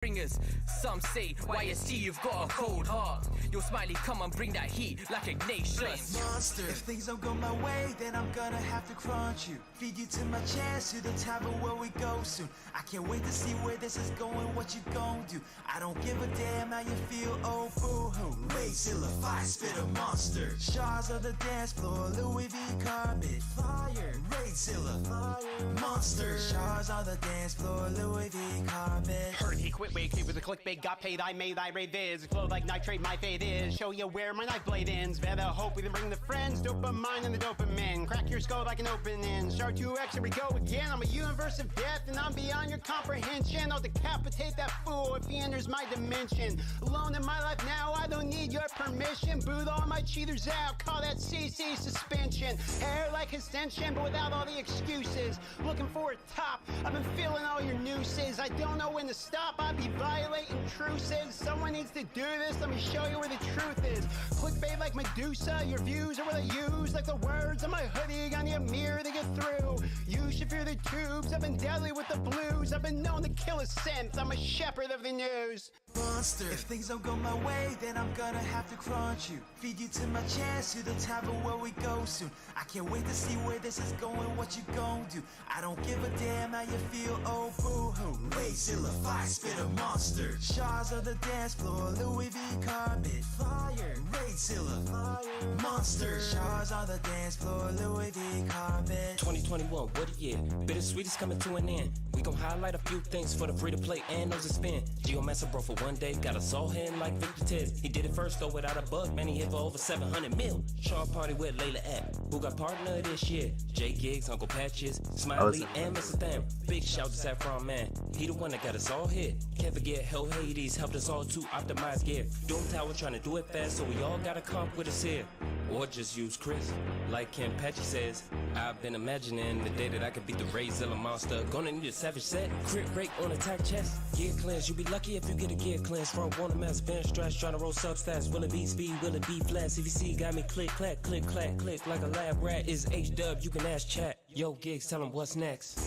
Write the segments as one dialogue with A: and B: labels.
A: Bringers, some say YST, you've got a cold heart. Yo, Smiley, come and bring that heat like Ignatius.
B: Monster. If things don't go my way, then I'm gonna have to crunch you. Feed you to my chest, to the tavern where we go soon. I can't wait to see where this is going, what you gon' do. I don't give a damn how you feel, oh boo-hoo. Rayzilla, fire spit a monster. Shards of the dance floor, Louis V carpet. Fire, Rayzilla, fire. Monster. Shards on the dance floor, Louis V carpet.
C: Heard he quit wake with a clickbait, got paid, I made, I rate viz. Flow like nitrate, my fate is. Show you where my knife blade ends. Better hope we can bring the friends. Dopamine and the dopamine. Crack your skull like an opening. Start 2x, here we go again. I'm a universe of death and I'm beyond your comprehension. I'll decapitate that fool if he enters my dimension. Alone in my life now, I don't need your permission. Boot all my cheaters out, call that CC suspension. Hair like extension, but without all the excuses. Looking for a top, I've been feeling all your nooses. I don't know when to stop, I be violating truces. Someone needs to do this, let me show you where the truth is. Clickbait like Medusa, your views are what I use. Like the words on my hoodie on your mirror to get through. You should fear the tubes, I've been deadly with the blues. I've been known to kill a synth, I'm a shepherd of the news.
B: Monster. If things don't go my way, then I'm gonna have to crunch you. Feed you to my chest, to the tavern where we go soon. I can't wait to see where this is going, what you gon' do. I don't give a damn how you feel, oh boo-hoo. Rayzilla, fire spit a monster. Shards of the dance floor, Louis V carpet. Fire, Rayzilla, fire. Monster. Shards on the dance floor, Louis V carpet.
D: 2021, what a year. Bittersweet is coming to an end. We gon' highlight a few things for the free to play and those that spin. Geomancer bro for one day, got us all hitting like Victor Tiz. He did it first though without a bug, man, he hit for over 700 mil. Sharp party with Layla at, who got partner this year. Jay Giggs, Uncle Patches, Smiley, and Mr. Tham. Big shout to Saffron Man, he the one that got us all hit. Can't forget Hell Hades, helped us all to optimize gear. Doom Tower trying to do it fast, so we all gotta comp with us here. Or just use Chris, like Ken Patchy says. I've been imagining the day that I could beat the Rayzilla monster. Gonna need a savage set, crit rate on attack chest. Gear cleanse, you be lucky if you get a gear cleanse. Front one, a mass bench stretch, trying to roll subs fast. Will it be speed, will it be flat? CVC got me click, clack, click, clack, click like a lab rat. Is H-Dub, you can ask chat. Yo, Gigs, tell him what's next.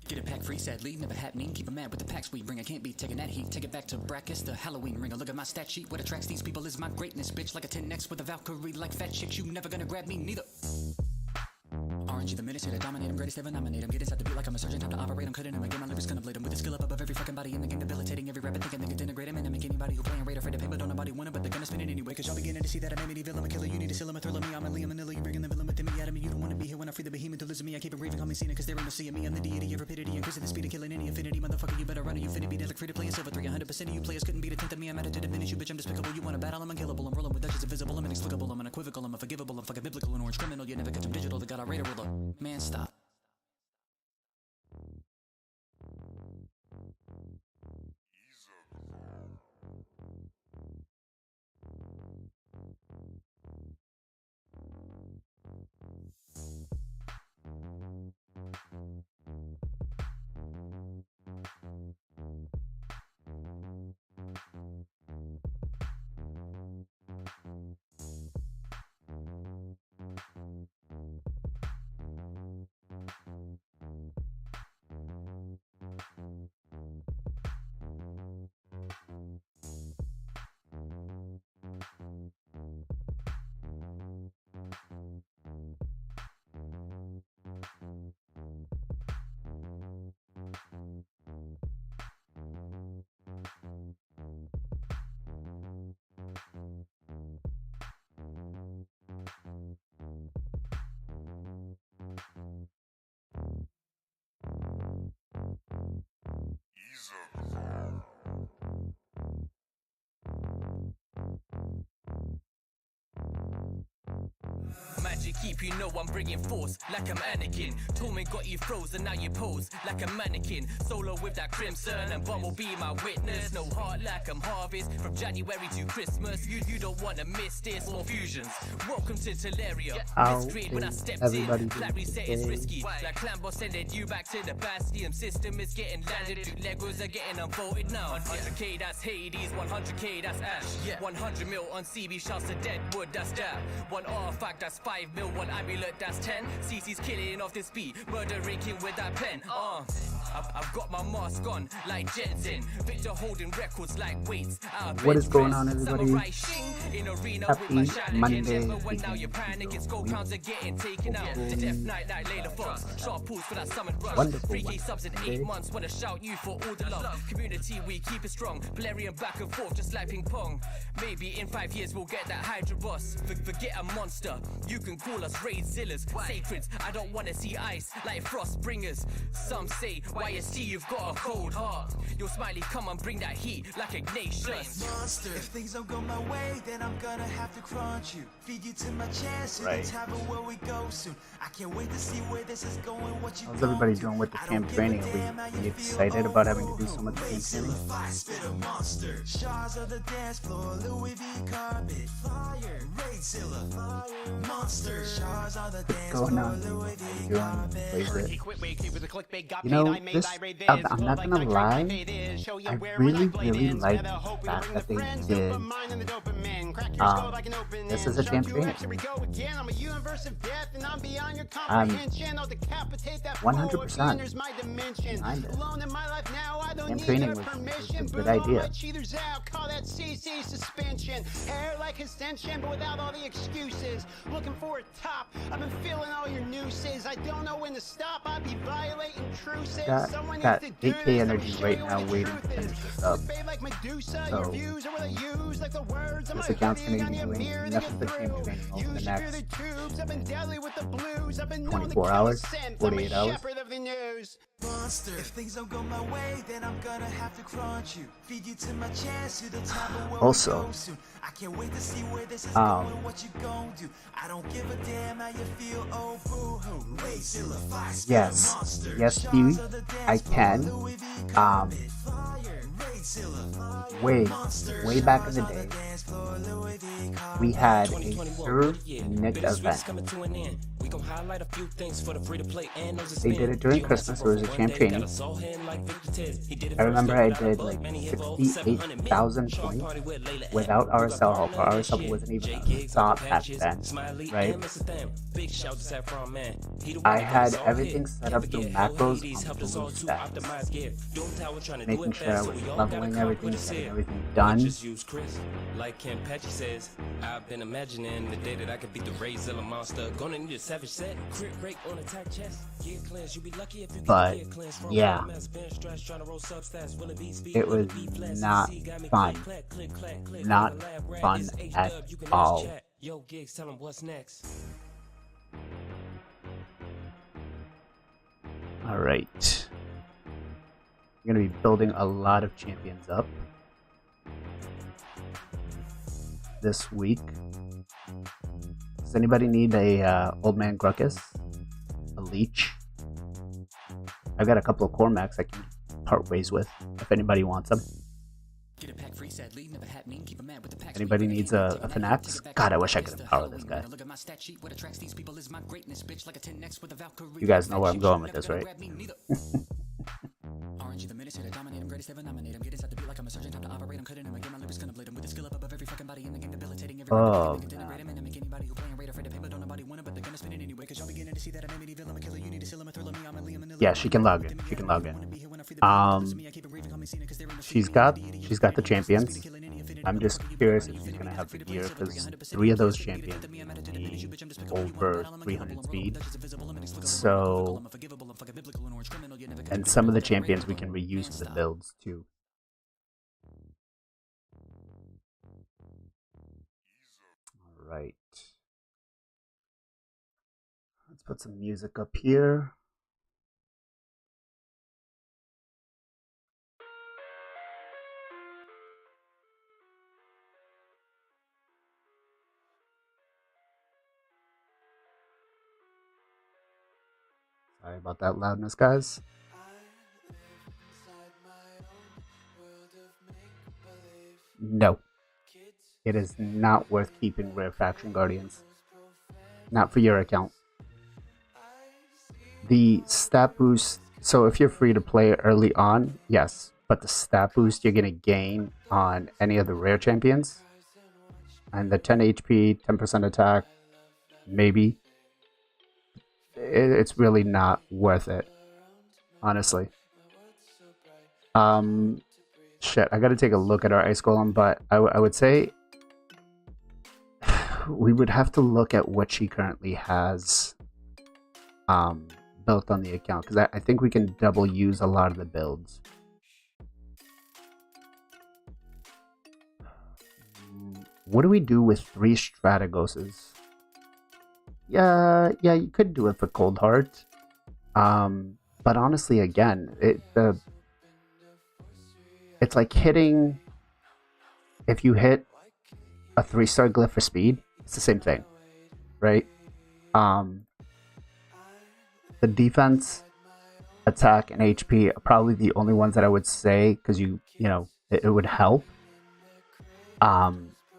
E: Get a pack free, sadly, never happening. Keep 'em mad with the packs we bring. I can't be taking that heat. Take it back to brackets, the Halloween ringer. Look at my stat sheet. What attracts these people is my greatness, bitch. Like a 10x with a Valkyrie, like fat chicks. You never gonna grab me, neither. RNG the minutes here to dominate him, greatest ever nominate him. Get inside the beat like I'm a surgeon, time to operate. I'm cutting him again, my lyrics gonna blade him with a skill up above every fucking body in the game, debilitating every rapper thinking they can integrate him and make anybody who playing right afraid to pay, but don't nobody want it, but they're gonna spin it anyway. Cause y'all beginning to see that I'm Amityville, I'm a killer. You need to seal him, a thriller me. I'm a Liam Manila, you bringing the villain within me out of me. You don't wanna be here when I free the behemoth to listen me. I keep it raving, call me Cena, cause they're in the sea of me. I'm the deity of rapidity, increasing the speed of killing any affinity. Motherfucker, you better run or you finna be dead like free to play in silver 300% of you players couldn't beat a tenth of me. I'm at it to diminish you, bitch. I'm despicable. You wanna battle, I'm unkillable. I'm rolling with Dutch, invisible. I'm inexplicable. I'm unequivocal. I'm unforgivable. I'm fucking biblical. An orange criminal. You never catch 'em digital. They got a radar ruler. Man, stop.
A: keep, you know I'm bringing force like a mannequin. Torment got you frozen, now you pose like a mannequin. Solo with that crimson and Bumblebee my witness. No heart like I'm Harvest, from January to Christmas. You don't wanna miss this. More fusions. Welcome to Teleria. It's great when I stepped in. Larry said it's risky. Like Clambo sending you back to the Bastion. System is getting landed. Legos are getting unfolded now. 100k that's Hades, 100k that's Ash. 100 mil on CB shots to Deadwood, that's that. One artifact that's 5 mil, one amulet that's 10. CC's killing off this beat, murder raking with that pen. I've got my mask on like Jetson. Victor holding records like weights.
F: What is going on, everybody?
A: In arena
F: Happy
A: with my
F: Monday.
A: when now you're panicking, skull counts are getting taken out. The Death Knight, Layla Fox. Sharp pulls for that summon rush.
F: Wonderful,
A: 3K subs in 8 months. Wanna shout you for all the love. Community, we keep it strong. Valerian back and forth, just like ping pong. Maybe in 5 years we'll get that Hydra boss. Forget a monster. You can call us Raidzillas. Sacreds, I don't wanna see ice like frost bringers. Some say, YST, you've got a cold heart. Your smiley, come and bring that heat like Ignatius.
B: Monster. If things don't go my way, then I'm gonna have to crunch you. Feed you to my chest, to
F: Right.
B: the tavern where we go soon. I can't wait to see where this is going, what you
F: How's everybody
B: gon' do.
F: doing with the
B: I
F: camp
B: don't give
F: training?
B: a
F: Are
B: damn how
F: we
B: you
F: excited
B: feel.
F: about having to do so much camp
B: Raidzilla,
F: training?
B: fire, spit a monster. Shards of the dance floor, Louis V carpet. Fire, Raidzilla, fire, monster. Shards of the dance
F: What's going
B: floor,
F: on?
B: Louis
F: How you
B: V
F: doing?
B: carpet.
F: Plays it.
C: Quit waiting with the clickbait, got
F: You
C: paid,
F: know,
C: I made,
F: this,
C: I rate
F: I'm
C: this.
F: not
C: Flow like
F: gonna
C: nitrate,
F: lie,
C: my fate is. Show you
F: I
C: where
F: really,
C: my blade
F: really
C: ends.
F: like
C: Better
F: the
C: hope we
F: fact
C: bring
F: that
C: the
F: they
C: friends,
F: did,
C: dopamine and the dopamine. Crack your skull like an open
F: this
C: end.
F: is a
C: Sharp
F: champ
C: 2X,
F: training.
C: here we go again. I'm a universe of death and I'm beyond your
F: I'm
C: comprehension. I'll decapitate that
F: 100%
C: enters my dimension.
F: behind it.
C: Alone in my life now, I don't
F: Camp
C: need
F: training
C: your
F: was a
C: permission.
F: good
C: Boom, all
F: idea.
C: my cheaters out. Call that CC suspension. Hair like extension, but without all the excuses. Looking for a top. I've been feeling all your nooses. I don't know when to stop. I be violating truces. Someone
F: Got
C: needs to do
F: 8K
C: this. Let me
F: energy
C: show
F: right
C: you
F: now
C: what the
F: waiting to
C: truth
F: finish
C: is.
F: this up.
C: Babe like Medusa,
F: So,
C: your views are what I use, like the words of
F: this
C: my
F: account's
C: hoodie
F: gonna
C: on
F: be
C: your
F: doing
C: mirror to
F: enough
C: get
F: of the camp
C: through.
F: training over
C: You
F: the
C: should hear
F: next
C: the tubes. I've been deadly with the blues. I've been known to
F: 24
C: kill
F: hours,
C: a scent.
F: 48
C: I'm a
F: hours.
C: shepherd of the news.
B: Monster. If things don't go my way, then I'm gonna have to crunch you. Feed you to my chest, to the tavern where
F: Also,
B: we go soon. I can't wait to see where this is
F: um,
B: going, what you gon' do. I don't give a damn how you feel, oh boo-hoo. Raidzilla, fire, spit a
F: Yes,
B: monster.
F: yes,
B: Shards
F: Stevie,
B: of the dance
F: I
B: floor,
F: can.
B: Louis V carpet. Fire, Raidzilla, fire,
F: Way,
B: monster.
F: way back in the
B: Shards of
F: day,
B: dance floor, Louis V carpet.
F: we had a
D: 2021,
F: Sir
D: yeah.
F: Nick
D: Bittersweet's
F: event.
D: coming to an end. We gon' highlight a few things for the free to play and those
F: They did it during Christmas. It was a champ training. I remember I did like 68,000 points without RSL help. Our RSL help wasn't even a thought back then, right? I had everything set up through macros on blue stats, making sure I was leveling everything, getting everything done.
D: Just use Chris. Like Campeche says, I've been imagining the day that I could beat the Raidzilla monster. Gonna need a savage set, crit rate on attack chest. Gear cleanse, you be lucky if you get
F: But,
D: gear cleanse from
F: yeah,
D: it
F: was not fun. Not fun at all.
D: Yo, gigs, tell them what's next.
F: All right. We're going to be building a lot of champions up this week. Does anybody need a Old Man Gruckus? A leech? I've got a couple of Cormacs I can part ways with if anybody wants them. Anybody needs a Fanax? God, I wish I could empower this guy. You guys know where I'm going with this, right? Oh. Yeah, she can log in. She can log in. She's got the champions. I'm just curious if she's gonna have the gear because 3 of those champions need over 300 speed. So, and some of the champions we can reuse for the builds too. All right. Let's put some music up here. Sorry about that loudness, guys. No. It is not worth keeping rare faction guardians. Not for your account. The stat boost, so if you're free to play early on, yes. But the stat boost you're going to gain on any of the rare champions, and the 10 HP, 10% attack, maybe, it's really not worth it, honestly. Shit, I gotta take a look at our Ice Golem, but I would say we would have to look at what she currently has built on the account, because I think we can double use a lot of the builds. What do we do with 3 Strategoses? Yeah, you could do it for Cold Heart. But honestly, again, it's like hitting... If you hit a 3-star glyph for speed, it's the same thing, right? The defense, attack, and HP are probably the only ones that I would say, because you know, it would help.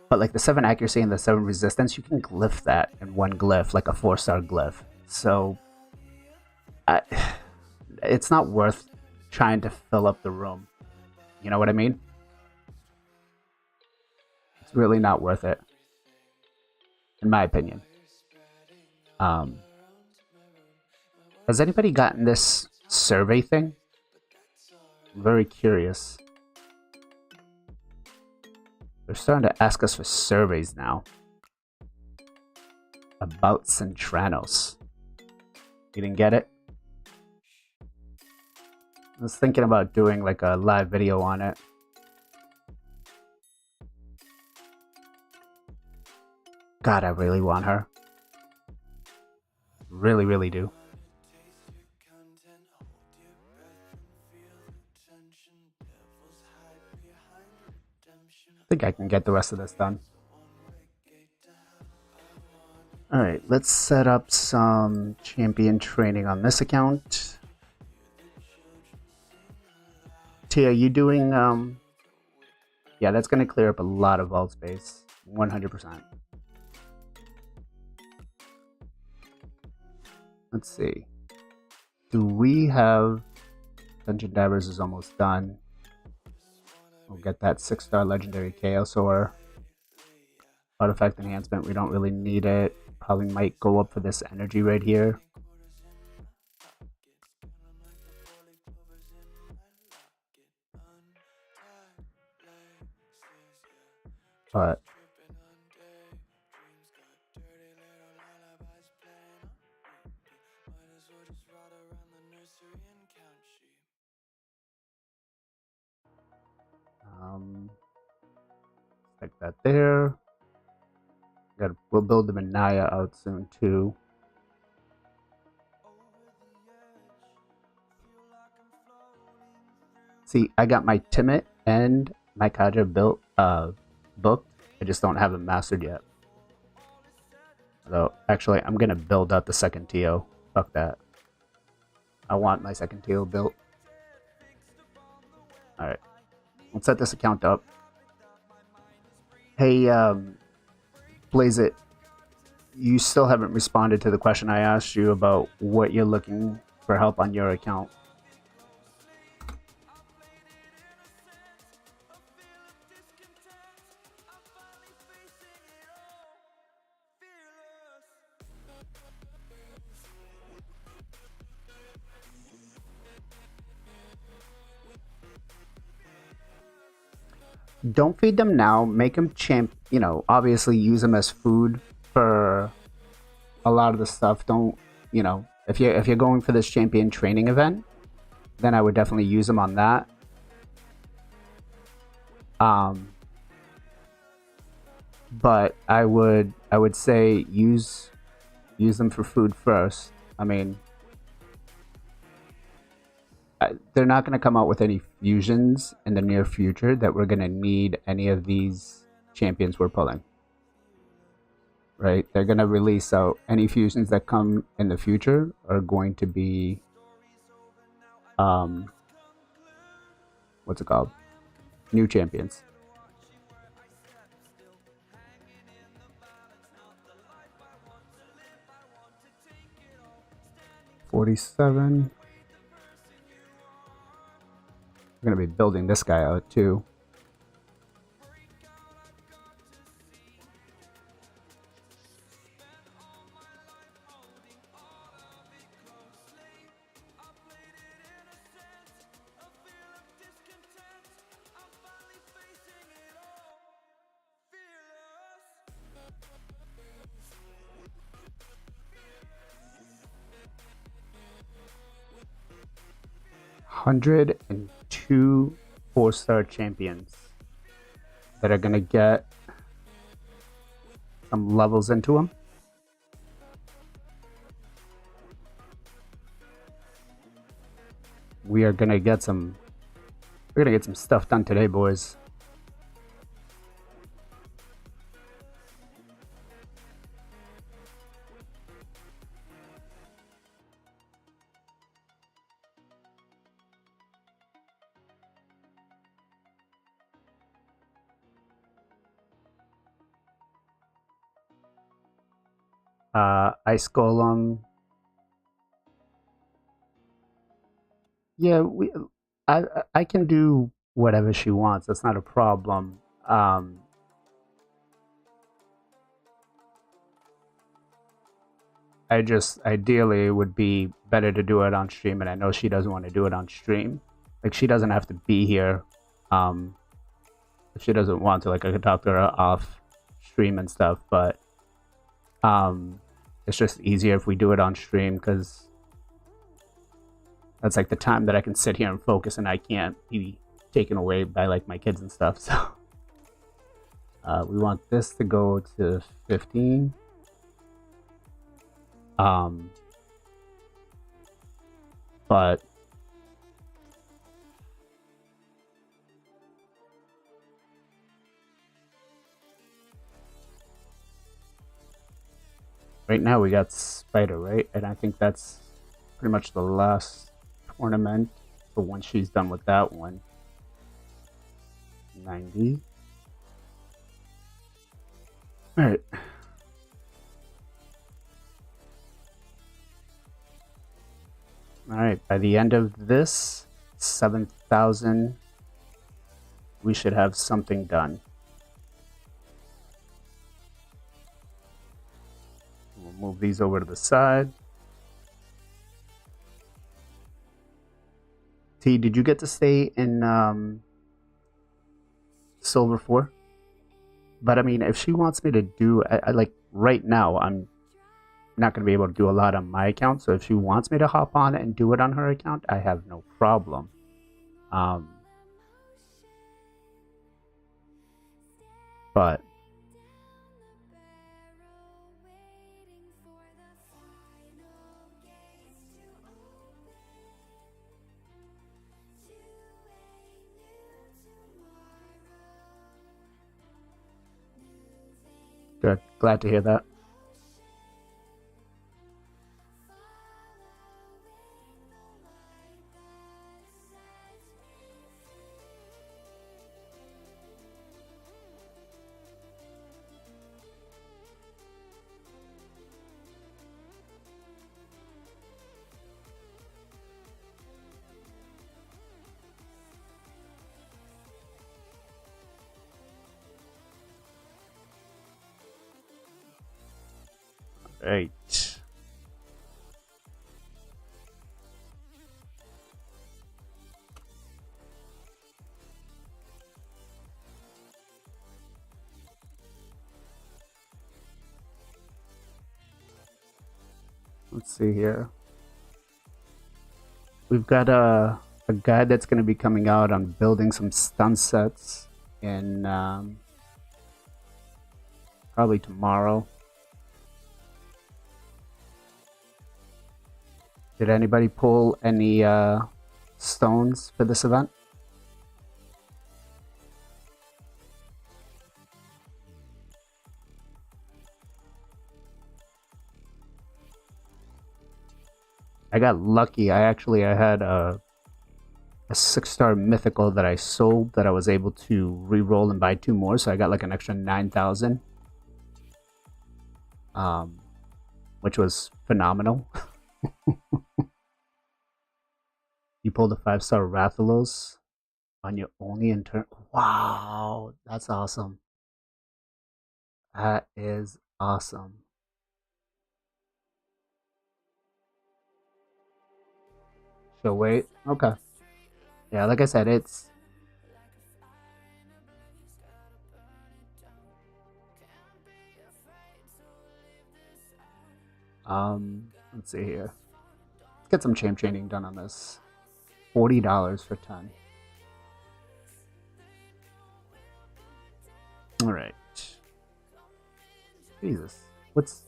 F: But like the 7 accuracy and the 7 resistance, you can glyph that in 1 glyph, like a 4-star glyph. So it's not worth trying to fill up the room. You know what I mean? It's really not worth it, in my opinion. Has anybody gotten this survey thing? I'm very curious. They're starting to ask us for surveys now. About Centranos. You didn't get it? I was thinking about doing like a live video on it. God, I really want her. Really, really do. I think I can get the rest of this done. Alright, let's set up some champion training on this account. Tia, are you doing... Yeah, that's going to clear up a lot of vault space. 100%. Let's see. Do we have... Dungeon Divers is almost done. We'll get that 6-star legendary Chaos Ore. Artifact enhancement, we don't really need it. Probably might go up for this energy right here. But like that there. We'll build the Manaya out soon too. See, I got my Timid and my Kadra built, booked. I just don't have them mastered yet. So actually, I'm gonna build out the second TO. Fuck that. I want my second TO built. All right, let's set this account up. Hey, Blaze It, you still haven't responded to the question I asked you about what you're looking for help on your account. Don't feed them now. Make them you know, obviously use them as food for a lot of the stuff. Don't, you know, if you're going for this champion training event, then I would definitely use them on that. But I would say use them for food first. I mean, they're not going to come out with any fusions in the near future that we're going to need any of these champions we're pulling. right? They're gonna release out any fusions that come in the future are going to be what's it called? New champions. $47. We're gonna be building this guy out too. $102 4-star champions that are gonna get some levels into them. We're gonna get some stuff done today, boys. Ice Golem. Yeah, I can do whatever she wants. That's not a problem. I just ideally it would be better to do it on stream, and I know she doesn't want to do it on stream. Like, she doesn't have to be here. If she doesn't want to, like, I could talk to her off stream and stuff, but it's just easier if we do it on stream, because that's like the time that I can sit here and focus, and I can't be taken away by like my kids and stuff. So we want this to go to 15. But right now we got Spider, right? And I think that's pretty much the last tournament. So once she's done with that one, 90. All right. All right, by the end of this 7,000, we should have something done. We'll move these over to the side. T, did you get to stay in Silver 4? But I mean, if she wants me to do, I like right now, I'm not going to be able to do a lot on my account. So if she wants me to hop on and do it on her account, I have no problem. But good. Glad to hear that. Right. Let's see here. We've got a guide that's going to be coming out on building some stun sets in probably tomorrow. Did anybody pull any stones for this event? I got lucky. I had a 6-star mythical that I sold that I was able to re-roll and buy 2 more, so I got like an extra 9,000. Which was phenomenal. You pulled a 5-star Rathalos on your only in turn. Wow, that's awesome. That is awesome. So wait, okay. Yeah, like I said, it's let's see here. Let's get some champ training done on this. $40 for 10. All right. Jesus, what's?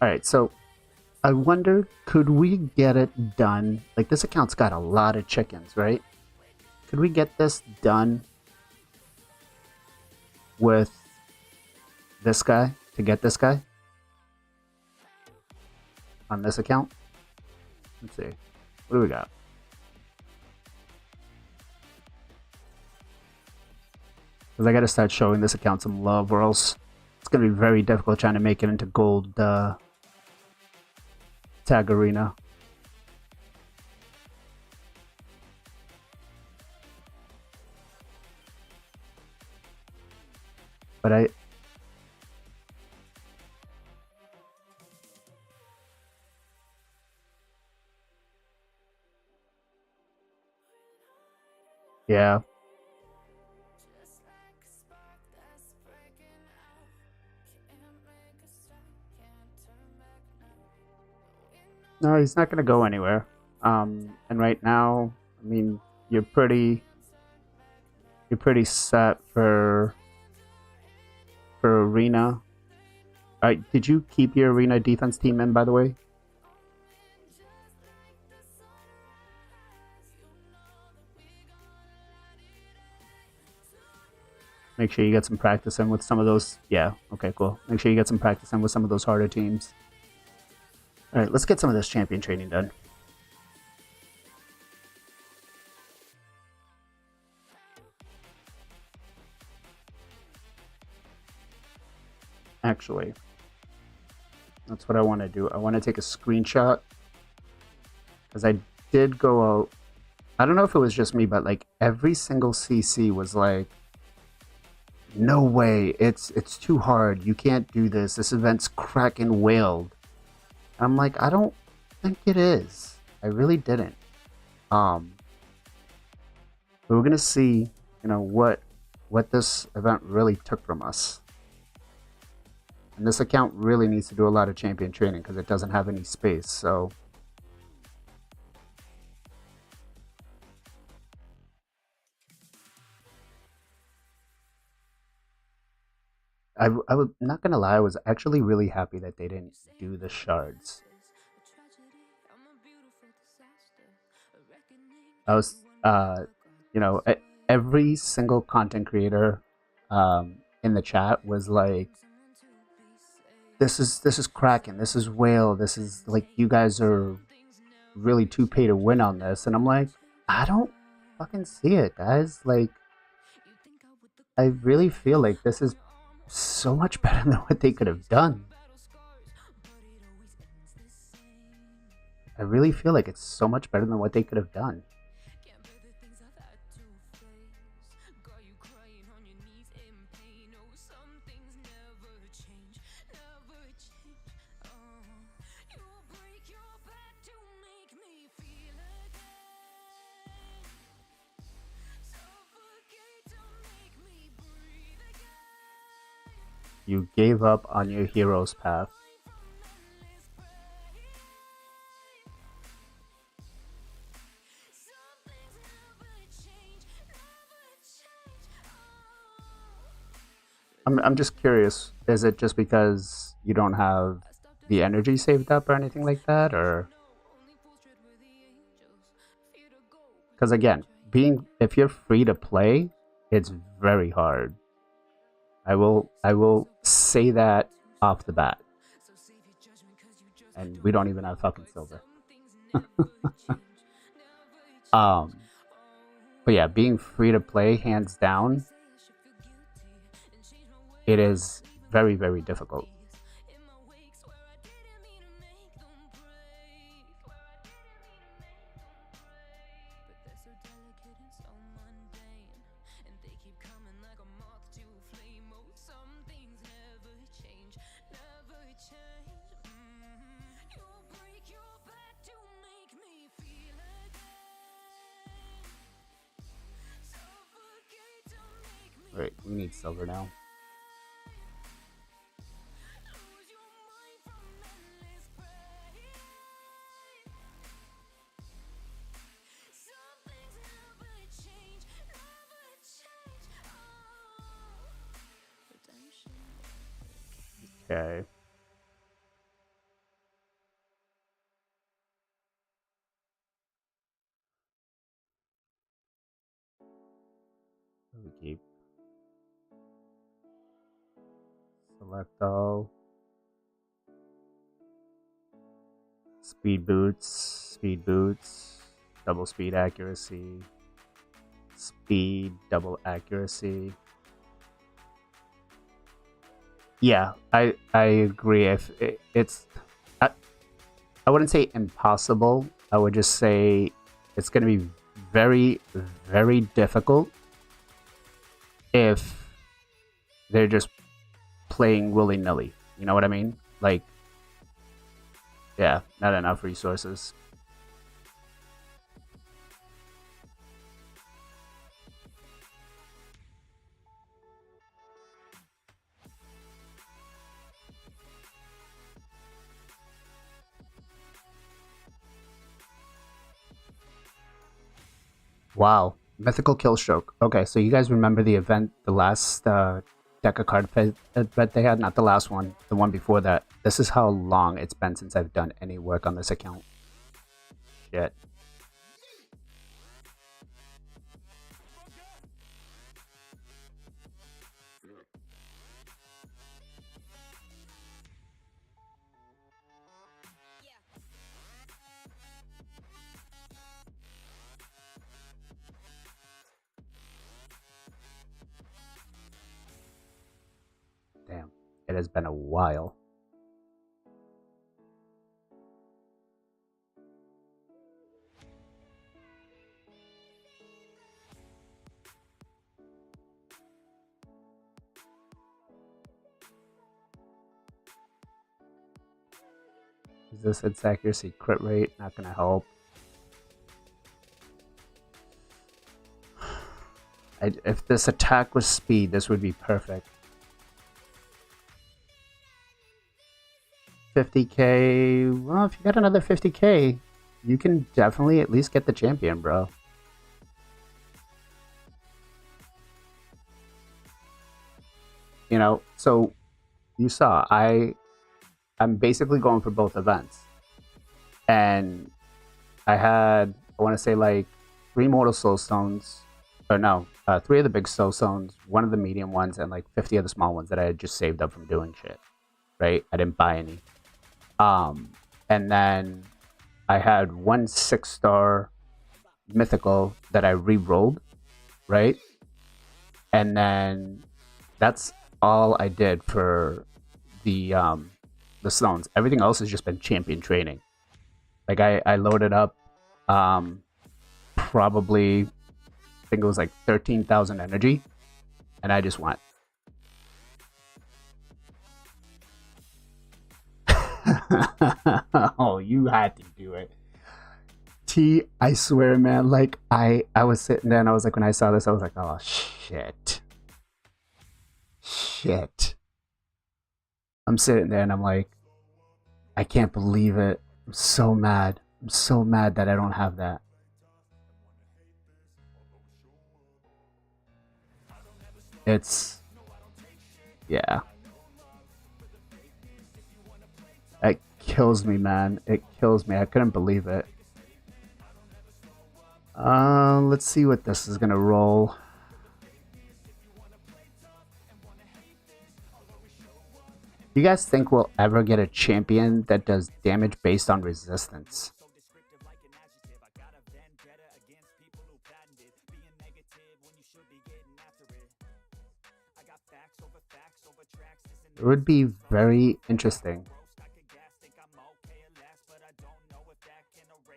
F: All right, so I wonder, could we get it done? Like, this account's got a lot of chickens, right? Could we get this done with this guy to get this guy on this account? Let's see. What do we got? Because I got to start showing this account some love, or else it's going to be very difficult trying to make it into gold tag arena. But yeah. No, he's not going to go anywhere. And right now, I mean, you're pretty set for arena. Did you keep your arena defense team in, by the way? Make sure you get some practice in with some of those. Yeah, okay, cool. Make sure you get some practice in with some of those harder teams. All right, let's get some of this champion training done. Actually, that's what I want to do. I want to take a screenshot, because I did go out. I don't know if it was just me, but like every single CC was like, no way, it's too hard. You can't do this. This event's cracking whaled. I'm like, I don't think it is. I really didn't. But we're gonna see, what this event really took from us. And this account really needs to do a lot of champion training because it doesn't have any space. So I was not gonna lie, I was actually really happy that they didn't do the shards. I was, every single content creator in the chat was like, this is cracking, this is whale, this is like, you guys are really too pay to win on this. And I'm like, I don't fucking see it, guys. Like, I really feel like this is so much better than what they could have done. I really feel like it's so much better than what they could have done. You gave up on your hero's path. I'm just curious, is it just because you don't have the energy saved up or anything like that, or? Because again, if you're free to play, it's very hard. I will say that off the bat. and we don't even have fucking silver. But yeah, being free to play, hands down, it is very, very difficult. Right, we need silver now. Okay. We keep select all. Speed boots, double speed accuracy, speed, double accuracy. Yeah, I agree. If it's, I wouldn't say impossible. I would just say it's going to be very, very difficult if they're just playing willy-nilly. You know what I mean? Like, yeah, not enough resources. Wow, mythical killstroke. Okay, so you guys remember the event, the last deck of card event they had? Not the last one, the one before that. This is how long it's been since I've done any work on this account. Shit. Damn, it has been a while. Is this its accuracy crit rate? Not gonna help. If this attack was speed, this would be perfect. 50k. Well, if you got another 50k, you can definitely at least get the champion, bro. You know, so you saw I'm basically going for both events. And I want to say like 3 mortal soul stones, or no, 3 of the big soul stones, 1 of the medium ones, and like 50 of the small ones that I had just saved up from doing shit. Right? I didn't buy any. And then I had 1 6-star mythical that I re-rolled, right? And then that's all I did for the stones. Everything else has just been champion training. Like I loaded up probably, I think it was like 13,000 energy, and I just went. Oh, you had to do it. T, I swear, man, like I was sitting there and I was like, when I saw this, I was like, oh shit. I'm sitting there and I'm like, I can't believe it. I'm so mad. I'm so mad that I don't have that. It's, yeah. It kills me, man. It kills me. I couldn't believe it. Let's see what this is gonna roll. You guys think we'll ever get a champion that does damage based on resistance? It would be very interesting.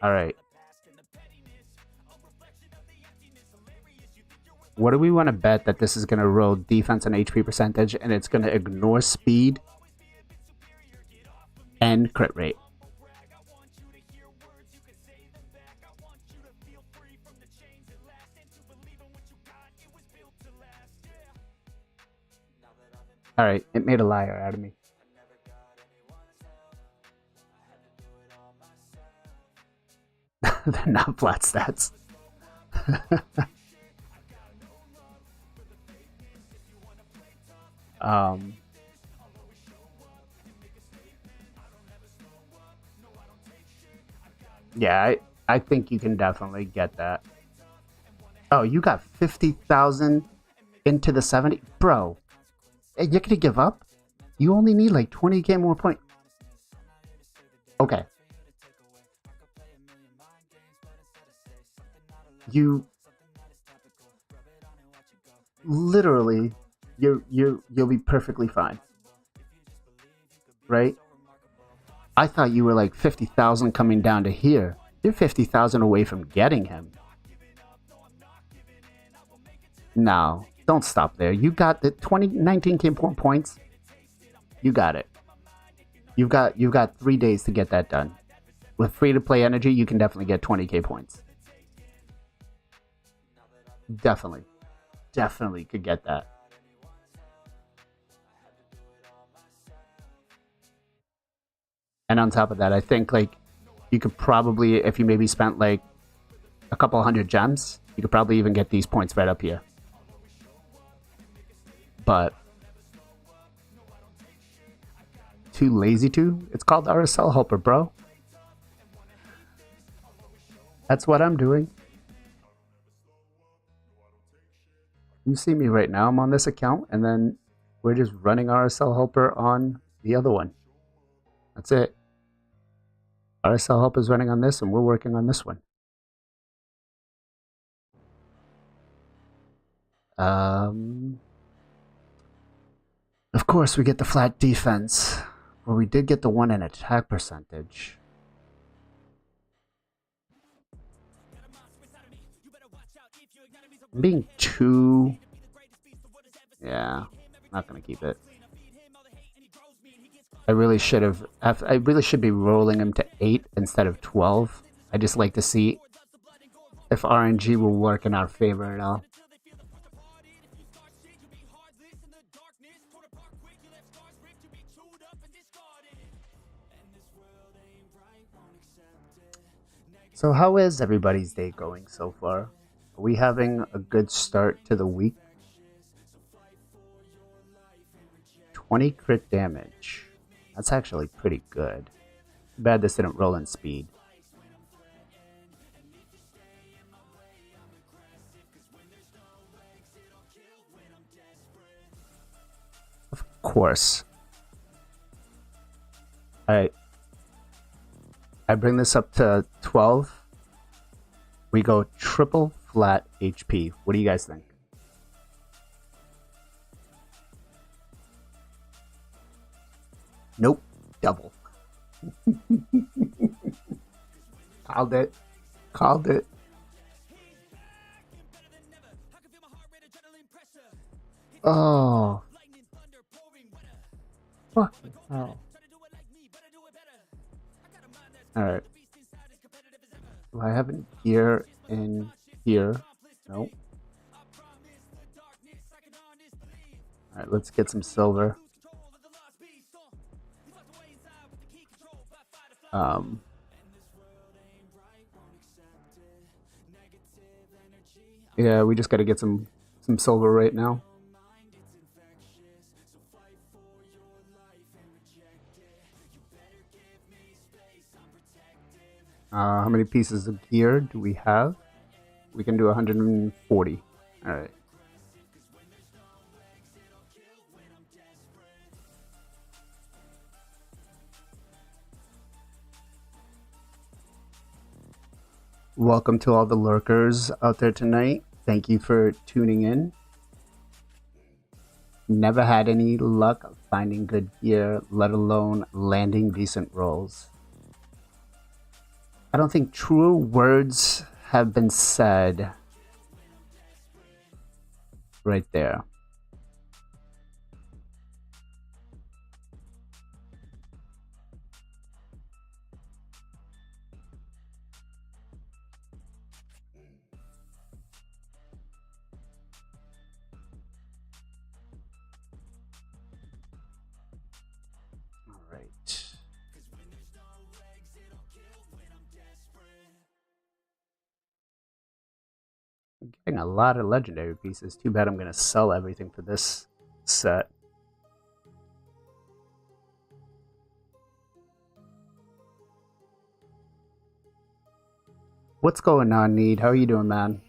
F: Alright. What do we want to bet that this is going to roll defense and HP percentage and it's going to ignore speed and crit rate? Alright, it made a liar out of me. They're not flat stats. Yeah, I think you can definitely get that. Oh, you got 50,000 into the 70? Bro, you're going to give up? You only need like 20k more points. Okay. You literally, you'll be perfectly fine. Right? I thought you were like 50,000 coming down to here. You're 50,000 away from getting him. No, don't stop there. You got the 19k points. You got it. You've got 3 days to get that done. With free-to-play energy, you can definitely get 20k points. Definitely could get that. And on top of that, I think like you could probably, if you maybe spent like a couple 100 gems, you could probably even get these points right up here. But too lazy to? It's called RSL Helper, bro. That's what I'm doing. You see me right now. I'm on this account, and then we're just running RSL Helper on the other one. That's it. RSL Helper is running on this, and we're working on this one. Of course, we get the flat defense, where we did get the 1 in attack percentage. I'm being too... Yeah, not gonna keep it. I really should be rolling him to 8 instead of 12. I just like to see if RNG will work in our favor at all. So how is everybody's day going so far? Are we having a good start to the week? 20 crit damage. That's actually pretty good. Too bad this didn't roll in speed. Of course. Alright. I bring this up to 12. We go triple flat HP. What do you guys think? Nope. Double. Called it. Called it. Oh. Fucking hell. Alright. Do I have an gear in here? Nope. Alright, let's get some silver. Yeah, we just gotta get some silver right now. How many pieces of gear do we have? We can do 140. Alright. Welcome to all the lurkers out there tonight. Thank you for tuning in. Never had any luck finding good gear, let alone landing decent rolls. I don't think truer words have been said right there. All right. I'm getting a lot of legendary pieces. Too bad I'm going to sell everything for this set. What's going on, Need? How are you doing, man?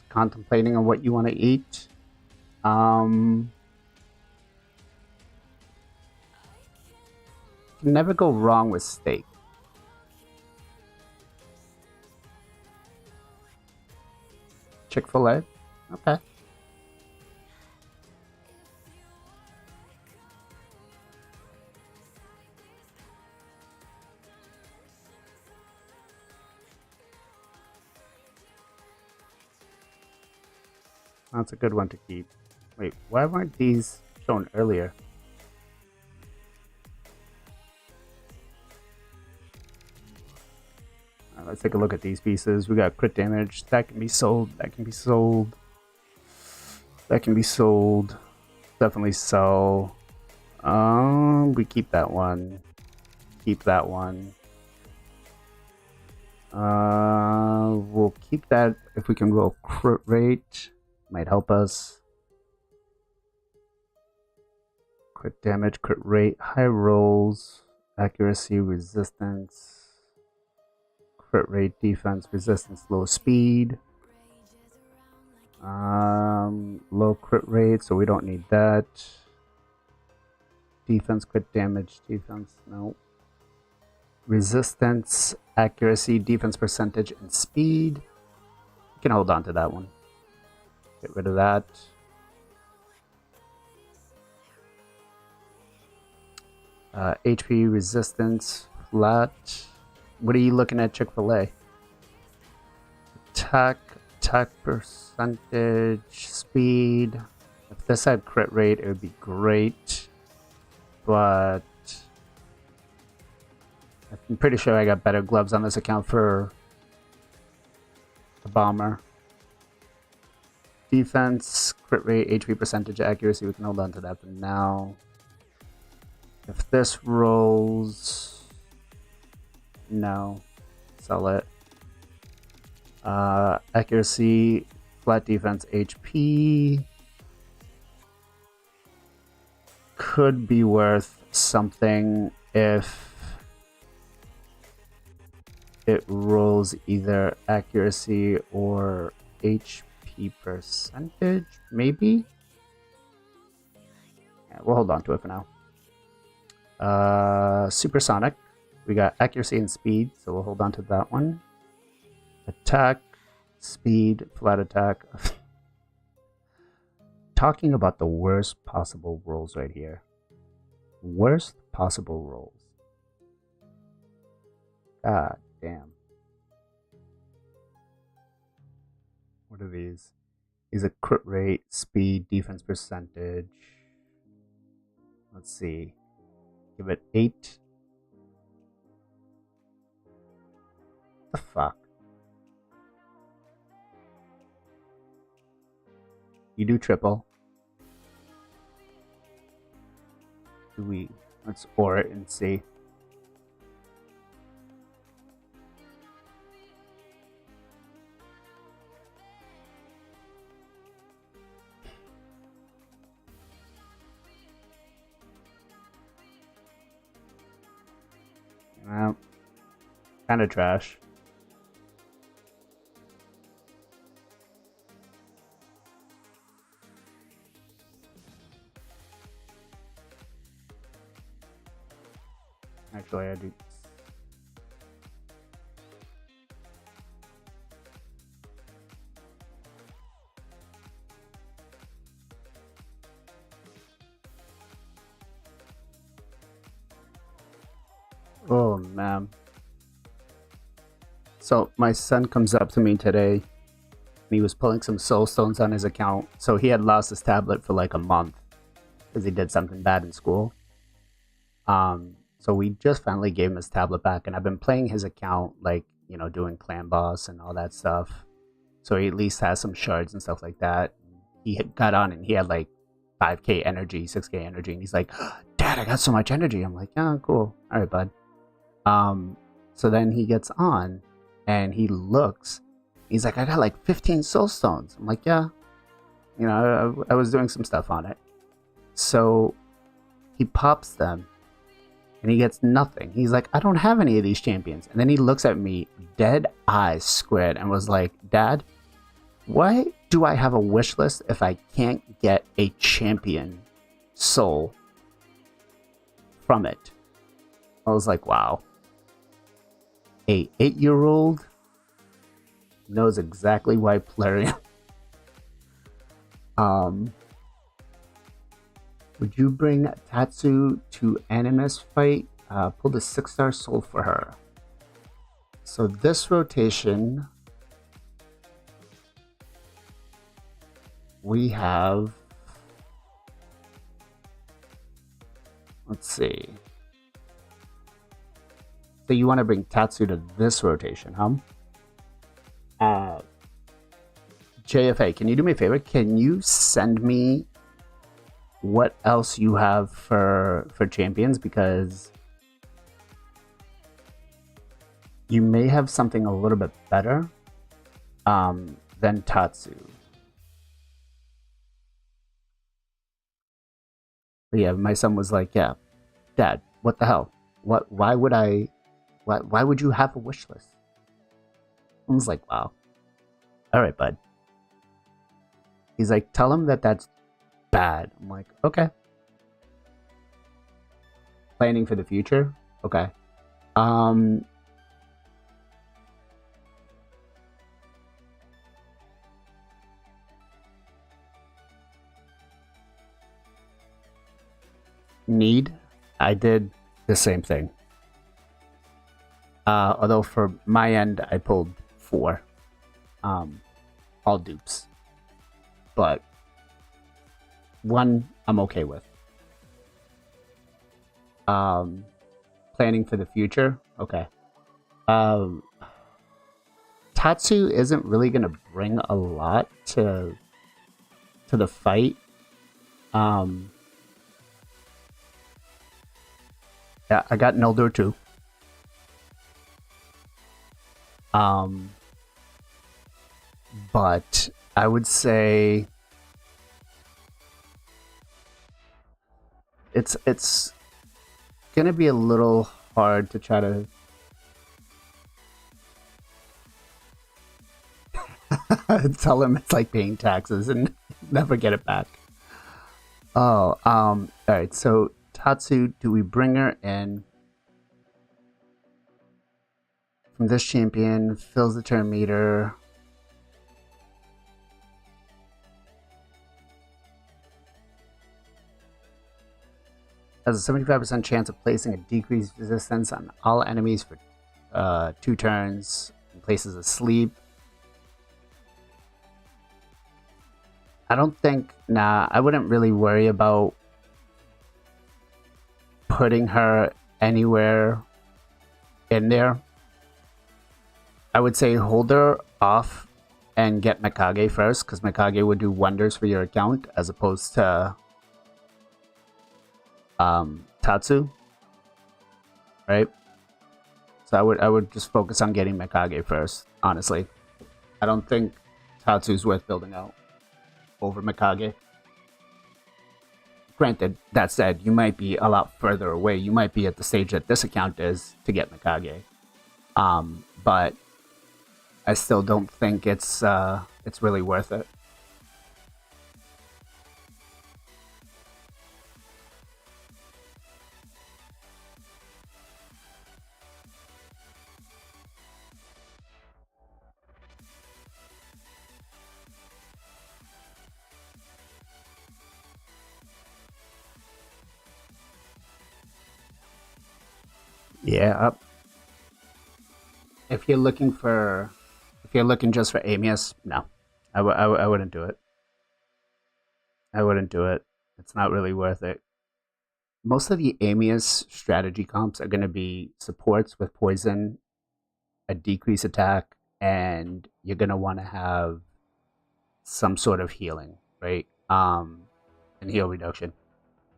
F: Contemplating on what you want to eat. Can never go wrong with steak. Chick-fil-A? Okay. That's a good one to keep. Wait, why weren't these shown earlier? Let's take a look at these pieces. We got crit damage. That can be sold. That can be sold. That can be sold. Definitely sell. We keep that one. Keep that one. We'll keep that if we can roll crit rate. Might help us. Crit damage, crit rate, high rolls, accuracy, resistance. Crit rate, defense, resistance, low speed. Low crit rate, so we don't need that. Defense, crit damage, defense, no. Resistance, accuracy, defense percentage, and speed. You can hold on to that one. Get rid of that. HP, resistance, flat. What are you looking at, Chick-fil-A? Attack percentage, speed. If this had crit rate, it would be great. But I'm pretty sure I got better gloves on this account for the bomber. Defense, crit rate, HP percentage, accuracy. We can hold on to that for now. If this rolls... No. Sell it. Accuracy, flat defense, HP. Could be worth something if it rolls either accuracy or HP percentage, maybe? Yeah, we'll hold on to it for now. Supersonic. We got accuracy and speed, so we'll hold on to that one. Attack, speed, flat attack. Talking about the worst possible rolls right here. Worst possible rolls. God damn. What are these? These are crit rate, speed, defense percentage. Let's see. Give it 8. The fuck? You do triple. Let's or it and see. No. Kind of trash. Actually, I do. Oh, man. So, my son comes up to me today. He was pulling some soul stones on his account. So, he had lost his tablet for like a month because he did something bad in school. So, we just finally gave him his tablet back. And I've been playing his account, like, you know, doing clan boss and all that stuff. So, he at least has some shards and stuff like that. He got on and he had like 5k energy, 6k energy. And he's like, Dad, I got so much energy. I'm like, yeah, cool. All right, bud. So then he gets on and he looks, he's like, I got like 15 soul stones. I'm like, yeah, you know, I was doing some stuff on it. So he pops them and he gets nothing. He's like, I don't have any of these champions. And then he looks at me dead eyes squared and was like, Dad, why do I have a wish list if I can't get a champion soul from it? I was like, wow. A 8-year-old knows exactly why Plarium. Would you bring Tatsu to Animus fight? Pull the 6-star soul for her. So this rotation, we have, let's see. So you want to bring Tatsu to this rotation, huh? JFA, can you do me a favor? Can you send me what else you have for champions? Because you may have something a little bit better than Tatsu. But yeah, my son was like, yeah, Dad, what the hell? Why would you have a wish list? I was like, wow. All right, bud. He's like, tell him that that's bad. I'm like, okay. Planning for the future? Okay. Need? I did the same thing. Although for my end, I pulled 4. All dupes. But 1, I'm okay with. Planning for the future? Okay. Tatsu isn't really going to bring a lot to the fight. Yeah, I got Noldor too. But I would say it's gonna be a little hard to try to tell him it's like paying taxes and never get it back. Oh, all right. So Tatsu, do we bring her in? From this champion, fills the turn meter. Has a 75% chance of placing a decreased resistance on all enemies for 2 turns. And places asleep. I don't think, I wouldn't really worry about putting her anywhere in there. I would say hold her off and get Mikage first, because Mikage would do wonders for your account as opposed to Tatsu, right? So I would just focus on getting Mikage first, honestly. I don't think Tatsu's worth building out over Mikage. granted, that said, you might be a lot further away. You might be at the stage that this account is to get Mikage. But I still don't think it's really worth it. Yeah. If you're looking just for Amius, no, I wouldn't do it. I wouldn't do it. It's not really worth it. Most of the Amius strategy comps are going to be supports with poison, a decreased attack, and you're going to want to have some sort of healing, right? And heal reduction.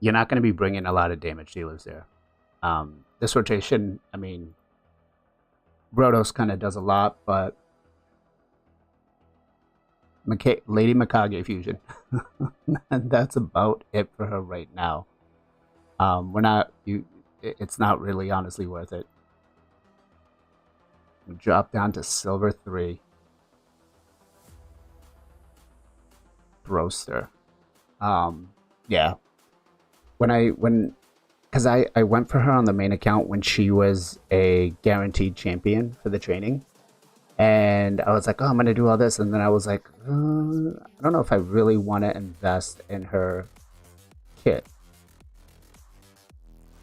F: You're not going to be bringing a lot of damage dealers there. This rotation, I mean, Brodos kind of does a lot, but Lady Mikage fusion. And that's about it for her right now. It's not really honestly worth it. Drop down to silver 3. Broster. Yeah. Because I went for her on the main account when she was a guaranteed champion for the training. And I was like, oh, I'm going to do all this. And then I was like, I don't know if I really want to invest in her kit.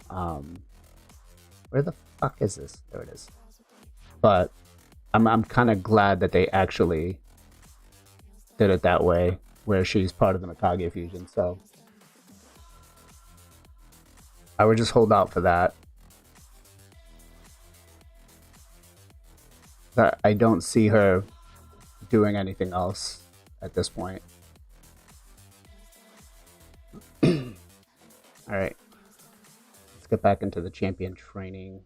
F: Where the fuck is this? There it is. But I'm kind of glad that they actually did it that way, where she's part of the Mikage fusion. So I would just hold out for that. But I don't see her doing anything else at this point. Alright. Let's get back into the champion training.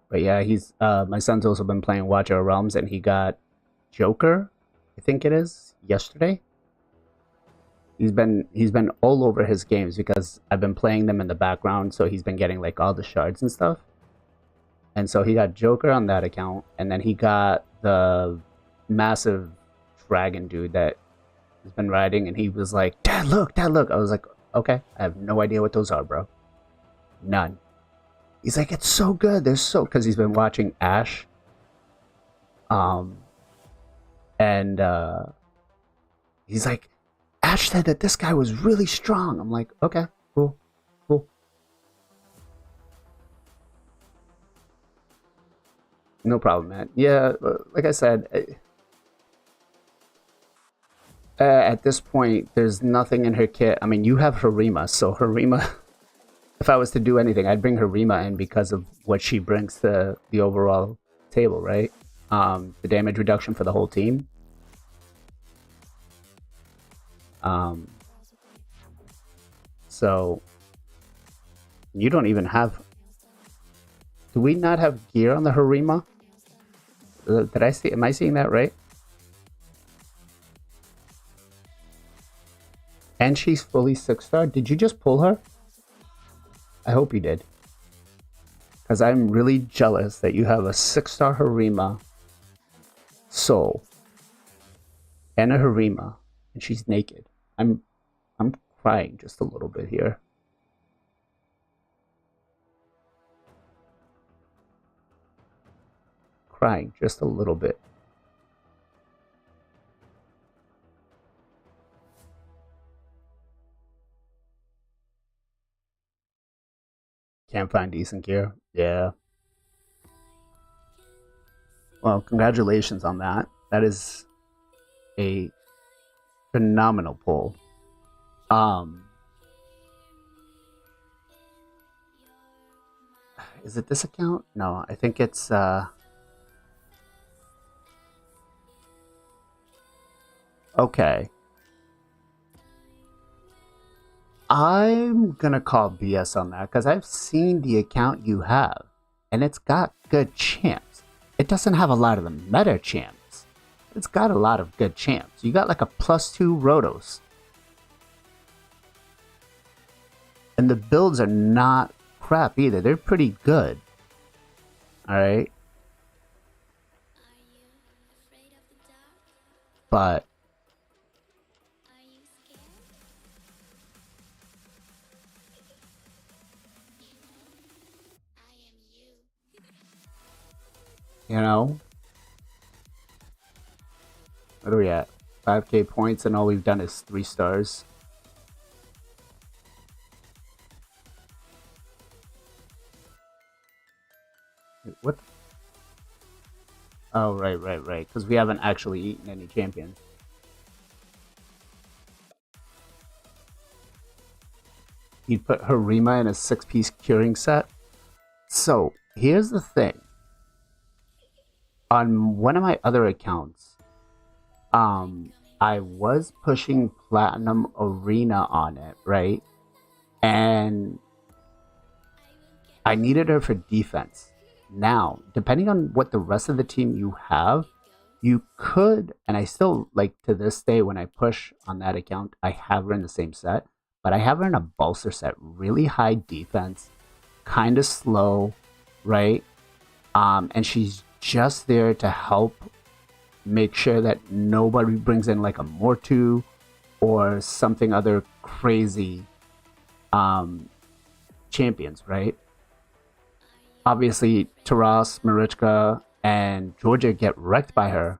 F: But yeah, he's my son's also been playing Watcher of Realms, and he got Joker, I think it is, yesterday. He's been all over his games because I've been playing them in the background, so he's been getting like all the shards and stuff. And so he got Joker on that account, and then he got the massive dragon dude that has been riding, and he was like, Dad, look, Dad, look. I was like, okay, I have no idea what those are, bro. None. He's like, it's so good. They're so, because he's been watching Ash. And he's like, Ash said that this guy was really strong. I'm like, okay, cool. No problem, man. Yeah, like I said, at this point, there's nothing in her kit. I mean, you have Harima, so Harima, if I was to do anything, I'd bring Harima in because of what she brings to the overall table, right? The damage reduction for the whole team. So you don't even have. Do we not have gear on the Harima? Did I see? Am I seeing that right? And she's fully 6-star. Did you just pull her? I hope you did. Because I'm really jealous that you have a 6-star Harima soul and a Harima, and she's naked. I'm crying just a little bit here. Crying just a little bit. Can't find decent gear. Yeah. Well, congratulations on that. That is a phenomenal pull. Is it this account? No, I think it's okay. I'm gonna call BS on that because I've seen the account you have, and it's got good champs. it doesn't have a lot of the meta champs. It's got a lot of good champs. You got like a +2 Rotos. And the builds are not crap either. They're pretty good. Alright? But you know, what are we at? 5k points, and all we've done is 3 stars. Wait, what? Oh, right. Because we haven't actually eaten any champions. You'd put Harima in a 6-piece curing set. So, here's the thing. On one of my other accounts, I was pushing Platinum Arena on it, right? And I needed her for defense. Now, depending on what the rest of the team you have, you could, and I still, like, to this day, when I push on that account, I have her in the same set, but I have her in a Balser set. Really high defense, kind of slow, right? And she's just there to help make sure that nobody brings in like a Mortu or something other crazy champions, right? Obviously, Taras, Marichka, and Georgia get wrecked by her,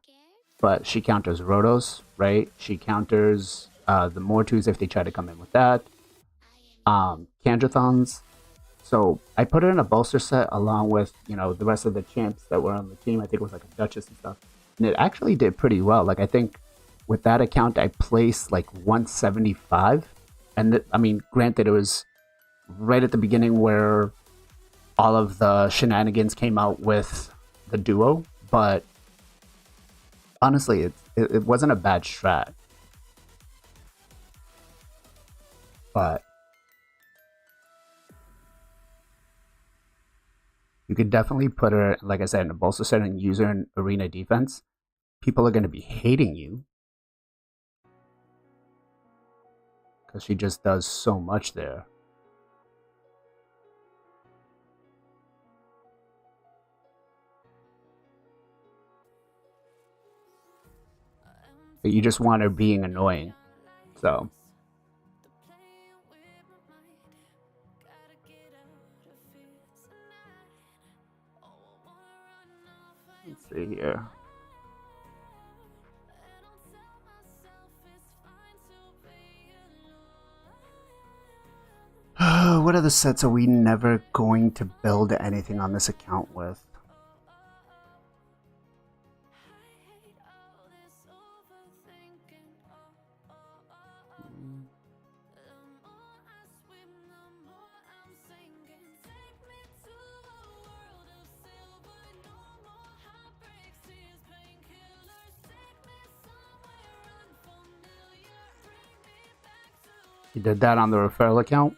F: but she counters Rotos, right? She counters the Mortus if they try to come in with that. Kandrathons. So I put her in a Bolster set along with, you know, the rest of the champs that were on the team. I think it was like a Duchess and stuff. And it actually did pretty well. Like, I think with that account, I placed like 175. And I mean, granted, it was right at the beginning where all of the shenanigans came out with the duo, but honestly, it wasn't a bad strat. But you could definitely put her, like I said, in a bolster set and use her in arena defense. People are going to be hating you because she just does so much there. But you just want her being annoying. So let's see here. What other sets are we never going to build anything on this account with? You did that on the referral account.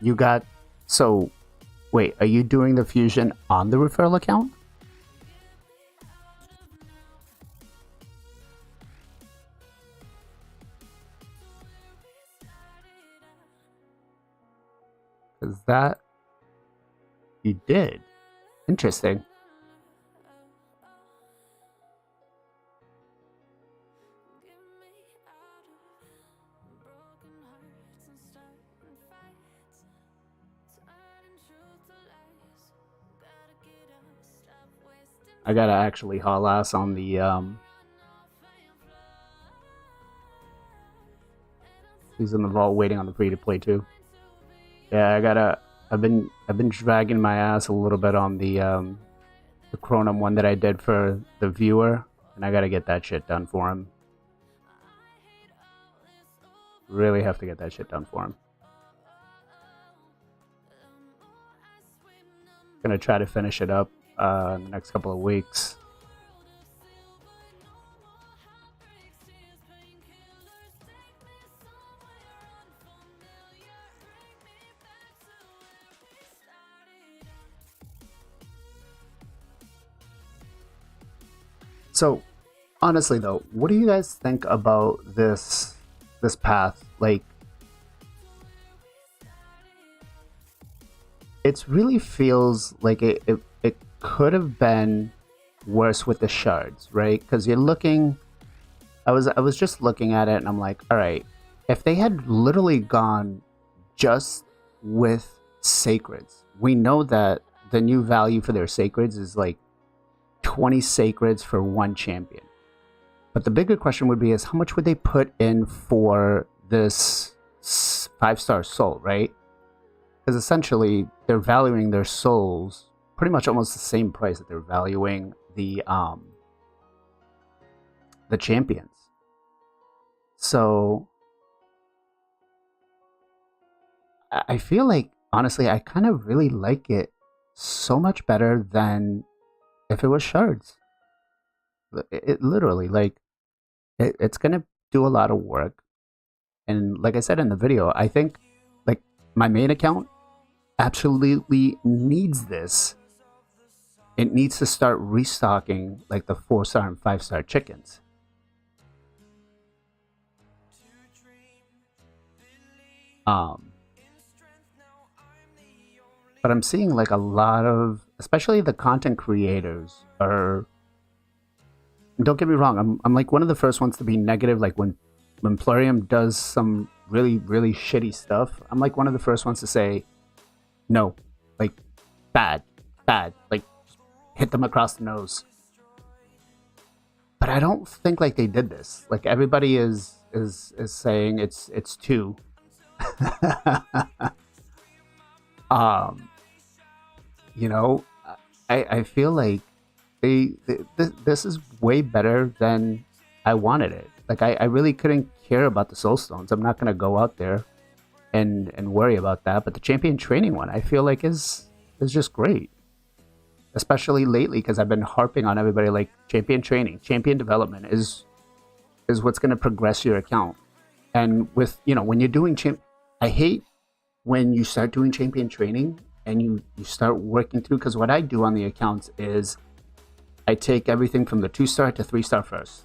F: You got, so wait, are you doing the fusion on the referral account? Is that you did? Interesting. I gotta actually haul ass on the he's in the vault waiting on the free to play too. Yeah, I've been dragging my ass a little bit on the Chronom one that I did for the viewer, and I gotta get that shit done for him. Really have to get that shit done for him. Gonna try to finish it up in the next couple of weeks. So honestly though, what do you guys think about this path? Like, it really feels like it could have been worse with the shards, right? Because you're looking, I was just looking at it and I'm like, all right, if they had literally gone just with sacreds, we know that the new value for their sacreds is like 20 sacreds for one champion. But the bigger question would be is how much would they put in for this 5-star soul, right? Because essentially they're valuing their souls pretty much almost the same price that they're valuing the champions. So I feel like honestly I kind of really like it so much better than if it was shards. It literally, like, it's gonna do a lot of work, and like I said in the video, I think like my main account absolutely needs this. It needs to start restocking like the 4-star and 5-star chickens. But I'm seeing like a lot of, especially the content creators are, don't get me wrong, I'm like one of the first ones to be negative. Like when Plarium does some really shitty stuff, I'm like one of the first ones to say no, like bad, like hit them across the nose. But I don't think like they did this. Like everybody is saying it's 2. You know, I feel like this is way better than I wanted it. Like I really couldn't care about the soul stones. I'm not gonna go out there and worry about that. But the champion training one, I feel like is just great, especially lately because I've been harping on everybody like champion training, champion development is what's gonna progress your account. And with, you know, when you're doing I hate when you start doing champion training and you start working through, because what I do on the accounts is I take everything from the 2-star to 3-star first,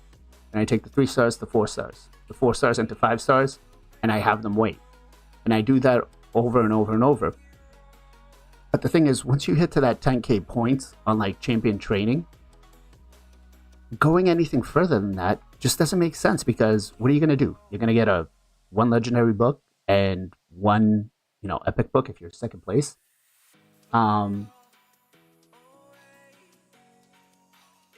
F: and I take the 3 stars to 4 stars, the 4 stars into 5 stars, and I have them wait, and I do that over and over and over. But the thing is, once you hit to that 10k points on like champion training, going anything further than that just doesn't make sense, because what are you going to do? You're going to get one legendary book and one, you know, epic book if you're second place.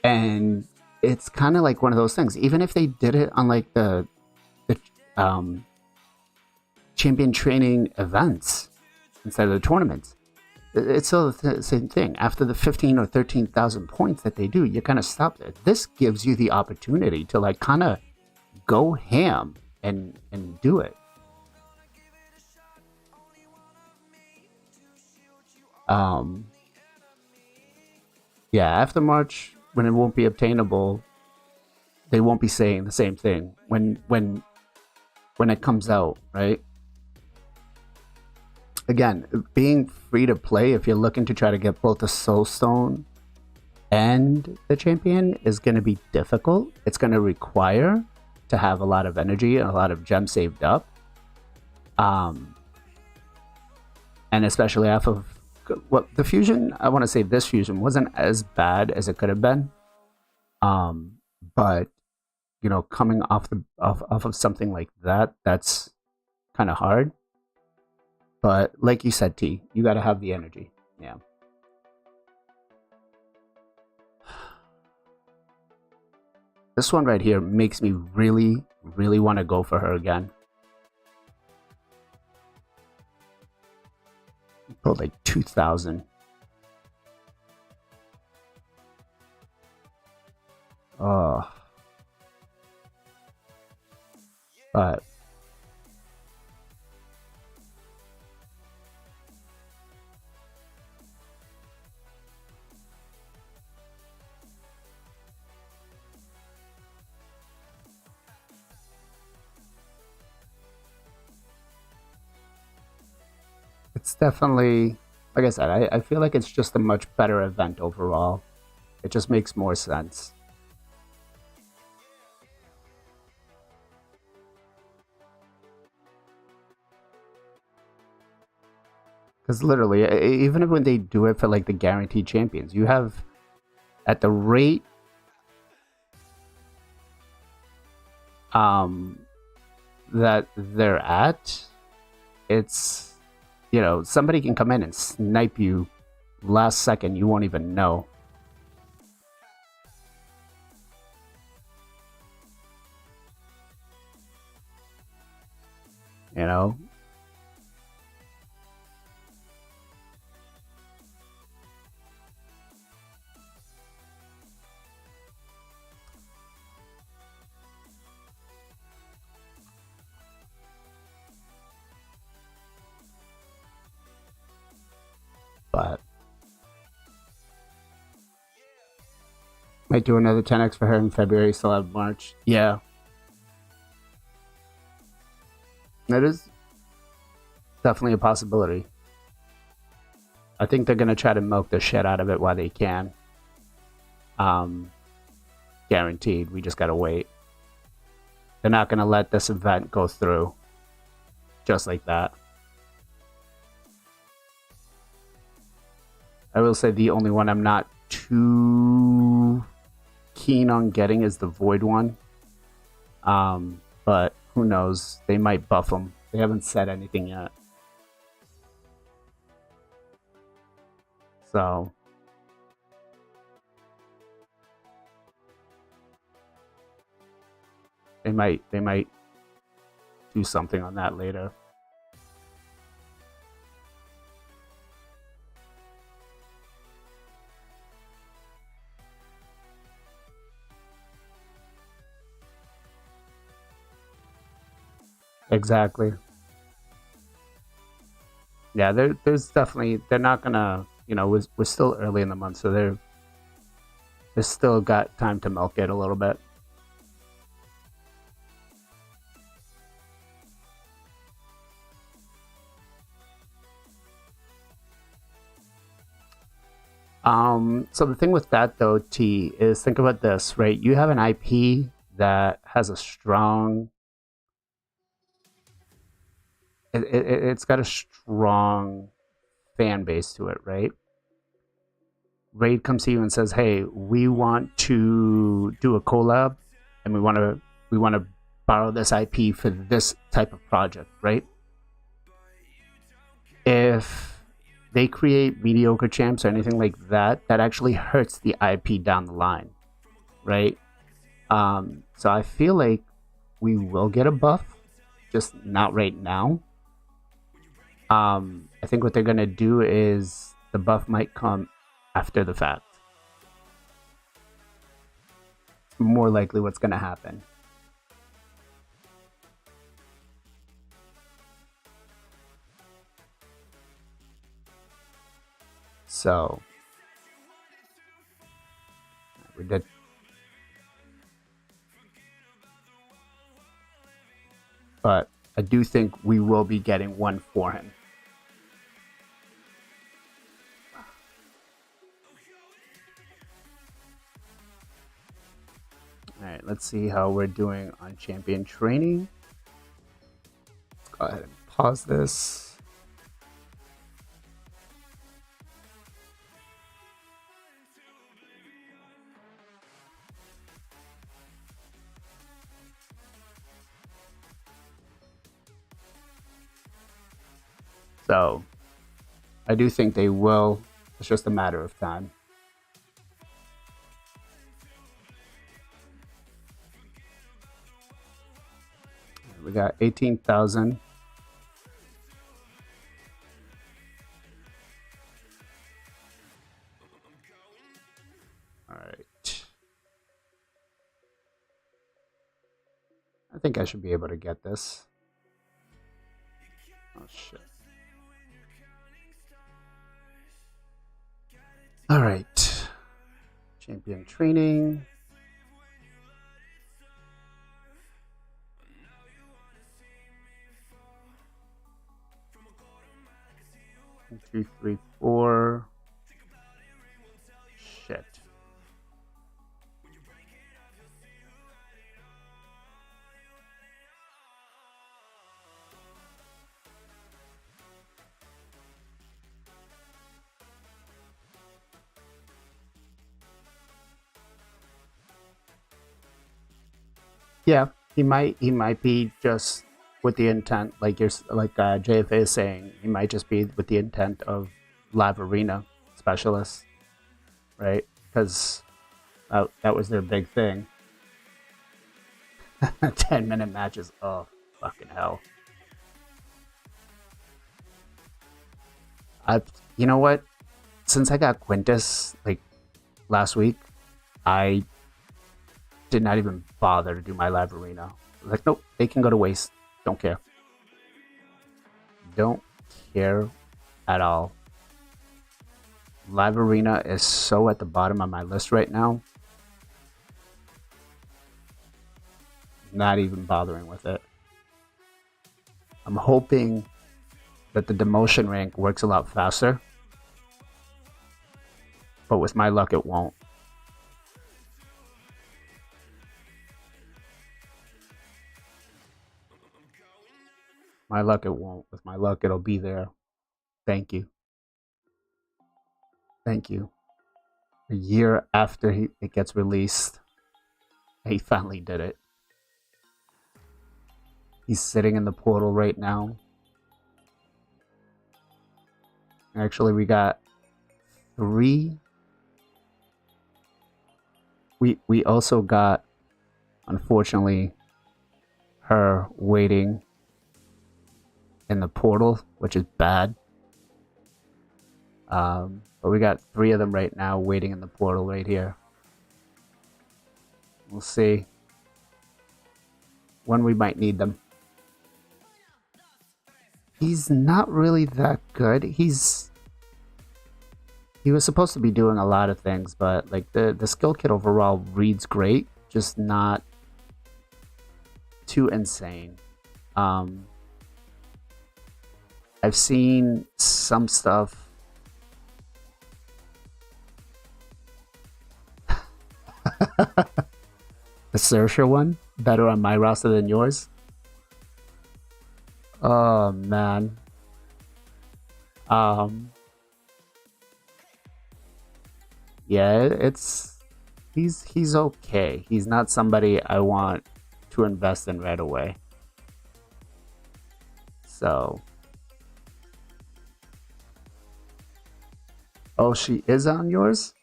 F: And it's kind of like one of those things. Even if they did it on like the champion training events instead of the tournaments, it's still the same thing. After the 15 or 13,000 points that they do, you kind of stop there. This gives you the opportunity to like kind of go ham and do it. Yeah, after March, when it won't be obtainable, they won't be saying the same thing when it comes out, right? Again, being free to play, if you're looking to try to get both the soul stone and the champion, is going to be difficult. It's going to require to have a lot of energy and a lot of gems saved up, and especially off of, well, the fusion, I want to say this fusion wasn't as bad as it could have been, but you know, coming off of something like that, that's kind of hard. But like you said, T, you got to have the energy. Yeah. This one right here makes me really want to go for her again. Pulled like 2,000. Oh. But it's definitely, like I said, I feel like it's just a much better event overall. It just makes more sense. Because literally, even when they do it for like the guaranteed champions, you have at the rate that they're at, it's, you know, somebody can come in and snipe you last second, you won't even know. You know? But might do another 10x for her in February, still have March. Yeah. That is definitely a possibility. I think they're gonna try to milk the shit out of it while they can. Guaranteed. We just gotta wait. They're not gonna let this event go through just like that. I will say the only one I'm not too keen on getting is the Void one. But who knows? They might buff them. They haven't said anything yet. So they might do something on that later. Exactly. Yeah, there's definitely, they're not gonna, you know, we're still early in the month, so they're still got time to milk it a little bit. So the thing with that though, T, is think about this, right? You have an IP that has a strong, it's got a strong fan base to it, right? Raid comes to you and says, "Hey, we want to do a collab, and we want to borrow this IP for this type of project," right? If they create mediocre champs or anything like that, that actually hurts the IP down the line, right? So I feel like we will get a buff, just not right now. I think what they're gonna do is the buff might come after the fact. More likely what's gonna happen. So we did. But I do think we will be getting one for him. Alright, let's see how we're doing on champion training. Let's go ahead and pause this. So, I do think they will. It's just a matter of time. We got 18,000. All right. I think I should be able to get this. Oh, shit. All right. Champion training. One, two, three, four. Shit. Yeah, he might be just with the intent, like JFA is saying, he might just be with the intent of live arena specialists, right? Because that was their big thing. 10-minute matches. Oh, fucking hell. You know what? Since I got Quintus like last week, I did not even bother to do my live arena. Like, nope, they can go to waste. Don't care. Don't care at all. Live arena is so at the bottom of my list right now. Not even bothering with it. I'm hoping that the demotion rank works a lot faster. But with my luck, it won't. My luck, it won't. With my luck, it'll be there. Thank you. Thank you. A year after it gets released, he finally did it. He's sitting in the portal right now. Actually, we got 3. We also got, unfortunately, her waiting in the portal, which is bad. But we got 3 of them right now waiting in the portal right here. We'll see when we might need them. He's not really that good. He was supposed to be doing a lot of things, but like the skill kit overall reads great, just not too insane. I've seen some stuff. The Saoirse one better on my roster than yours. Oh man. Yeah, he's okay. He's not somebody I want to invest in right away. So, oh, she is on yours?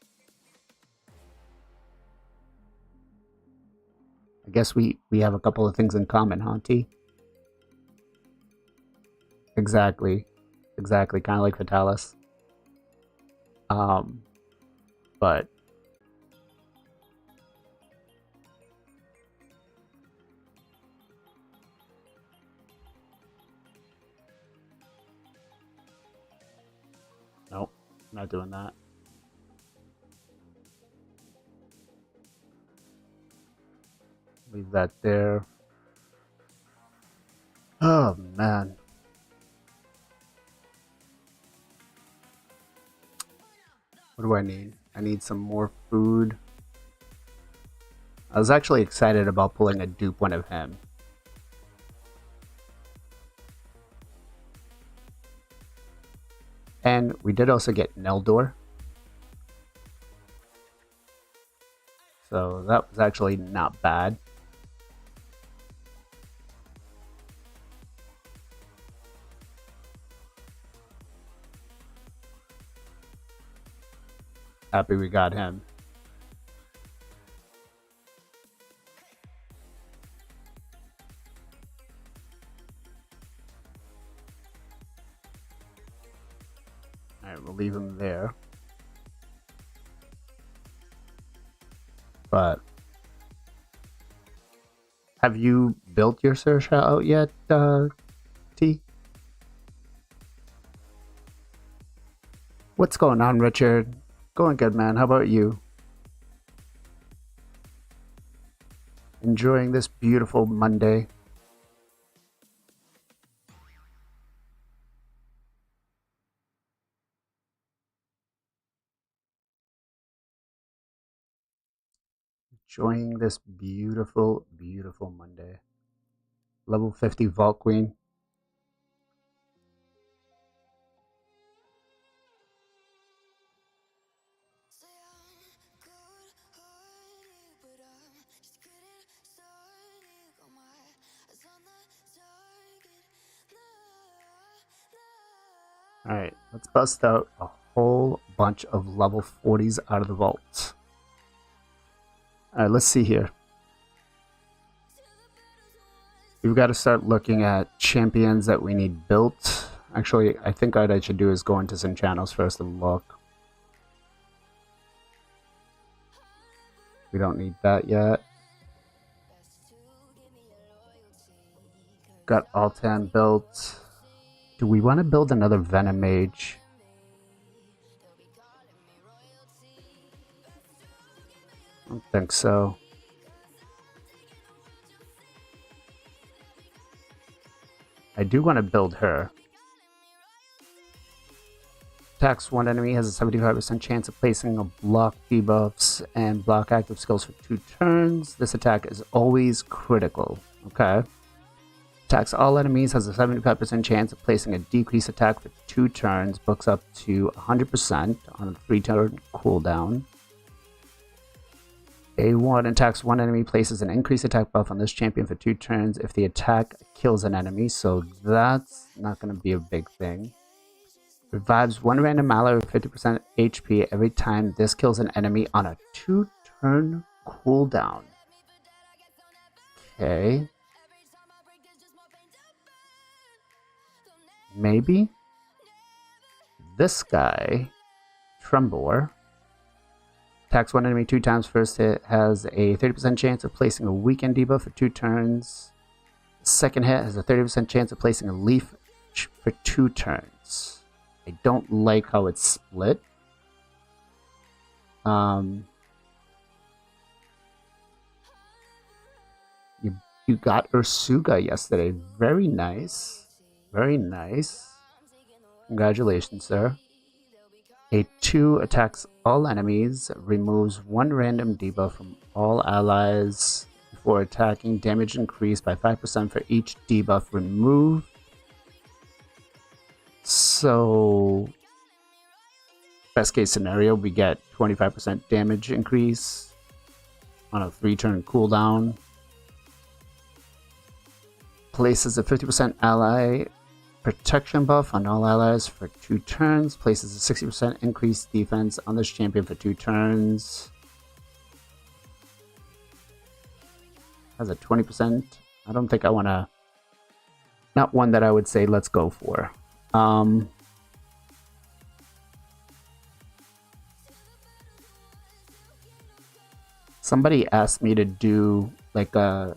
F: I guess we have a couple of things in common, huh, T? Exactly. Kind of like Vitalis. But nope, not doing that. Leave that there. Oh man. What do I need? I need some more food. I was actually excited about pulling a dupe one of him. And we did also get Neldor. So that was actually not bad. Happy we got him. Alright, we'll leave him there. But have you built your Saoirse out yet, T? What's going on, Richard? Going good, man. How about you? Enjoying this beautiful Monday. Enjoying this beautiful, beautiful Monday. Level 50 Vault Queen. Alright, let's bust out a whole bunch of level 40s out of the vault. Alright, let's see here. We've got to start looking at champions that we need built. Actually, I think what I should do is go into some channels first and look. We don't need that yet. Got Altan built. Do we want to build another Venom Mage? I don't think so. I do want to build her. Attacks one enemy, has a 75% chance of placing a block debuffs and block active skills for 2 turns. This attack is always critical. Okay. Attacks all enemies, has a 75% chance of placing a decrease attack for 2 turns. Books up to 100% on a 3-turn cooldown. A1 attacks one enemy, places an increased attack buff on this champion for 2 turns if the attack kills an enemy, so that's not going to be a big thing. Revives one random ally with 50% HP every time this kills an enemy on a 2-turn cooldown. Okay. Maybe this guy, Trembor, attacks one enemy 2 times. First hit has a 30% chance of placing a weakened debuff for 2 turns. Second hit has a 30% chance of placing a leaf for 2 turns. I don't like how it's split. You got Ursuga yesterday. Very nice. Very nice. Congratulations, sir. A2 attacks all enemies, removes 1 random debuff from all allies before attacking. Damage increased by 5% for each debuff removed. So, best case scenario, we get 25% damage increase on a 3-turn cooldown. Places a 50% ally protection buff on all allies for 2 turns. Places a 60% increased defense on this champion for 2 turns. Has a 20%. I don't think I want to... Not one that I would say let's go for. Somebody asked me to do like a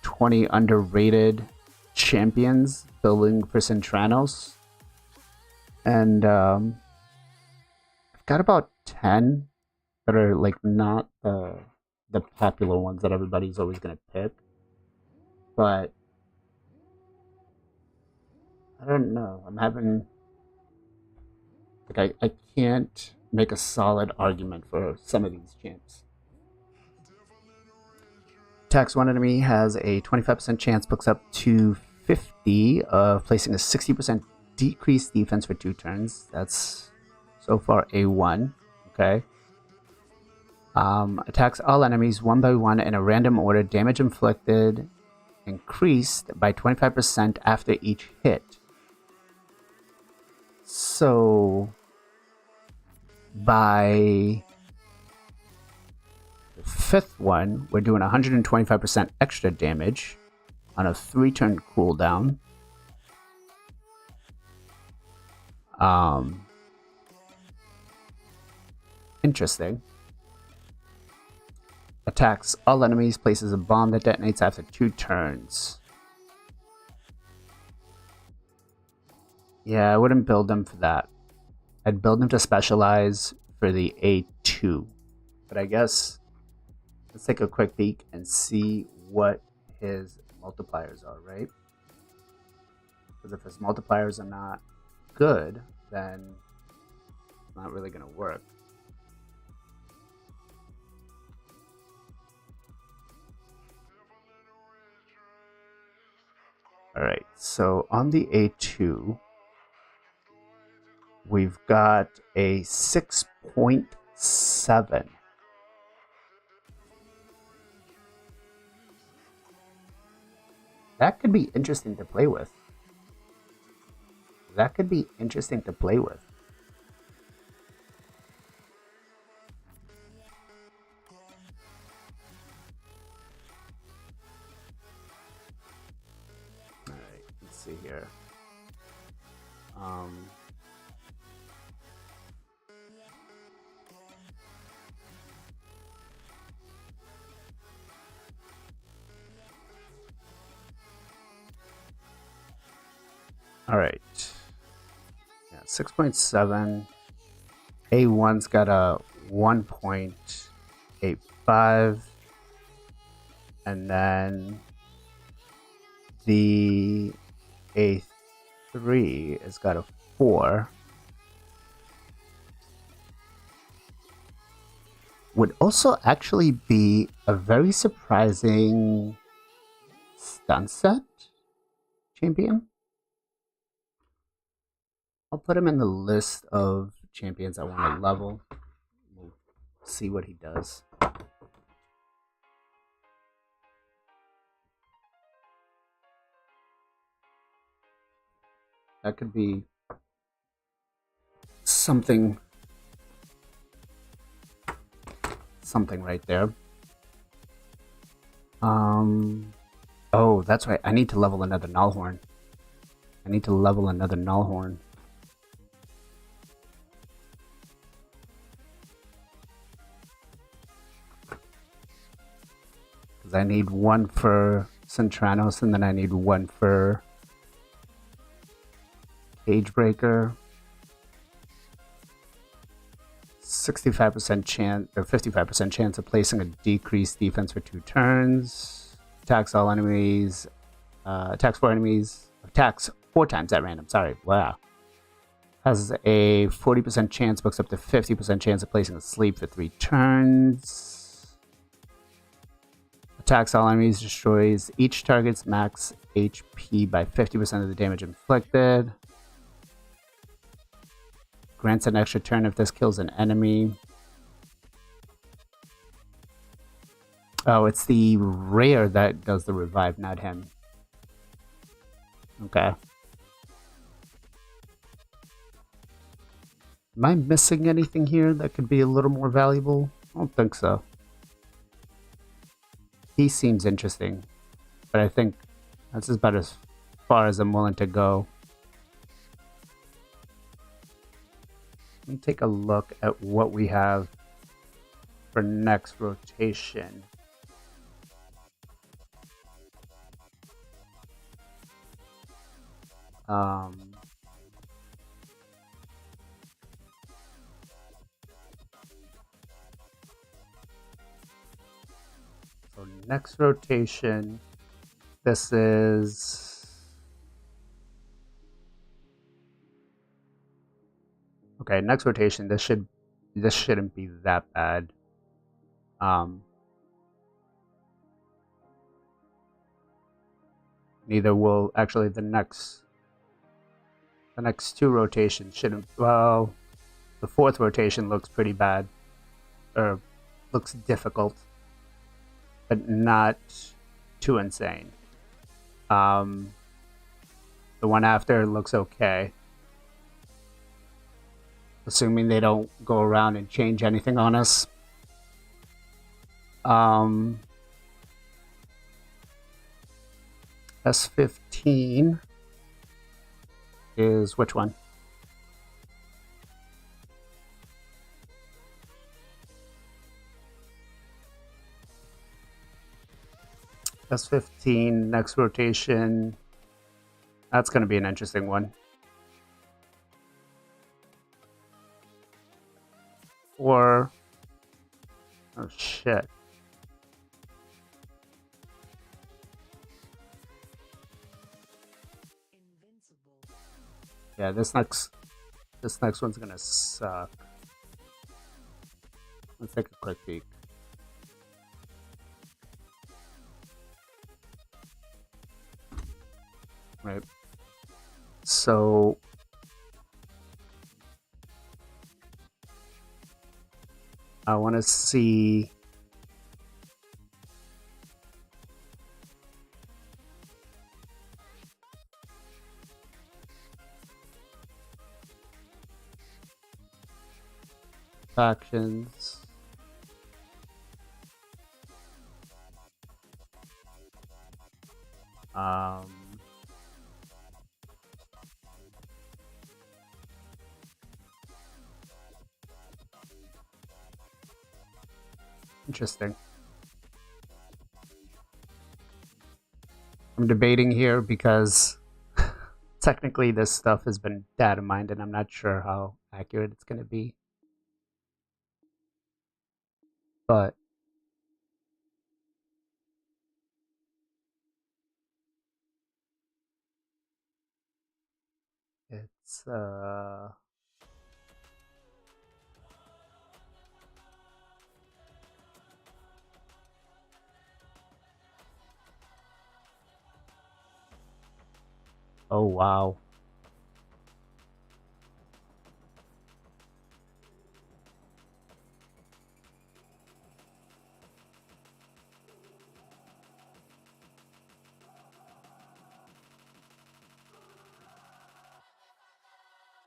F: 20 underrated champions building for Centranos, and I've got about 10 that are like not the popular ones that everybody's always gonna pick, but I don't know. I'm having like I can't make a solid argument for some of these champs. Attacks one enemy, has a 25% chance, books up to 50 of placing a 60% decreased defense for 2 turns. That's so far A1. Okay. Attacks all enemies 1 by 1 in a random order. Damage inflicted increased by 25% after each hit. So by the 5th one, we're doing 125% extra damage on a 3-turn cooldown. Interesting. Attacks all enemies, places a bomb that detonates after 2 turns. Yeah, I wouldn't build them for that. I'd build them to specialize for the A2. But I guess let's take a quick peek and see what his multipliers are, right? Because if his multipliers are not good, then it's not really going to work. Alright, so on the A2, we've got a 6.7. That could be interesting to play with. That could be interesting to play with. Alright, let's see here. All right. Yeah, 6.7. A1's got a 1.85. And then the A3 has got a 4. Would also actually be a very surprising stun set champion. I'll put him in the list of champions I want to level. We'll see what he does. That could be something right there. Oh, that's right. I need to level another Nullhorn. Because I need one for Centranos, and then I need one for Cagebreaker. 65% chance or 55% chance of placing a decreased defense for 2 turns. Attacks all enemies. Attacks 4 enemies. Attacks 4 times at random. Sorry. Wow. Has a 40% chance, books up to 50% chance of placing a sleep for 3 turns. Attacks all enemies, destroys each target's max HP by 50% of the damage inflicted. Grants an extra turn if this kills an enemy. Oh, it's the rare that does the revive, not him. Okay. Am I missing anything here that could be a little more valuable? I don't think so. He seems interesting, but I think that's about as far as I'm willing to go. Let me take a look at what we have for next rotation. So next rotation, this is... Okay, next rotation, this shouldn't be that bad. Neither will actually the next 2 rotations shouldn't. Well, the 4th rotation looks pretty bad, or looks difficult, but not too insane. The one after looks okay. Assuming they don't go around and change anything on us. S15 is which one? S15, next rotation. That's going to be an interesting one. Or, oh shit. Yeah, this next one's gonna suck. Let's take a quick peek. Right. So I want to see factions. Interesting. I'm debating here because technically this stuff has been data mined and I'm not sure how accurate it's going to be. But it's oh wow.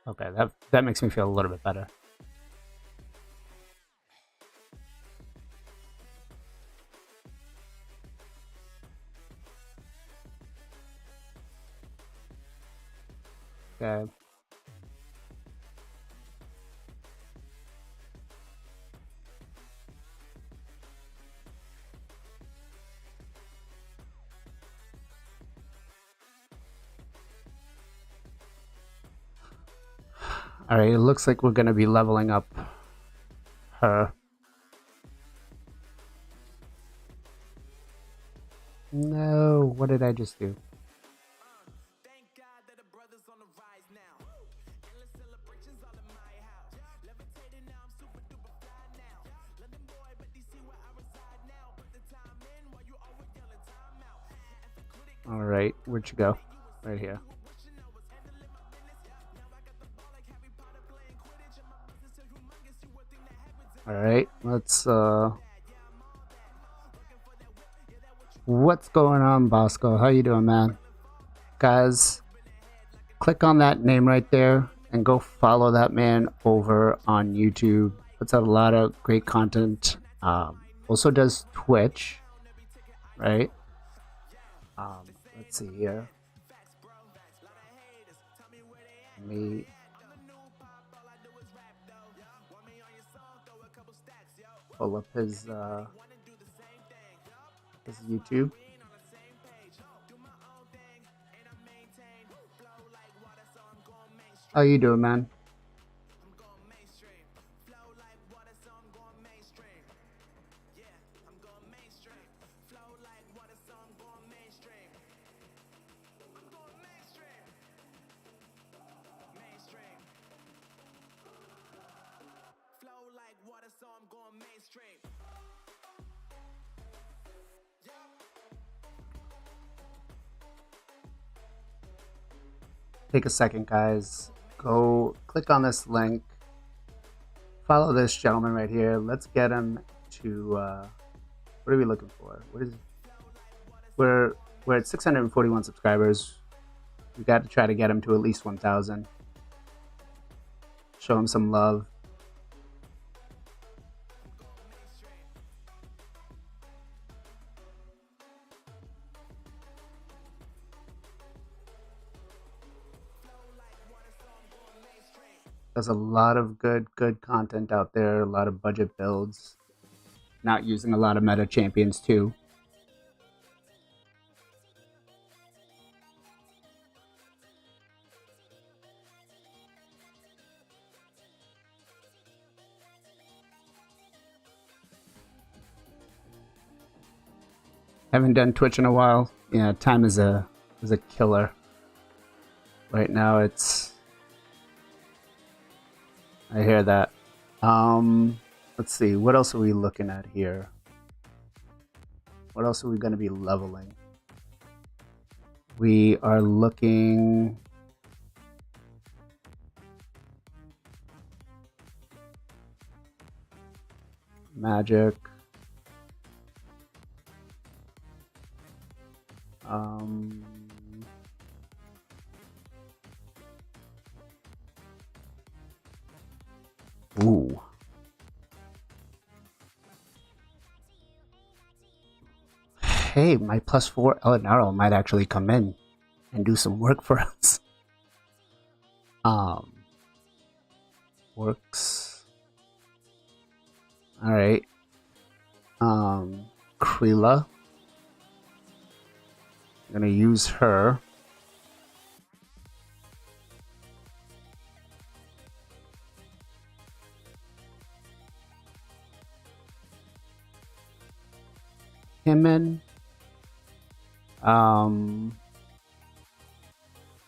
F: Okay, that makes me feel a little bit better. Okay. All right, it looks like we're going to be leveling up her. No, what did I just do? All right, where'd you go? Right here. All right, let's what's going on, Bosco? How you doing, man? Guys, click on that name right there and go follow that man over on YouTube. Puts out a lot of great content. Also does Twitch, right? Let's see here. Me. Pull up his YouTube. How you doing, man? Take a second, guys. Go click on this link. Follow this gentleman right here. Let's get him to what are we looking for? What is we're at 641 subscribers. We got to try to get him to at least 1,000. Show him some love. There's a lot of good content out there, a lot of budget builds, not using a lot of meta champions too. Haven't done Twitch in a while. Yeah, time is a killer. Right now it's I hear that. Let's see, what else are we looking at here? What else are we going to be leveling? We are looking... Magic. Ooh. hey, my +4 Elenaro might actually come in and do some work for us. Works. Alright. Krila. I'm gonna use her. Himmin.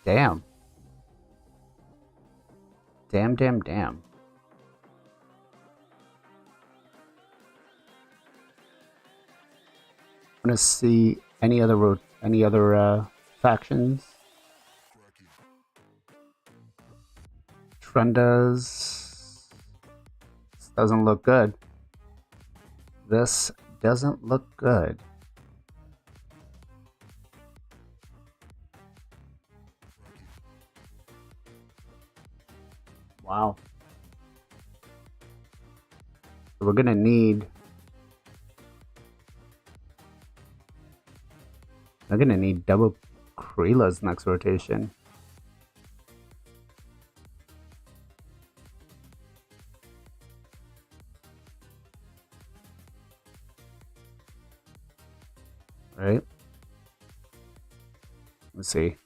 F: Damn. Damn. I want to see any other factions. Trendas. This doesn't look good. This doesn't look good. Wow. So we're gonna need. I'm gonna need double Krila's next rotation. Right? Let's see.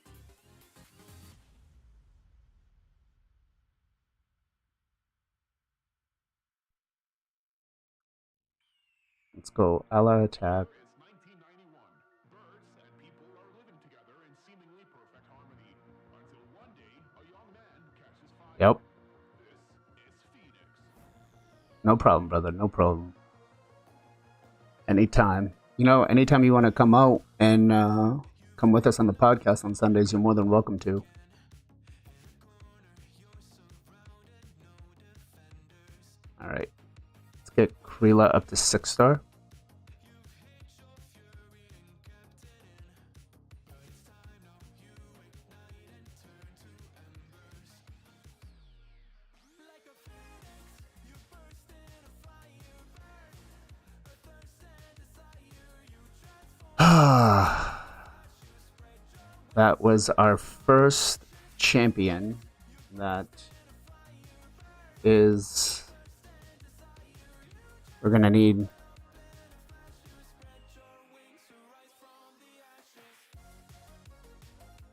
F: Let's go. Ally attack. Yep. No problem, brother. No problem. Anytime. You know, anytime you want to come out and come with us on the podcast on Sundays, you're more than welcome to. All right. Let's get Krila up to 6-star. That was our first champion that is... We're gonna need...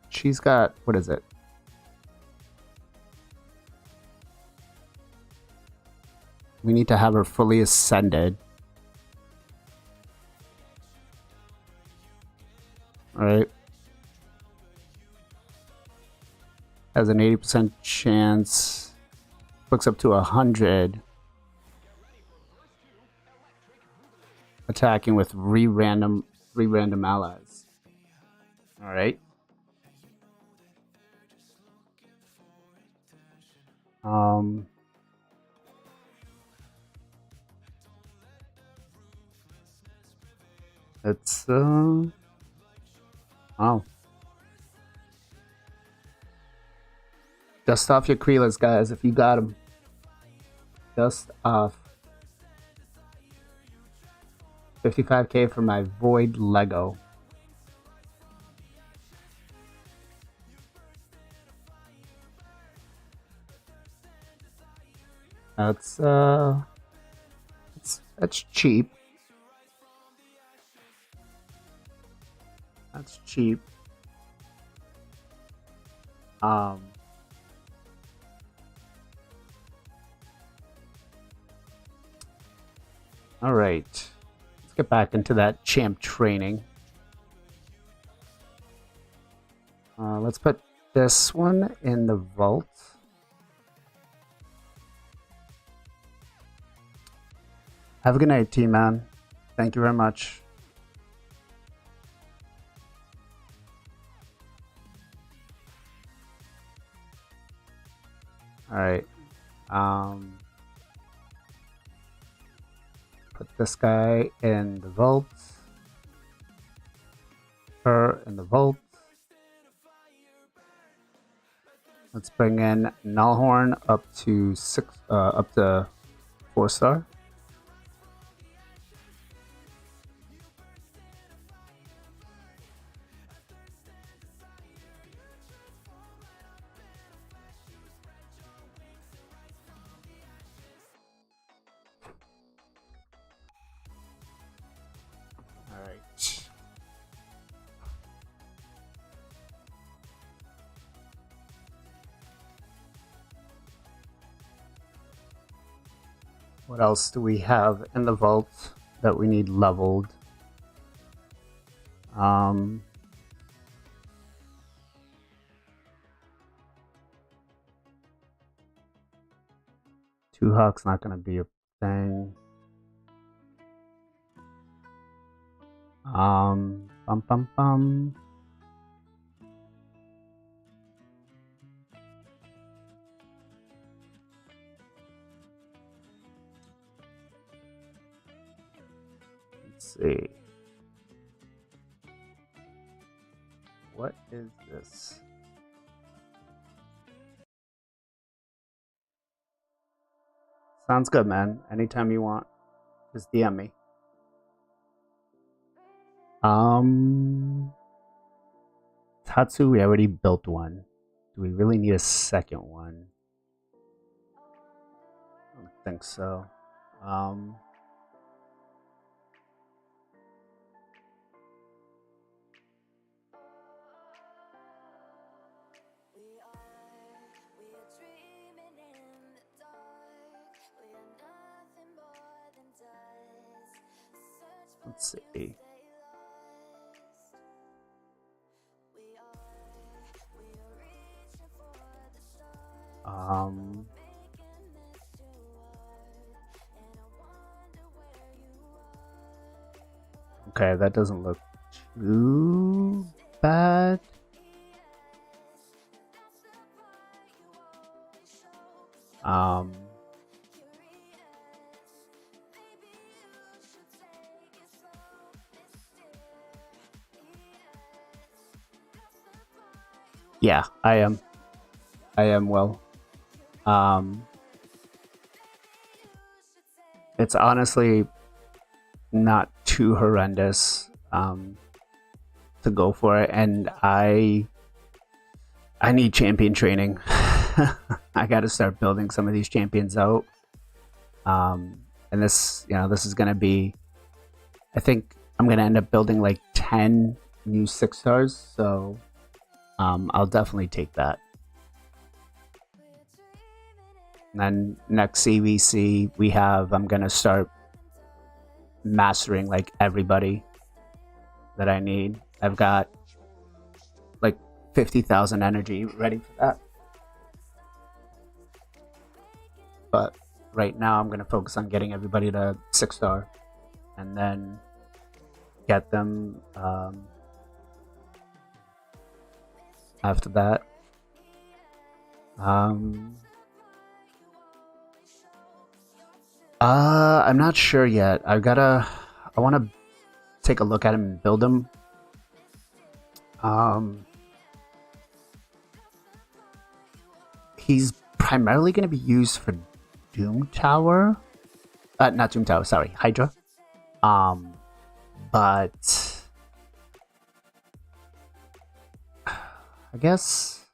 F: She's got... What is it? We need to have her fully ascended. Alright. Has an 80% chance. Looks up to 100. Attacking with three random allies. Alright. It's oh. Dust off your Krilas, guys, if you got them. Dust off. 55k for my Void Lego. That's cheap. That's cheap. All right. Let's get back into that champ training. Let's put this one in the vault. Have a good night, T-Man. Thank you very much. All right. Put this guy in the vault. Her in the vault. Let's bring in Nullhorn up to 4-star. What else do we have in the vault that we need leveled? Two Hawk's not gonna be a thing. Bum bum bum. Let's see. What is this? Sounds good, man. Anytime you want, just DM me. Tatsu, we already built one. Do we really need a second one? I don't think so. Let's see. Okay, that doesn't look too bad. Yeah, I am well. It's honestly not too horrendous to go for it, and I need champion training. I got to start building some of these champions out. And this is gonna be, I think I'm gonna end up building like 10 new 6-stars, so I'll definitely take that. And then next CVC we have, I'm gonna start mastering like everybody that I need. I've got like 50,000 energy ready for that. But right now I'm gonna focus on getting everybody to 6-star and then get them after that. I'm not sure yet. I want to take a look at him and build him. He's primarily going to be used for Doom Tower. Not Doom Tower, sorry, Hydra. But I guess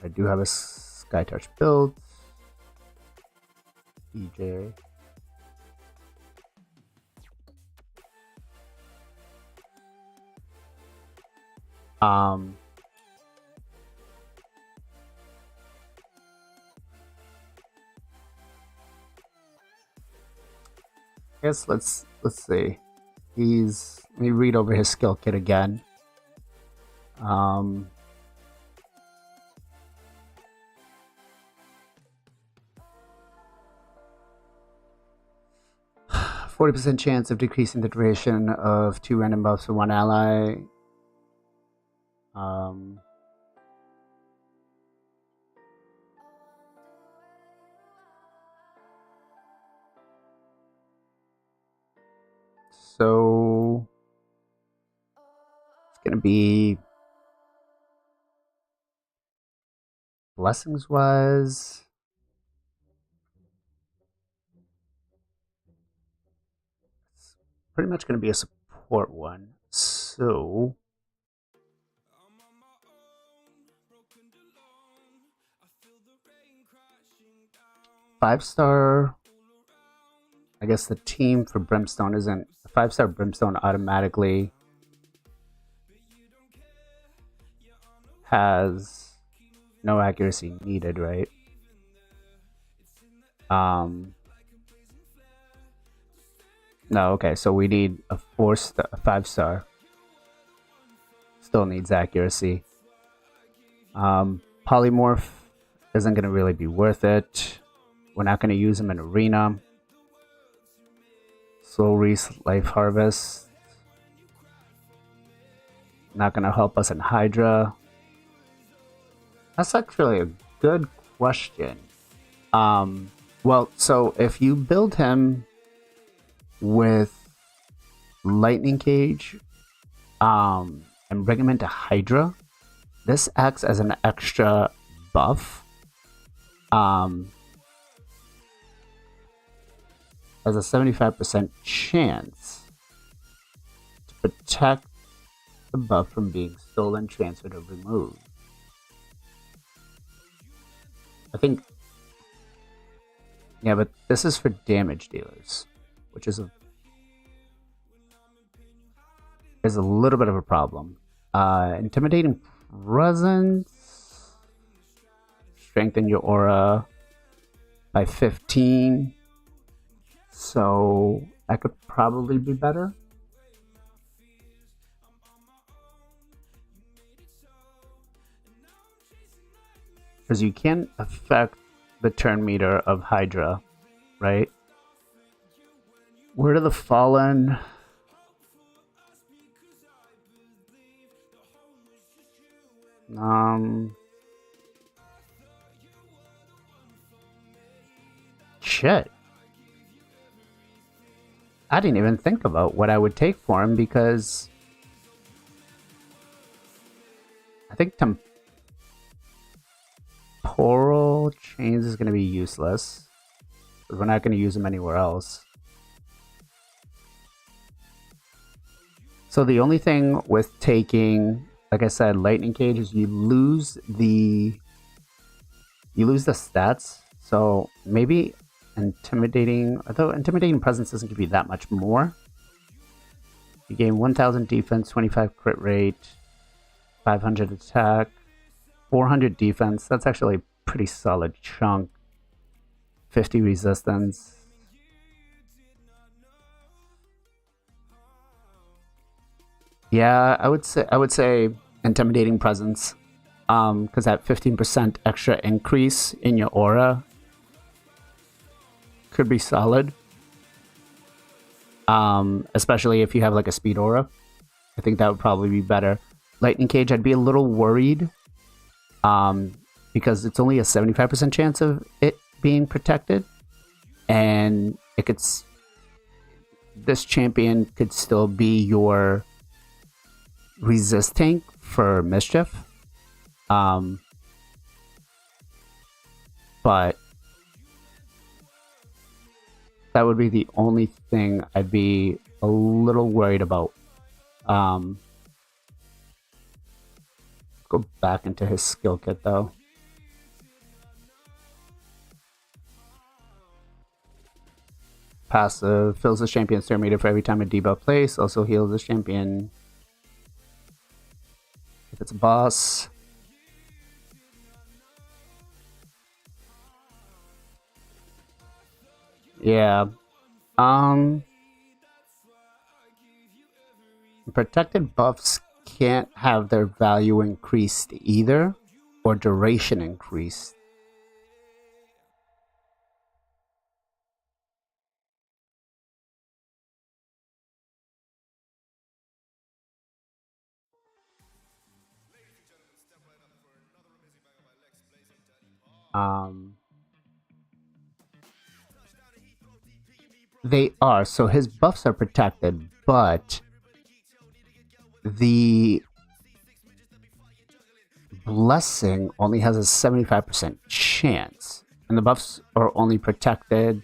F: I do have a Skytouch build. DJ. I guess let's see. Let me read over his skill kit again. 40% chance of decreasing the duration of 2 random buffs for 1 ally. 'So it's gonna be blessings wise. Pretty much going to be a support one. So 5-star I guess the team for Brimstone isn't a 5-star Brimstone automatically has no accuracy needed, right? No, okay, so we need a 4-star, a 5-star. Still needs accuracy. Polymorph isn't going to really be worth it. We're not going to use him in Arena. Soul Reese Life Harvest. Not going to help us in Hydra. That's actually a good question. Well, so if you build him with Lightning Cage and bring him into Hydra, this acts as an extra buff. Has a 75% chance to protect the buff from being stolen, transferred, or removed. I think, yeah, but this is for damage dealers, which is a little bit of a problem. Intimidating presence, strengthen your aura by 15. So that could probably be better. Because you can affect the turn meter of Hydra, right? Word of the Fallen. Shit. I didn't even think about what I would take for him because I think Temporal Chains is going to be useless. We're not going to use them anywhere else. So the only thing with taking, like I said, Lightning Cage is you lose the stats. So maybe Intimidating, although Intimidating Presence doesn't give you that much more. You gain 1000 defense, 25 crit rate, 500 attack, 400 defense. That's actually a pretty solid chunk. 50 resistance. Yeah, I would say Intimidating Presence, because that 15% extra increase in your aura could be solid. Especially if you have like a speed aura. I think that would probably be better. Lightning Cage, I'd be a little worried, because it's only a 75% chance of it being protected, and this champion could still be your resist tank for Mischief. But that would be the only thing I'd be a little worried about. Go back into his skill kit though. Passive fills the champion's turn meter for every time a debuff plays. Also heals the champion if it's a boss. Yeah. Protected buffs can't have their value increased either, or duration increased. They are. So his buffs are protected, but the blessing only has a 75% chance. And the buffs are only protected.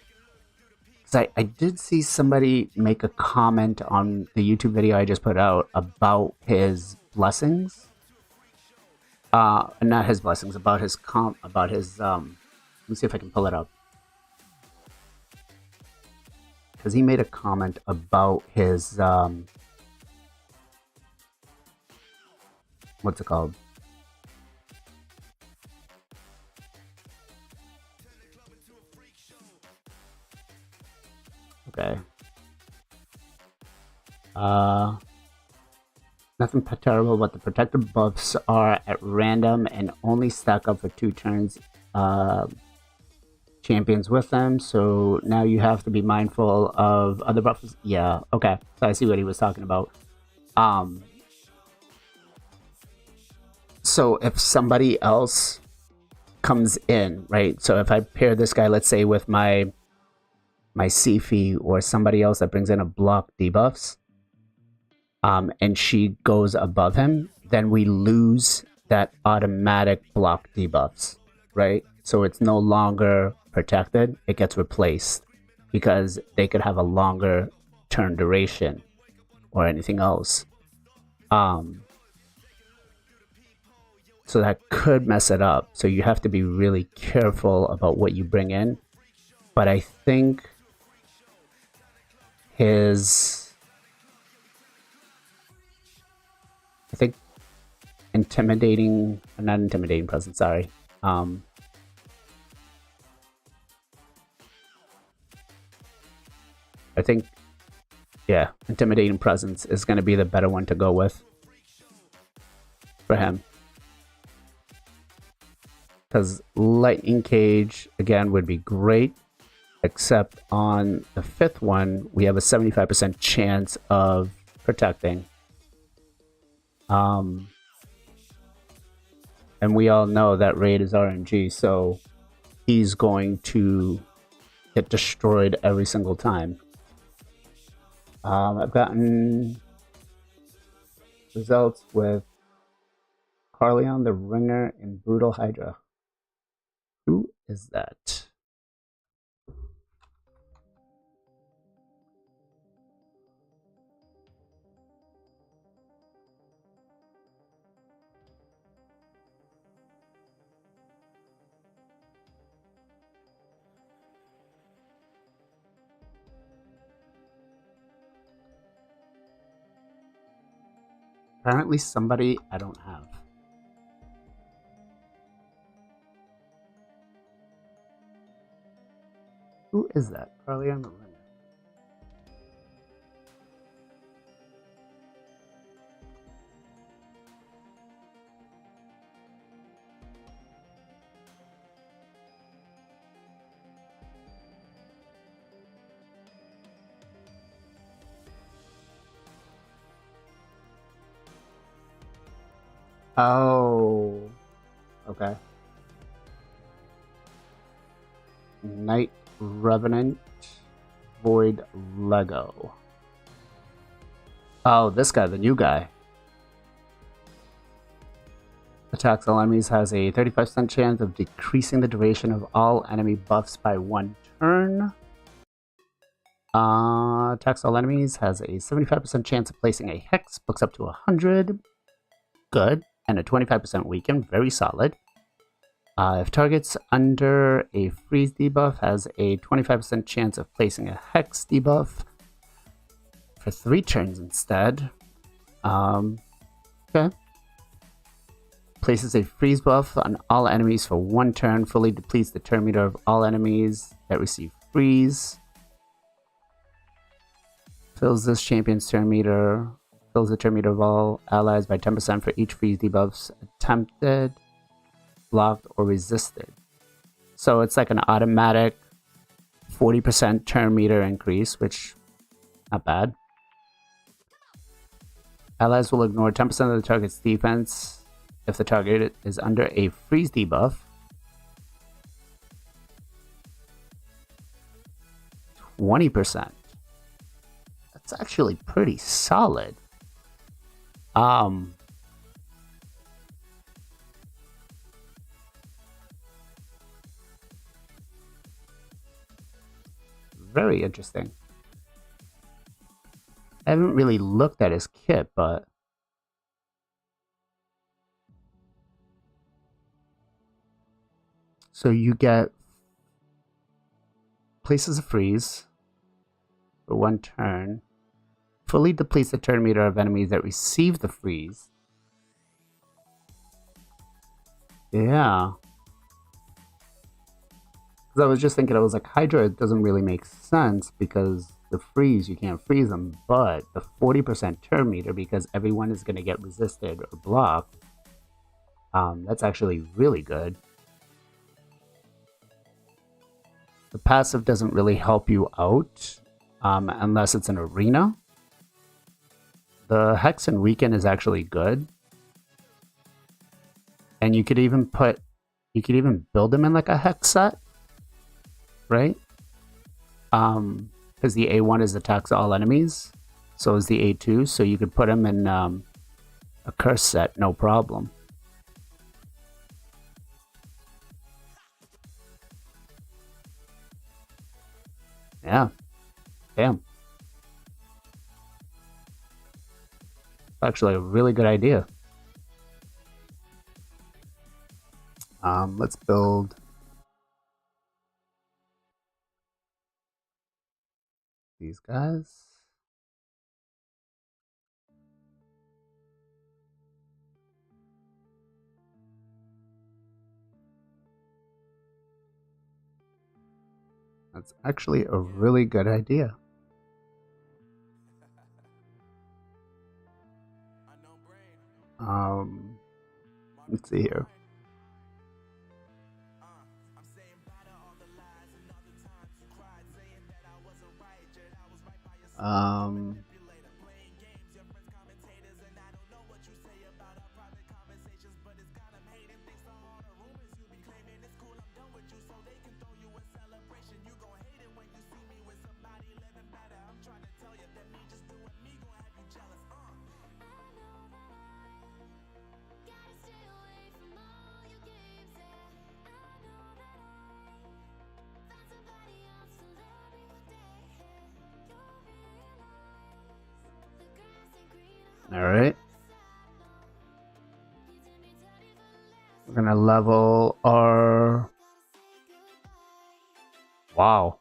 F: I did see somebody make a comment on the YouTube video I just put out about his blessings. Not his blessings, about his let me see if I can pull it up. because he made a comment about his what's it called? Okay. Nothing terrible, but the protected buffs are at random and only stack up for 2 turns. Champions with them, so now you have to be mindful of other buffs. Yeah, okay. So I see what he was talking about. So if somebody else comes in, right? So if I pair this guy, let's say, with my Sifi or somebody else that brings in a block debuffs, and she goes above him, then we lose that automatic block debuffs, right? So it's no longer protected, it gets replaced because they could have a longer turn duration or anything else. So that could mess it up. So you have to be really careful about what you bring in. But I think intimidating, not intimidating presence, sorry. I think, yeah, intimidating presence is going to be the better one to go with for him. Because lightning cage, again, would be great. Except on the 5th one, we have a 75% chance of protecting. And we all know that raid is RNG, so he's going to get destroyed every single time. I've gotten results with Carleon the Ringer and Brutal Hydra. Who is that? Apparently somebody I don't have. Who is that? Carleon the Ringer. Oh, okay. Night Revenant, Void Lego. Oh, this guy, the new guy. Attacks all enemies has a 35% chance of decreasing the duration of all enemy buffs by 1 turn. Attacks all enemies has a 75% chance of placing a hex, books up to 100. Good. And a 25% weaken, very solid. If targets under a freeze debuff, has a 25% chance of placing a hex debuff for 3 turns instead. Okay. Places a freeze buff on all enemies for 1 turn, fully depletes the turn meter of all enemies that receive freeze. Fills this champion's turn meter. Fills the turn meter of all allies by 10% for each freeze debuffs attempted, blocked, or resisted. So it's like an automatic 40% turn meter increase, which not bad. Allies will ignore 10% of the target's defense if the target is under a freeze debuff. 20%. That's actually pretty solid. Very interesting. I haven't really looked at his kit, but so you get places of freeze, for 1 turn. Fully depletes the turn meter of enemies that receive the freeze. Yeah. Because I was just thinking, I was like, Hydra doesn't really make sense because the freeze, you can't freeze them, but the 40% turn meter, because everyone is going to get resisted or blocked, that's actually really good. The passive doesn't really help you out unless it's an arena. The Hex and Weaken is actually good. And you could even build them in like a Hex set, right? Because the A1 is attacks all enemies, so is the A2, so you could put them in a curse set, no problem. Yeah. Damn. Actually a really good idea. Let's build these guys. That's actually a really good idea. Let's see here. All right. We're gonna level our... Wow.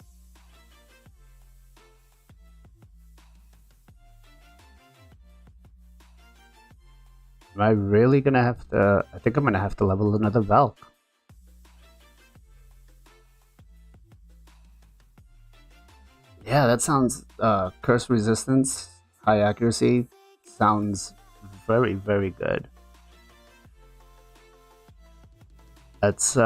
F: Am I really gonna have to... I think I'm gonna have to level another Valk. Yeah, that sounds... curse resistance, high accuracy. Sounds very, very good. That's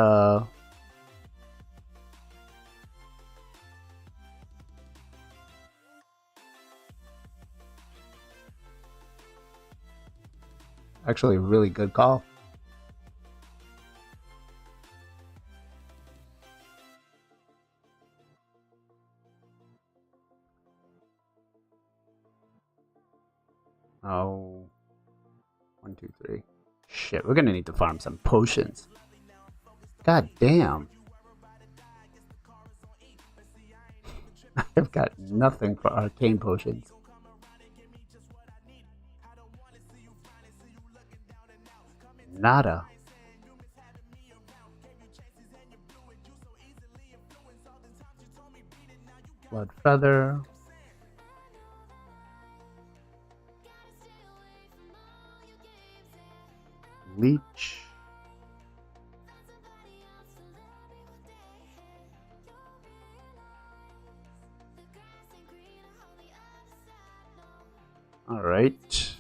F: actually a really good call. Oh, 1, 2, 3. Shit, we're gonna need to farm some potions. God damn. I've got nothing for arcane potions. Nada. Blood feather. Leech. All right.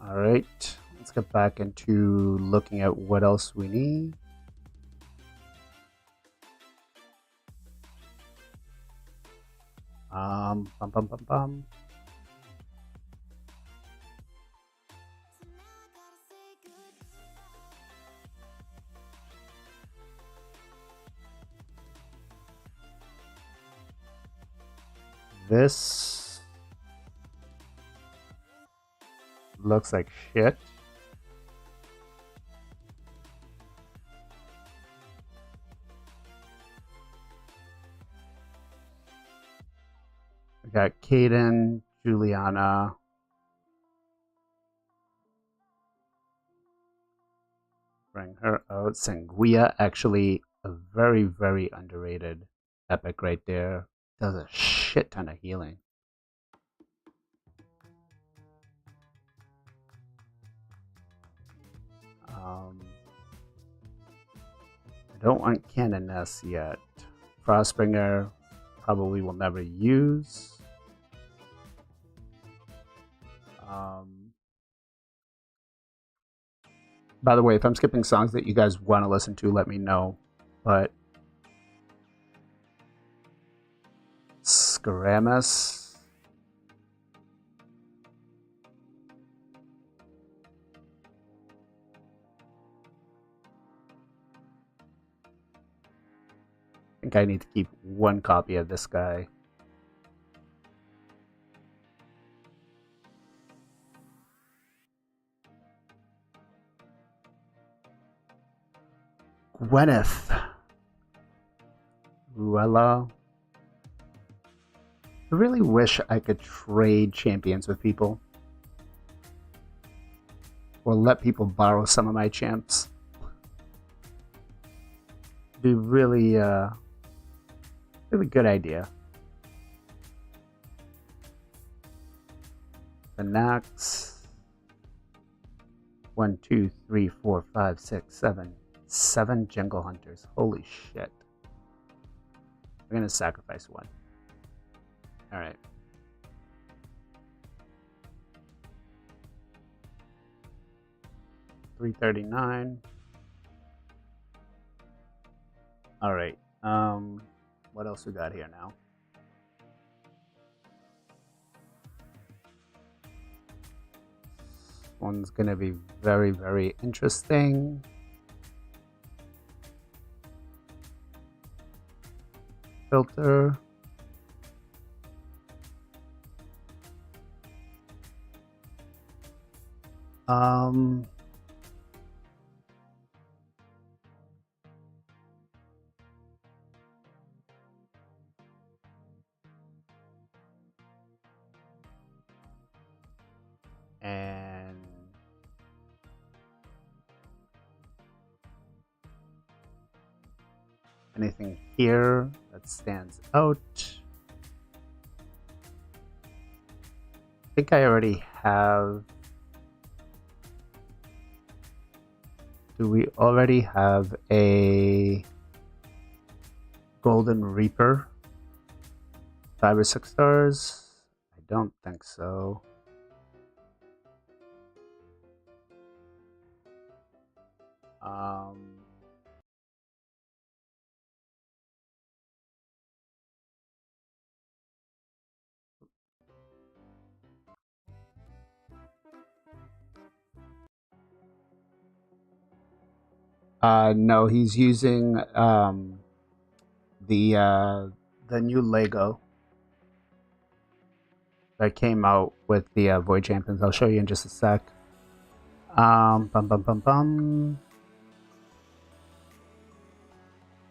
F: All right. Let's get back into looking at what else we need. Bum, bum, bum, bum. This looks like shit. We got Kaden, Juliana. Bring her out. Sanguia, actually a very, very underrated epic right there. Does a shit ton of healing. I don't want Canoness yet. Frostbringer probably will never use. By the way, if I'm skipping songs that you guys want to listen to, let me know. But Skaramis. I think I need to keep one copy of this guy. Gwyneth. Ruella. I really wish I could trade champions with people. Or let people borrow some of my champs. Be really, really good idea. The Nax. 1, 2, 3, 4, 5, 6, 7. 7 Jungle Hunters. Holy shit. I'm gonna sacrifice one. Alright. $339. Alright. What else we got here now? One's gonna be very, very interesting. Filter. And anything here that stands out? I think I already have. Do we already have a Golden Reaper? 5 or 6 stars? I don't think so. No, he's using the new Lego that came out with the Void Champions. I'll show you in just a sec.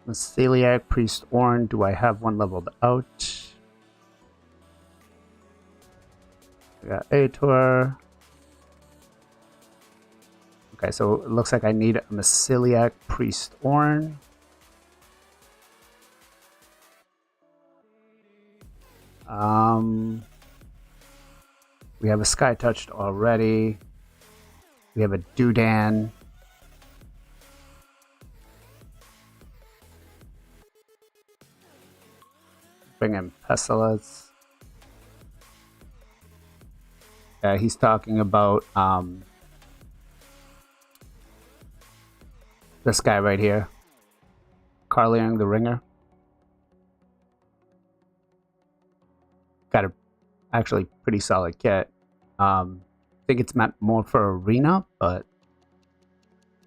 F: Celiac, Priest Ornn. Do I have one leveled out? I got Ator. Okay, so it looks like I need a Celiac, Priest Ornn. We have a Sky Touched already. We have a Dudan. Bring in Pestilence. Yeah, he's talking about this guy right here, Carliang the Ringer. Got a actually pretty solid kit. I think it's meant more for arena, but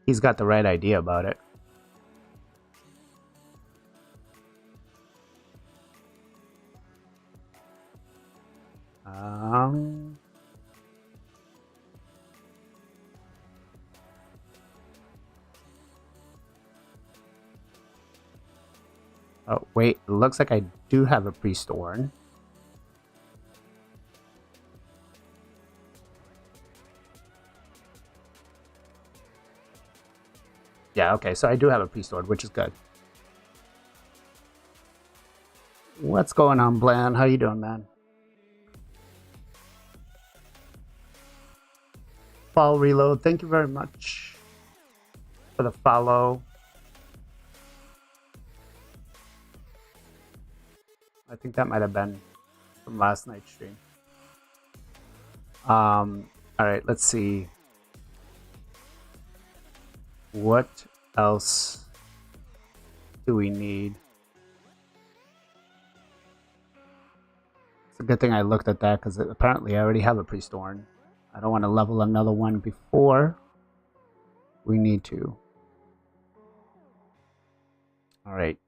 F: he's got the right idea about it. Oh, wait, it looks like I do have a Priest Ornn. Yeah, okay, so I do have a pre-stored, which is good. What's going on, Bland? How you doing, man? Fall reload, thank you very much for the follow. I think that might have been from last night's stream. All right, let's see. What else do we need? It's a good thing I looked at that because apparently I already have a pre-storm. I don't want to level another one before we need to. All right.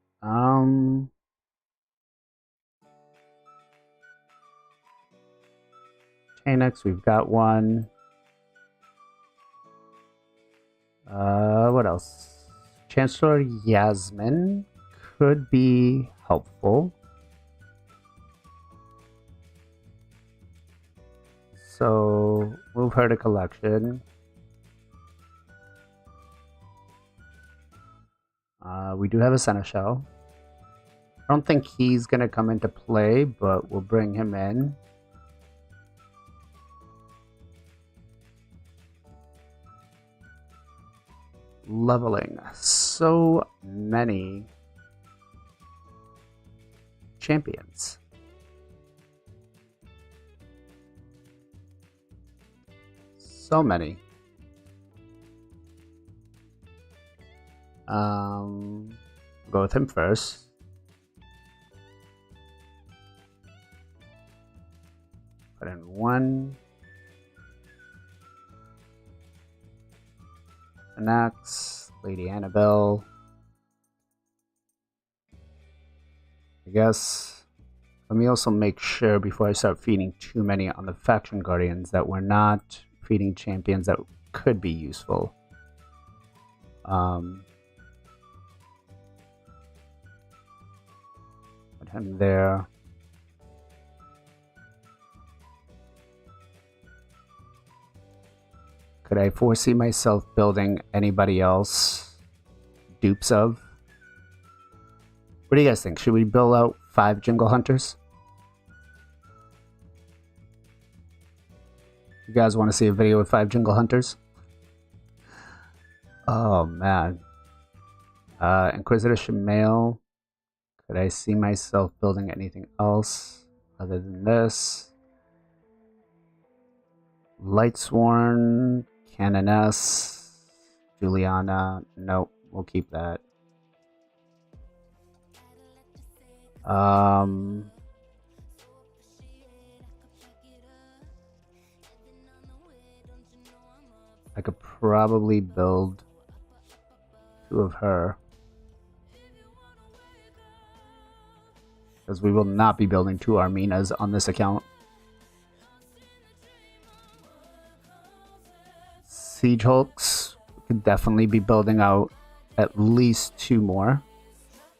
F: Next we've got one. What else? Chancellor Yasmin could be helpful. So move her to collection. We do have a Seneschal. I don't think he's gonna come into play, but we'll bring him in. Leveling so many champions. So many. Go with him first. Put in one. Anax, Lady Annabelle. I guess let me also make sure before I start feeding too many on the faction guardians that we're not feeding champions that could be useful. Put him there. Could I foresee myself building anybody else dupes of? What do you guys think? Should we build out 5 Jingle Hunters? You guys want to see a video with 5 Jingle Hunters? Oh man. Inquisitor Shamail. Could I see myself building anything else other than this? Lightsworn, Canoness, Juliana. Nope, we'll keep that. I could probably build 2 of her. Because we will not be building 2 Arminas on this account. Siege Hulks could definitely be building out at least 2 more.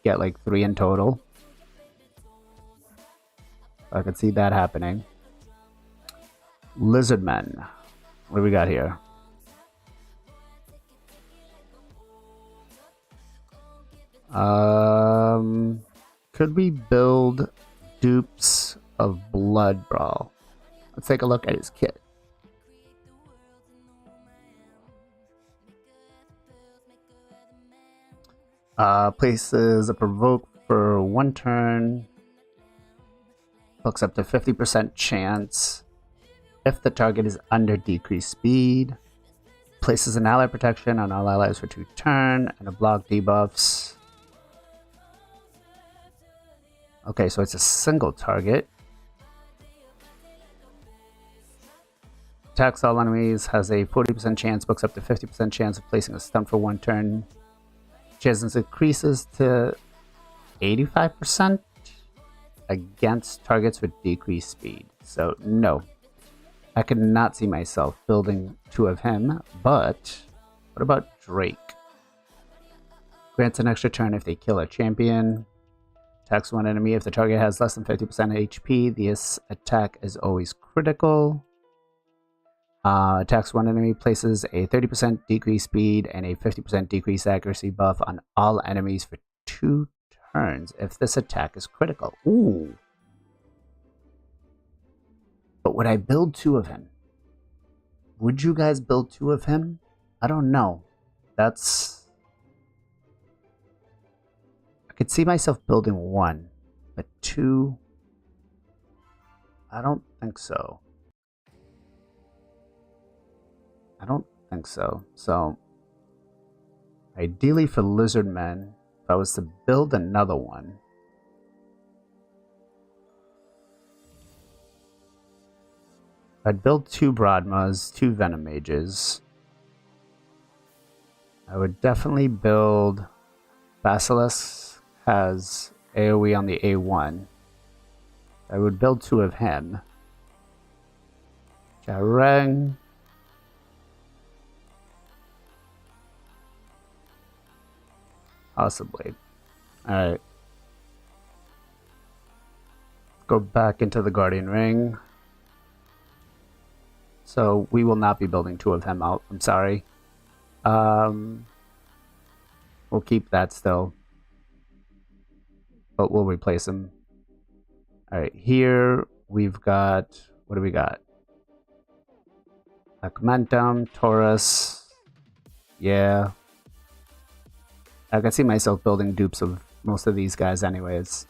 F: Get like 3 in total. I could see that happening. Lizardmen. What do we got here? Could we build dupes of Blood Brawl? Let's take a look at his kit. Places a provoke for 1 turn. Looks up to 50% chance if the target is under decreased speed. Places an ally protection on all allies for 2 turns and a block debuffs. Okay, so it's a single target. Attacks all enemies, has a 40% chance, books up to 50% chance of placing a stun for 1 turn. Chance increases to 85% against targets with decreased speed. So no, I could not see myself building 2 of him, but what about Drake? Grants an extra turn if they kill a champion. Attacks 1 enemy if the target has less than 50% HP. This attack is always critical. Attacks one enemy, places a 30% decreased speed and a 50% decreased accuracy buff on all enemies for 2 turns if this attack is critical. Ooh. But would I build 2 of him? Would you guys build 2 of him? I don't know. I could see myself building 1, but 2... I don't think so. So, ideally for lizard men, if I was to build another one, I'd build 2 Broadmas, 2 Venom Mages. I would definitely build... Basilisk has AoE on the A1. I would build 2 of him. Jareng. Possibly. Alright. Go back into the Guardian Ring. So we will not be building 2 of him out. I'm sorry. We'll keep that still. But we'll replace him. Alright, here we've got... What do we got? Augmentum, Taurus. Yeah. I can see myself building dupes of most of these guys anyways.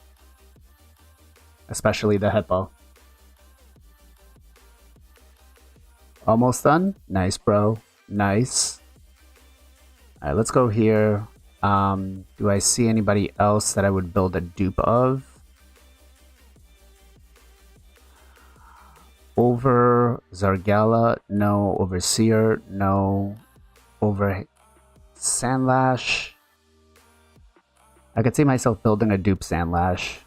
F: Especially the Hippo. Almost done? Nice, bro. Nice. Alright, let's go here. Do I see anybody else that I would build a dupe of? Over Zargala? No. Overseer? No. Over Sandlash? I could see myself building a dupe Sandlash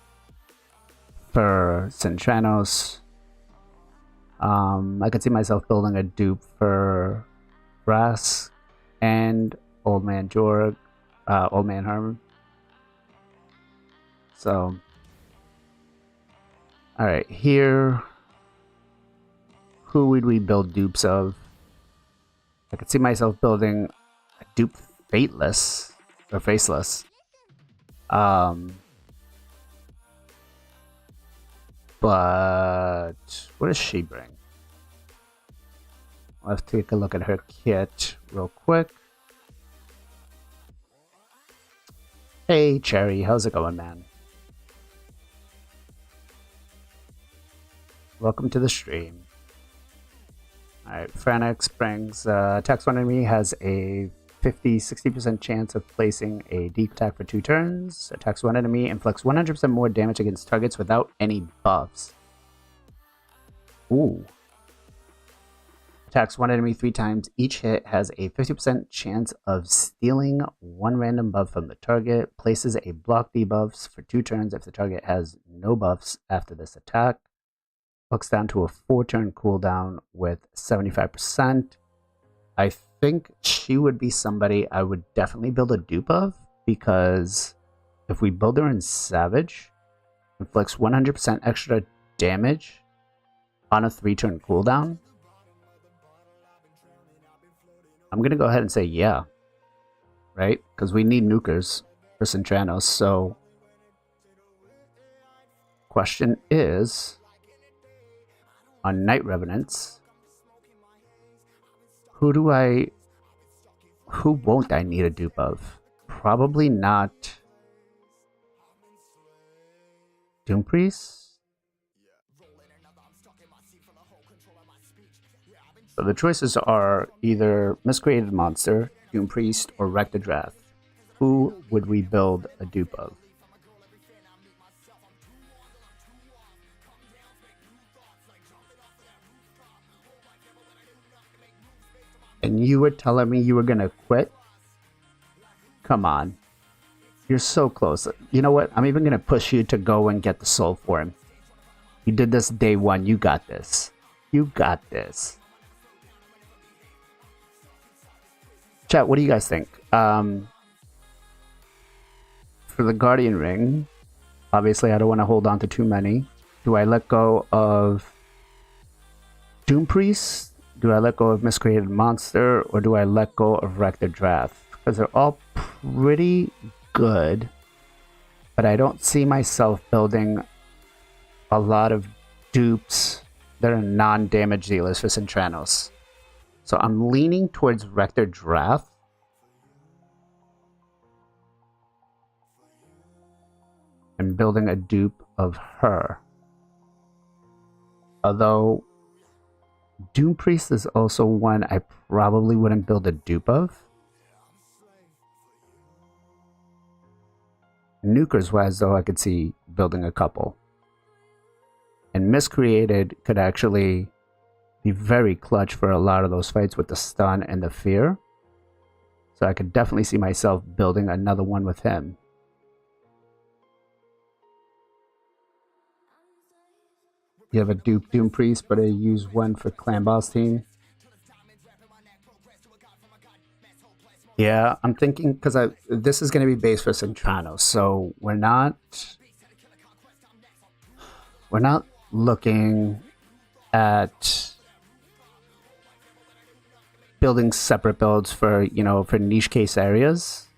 F: for Cintranos. I could see myself building a dupe for Brass and Old Man Jorg, Old Man Herman. So, alright, here, who would we build dupes of? I could see myself building a dupe Fateless, or Faceless. But what does she bring? Let's take a look at her kit real quick. Hey Cherry, how's it going, man? Welcome to the stream. Alright, Franix brings attacks one enemy, has a 50-60% chance of placing a deep attack for 2 turns. Attacks one enemy, inflicts 100% more damage against targets without any buffs. Ooh. Attacks one enemy 3 times. Each hit has a 50% chance of stealing 1 random buff from the target. Places a block debuffs for 2 turns if the target has no buffs after this attack. Looks down to a 4-turn cooldown with 75%. I think she would be somebody I would definitely build a dupe of, because if we build her in Savage, inflicts 100% extra damage on a 3-turn cooldown. I'm going to go ahead and say yeah, right? Because we need nukers for Cintranos. So, question is, on Night Revenants, who won't I need a dupe of? Probably not Doom Priest. So the choices are either Miscreated Monster, Doom Priest, or Rectodrath. Who would we build a dupe of? And you were telling me you were gonna quit? Come on. You're so close. You know what? I'm even gonna push you to go and get the soul for him. You did this day 1. You got this. You got this. Chat, what do you guys think? For the Guardian Ring, obviously I don't want to hold on to too many. Do I let go of Doom Priest do I let go of Miscreated Monster, or do I let go of Wreck the Draft? Because they're all pretty good, but I don't see myself building a lot of dupes that are non-damage dealers for Centranos. So I'm leaning towards Wreck the Draft. And building a dupe of her. Although Doom Priest is also one I probably wouldn't build a dupe of. Nukers wise though, I could see building a couple. And Miscreated could actually be very clutch for a lot of those fights with the stun and the fear. So I could definitely see myself building another one with him. You have a dupe Doom Priest, but I use one for Clan Boss team. Yeah, I'm thinking because this is going to be based for Centranos, so we're not looking at building separate builds for for niche case areas.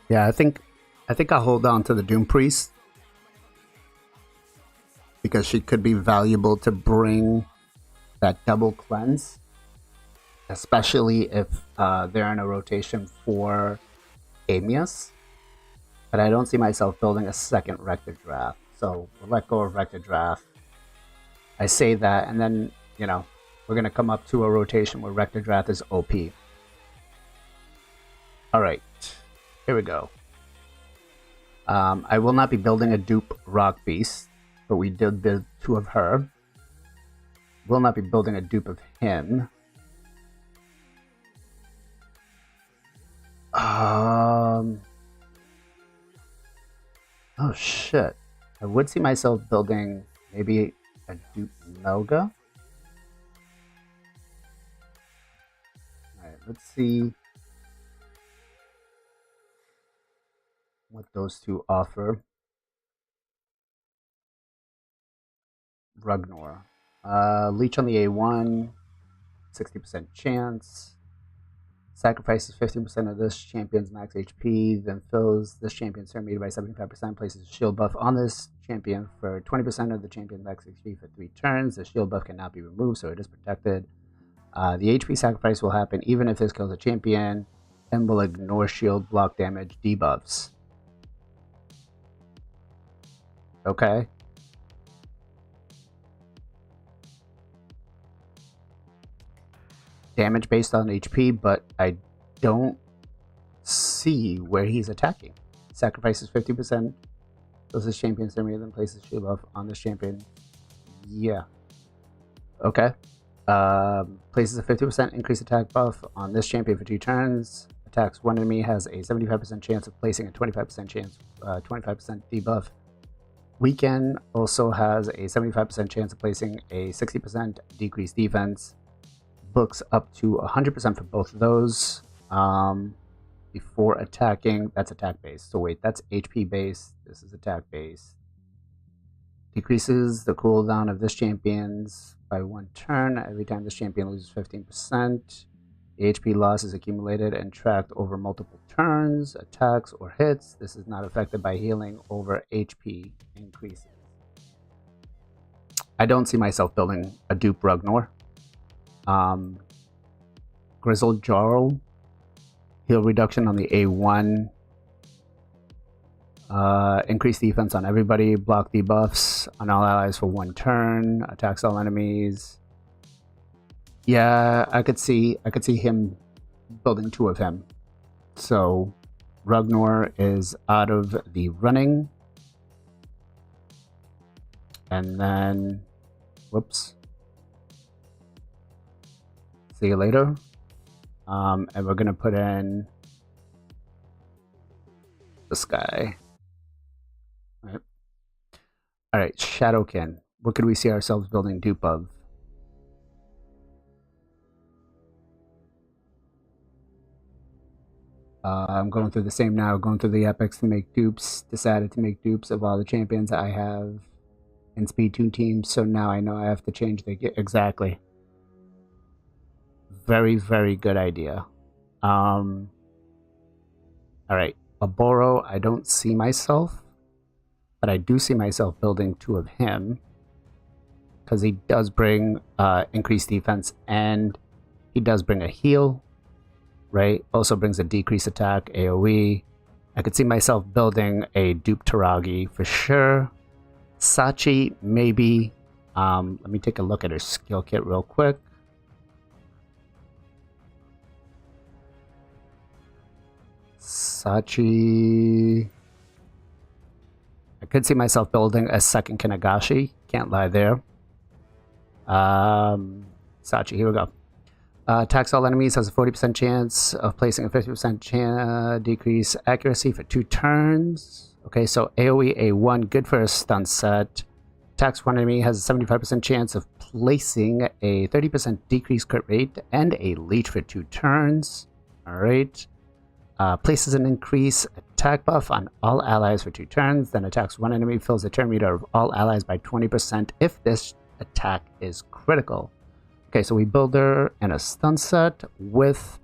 F: Yeah, I think I'll hold on to the Doom Priest because she could be valuable to bring that double cleanse, especially if they're in a rotation for Amius. But I don't see myself building a second Wreck the Draft, so we'll let go of Wreck the Draft. I say that, and then we're gonna come up to a rotation where Wreck the Draft is OP. All right. Here we go. I will not be building a dupe Rock Beast, but we did build two of her. Will not be building a dupe of him. Oh shit. I would see myself building maybe a dupe Melga. Alright, let's see what those two offer. Rugnor. Leech on the A1, 60% chance. Sacrifices 15% of this champion's max HP, then fills this champion's turn meter by 75%, places a shield buff on this champion for 20% of the champion's max HP for 3 turns. The shield buff cannot be removed, so it is protected. The HP sacrifice will happen even if this kills a champion, and will ignore shield block damage debuffs. Okay. Damage based on HP, but I don't see where he's attacking. Sacrifices 50%. Does this champion's turn meter, then places shield buff on this champion. Yeah. Okay. Places a 50% increased attack buff on this champion for 2 turns. Attacks one enemy, has a 75% chance of placing a 25% chance, 25% debuff. Weekend also has a 75% chance of placing a 60% decreased defense. Books up to 100% for both of those. Before attacking, that's attack based. So wait, that's HP based. This is attack based. Decreases the cooldown of this champion's by 1 turn. Every time this champion loses 15%. The HP loss is accumulated and tracked over multiple turns, attacks, or hits. This is not affected by healing over HP increases. I don't see myself building a dupe Rugnor. Grizzled Jarl, heal reduction on the A1. Increase defense on everybody, block debuffs on all allies for 1 turn, attacks all enemies. Yeah, I could see him building 2 of him. So Rugnor is out of the running. And then whoops. See you later. And we're gonna put in this guy. All right, Shadowkin. What could we see ourselves building dupe of? I'm going through the same now, going through the epics to make dupes. Decided to make dupes of all the champions I have in Speed Tune teams, so now I know I have to change the exactly. Very, very good idea. All right, Oboro, I don't see myself, but I do see myself building 2 of him because he does bring increased defense and he does bring a heal, right? Also brings a decreased attack, AoE. I could see myself building a dupe Taragi for sure. Sachi, maybe. Let me take a look at her skill kit real quick. Sachi. I could see myself building a second Kanagashi. Can't lie there. Sachi, here we go. Attacks all enemies, has a 40% chance of placing a 50% decrease accuracy for 2 turns. Okay, so AoE A1, good for a stun set. Attacks one enemy, has a 75% chance of placing a 30% decrease crit rate and a leech for 2 turns. Alright. Places an increase attack buff on all allies for 2 turns, then attacks one enemy, fills the turn meter of all allies by 20% if this attack is critical. Okay, so we build her in a stun set with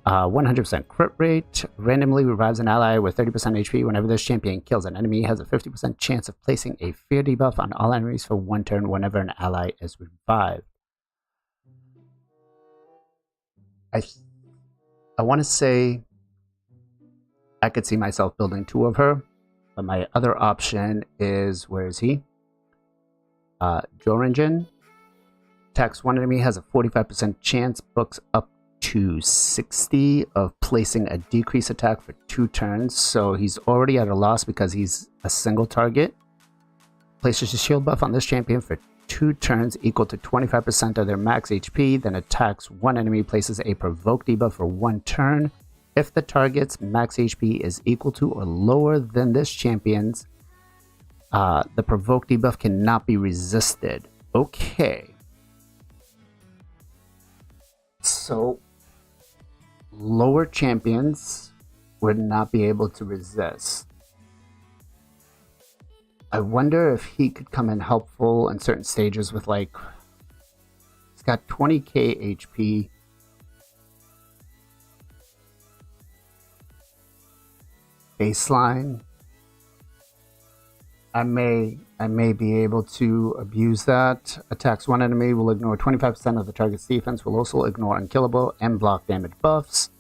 F: 100% crit rate. Randomly revives an ally with 30% HP whenever this champion kills an enemy. Has a 50% chance of placing a fear debuff on all enemies for 1 turn whenever an ally is revived. I want to say I could see myself building 2 of her, but my other option is, where is he? Jorinjin. Attacks one enemy, has a 45% chance, books up to 60 of placing a decrease attack for 2 turns. So he's already at a loss because he's a single target. Places a shield buff on this champion for 2 turns equal to 25% of their max HP, then attacks one enemy, places a provoke debuff for 1 turn. If the target's max HP is equal to or lower than this champion's, the provoke debuff cannot be resisted. Okay. So, lower champions would not be able to resist. I wonder if he could come in helpful in certain stages with, like, he's got 20k HP. Baseline. I may be able to abuse that. Attacks one enemy, will ignore 25% of the target's defense, will also ignore unkillable and block damage buffs.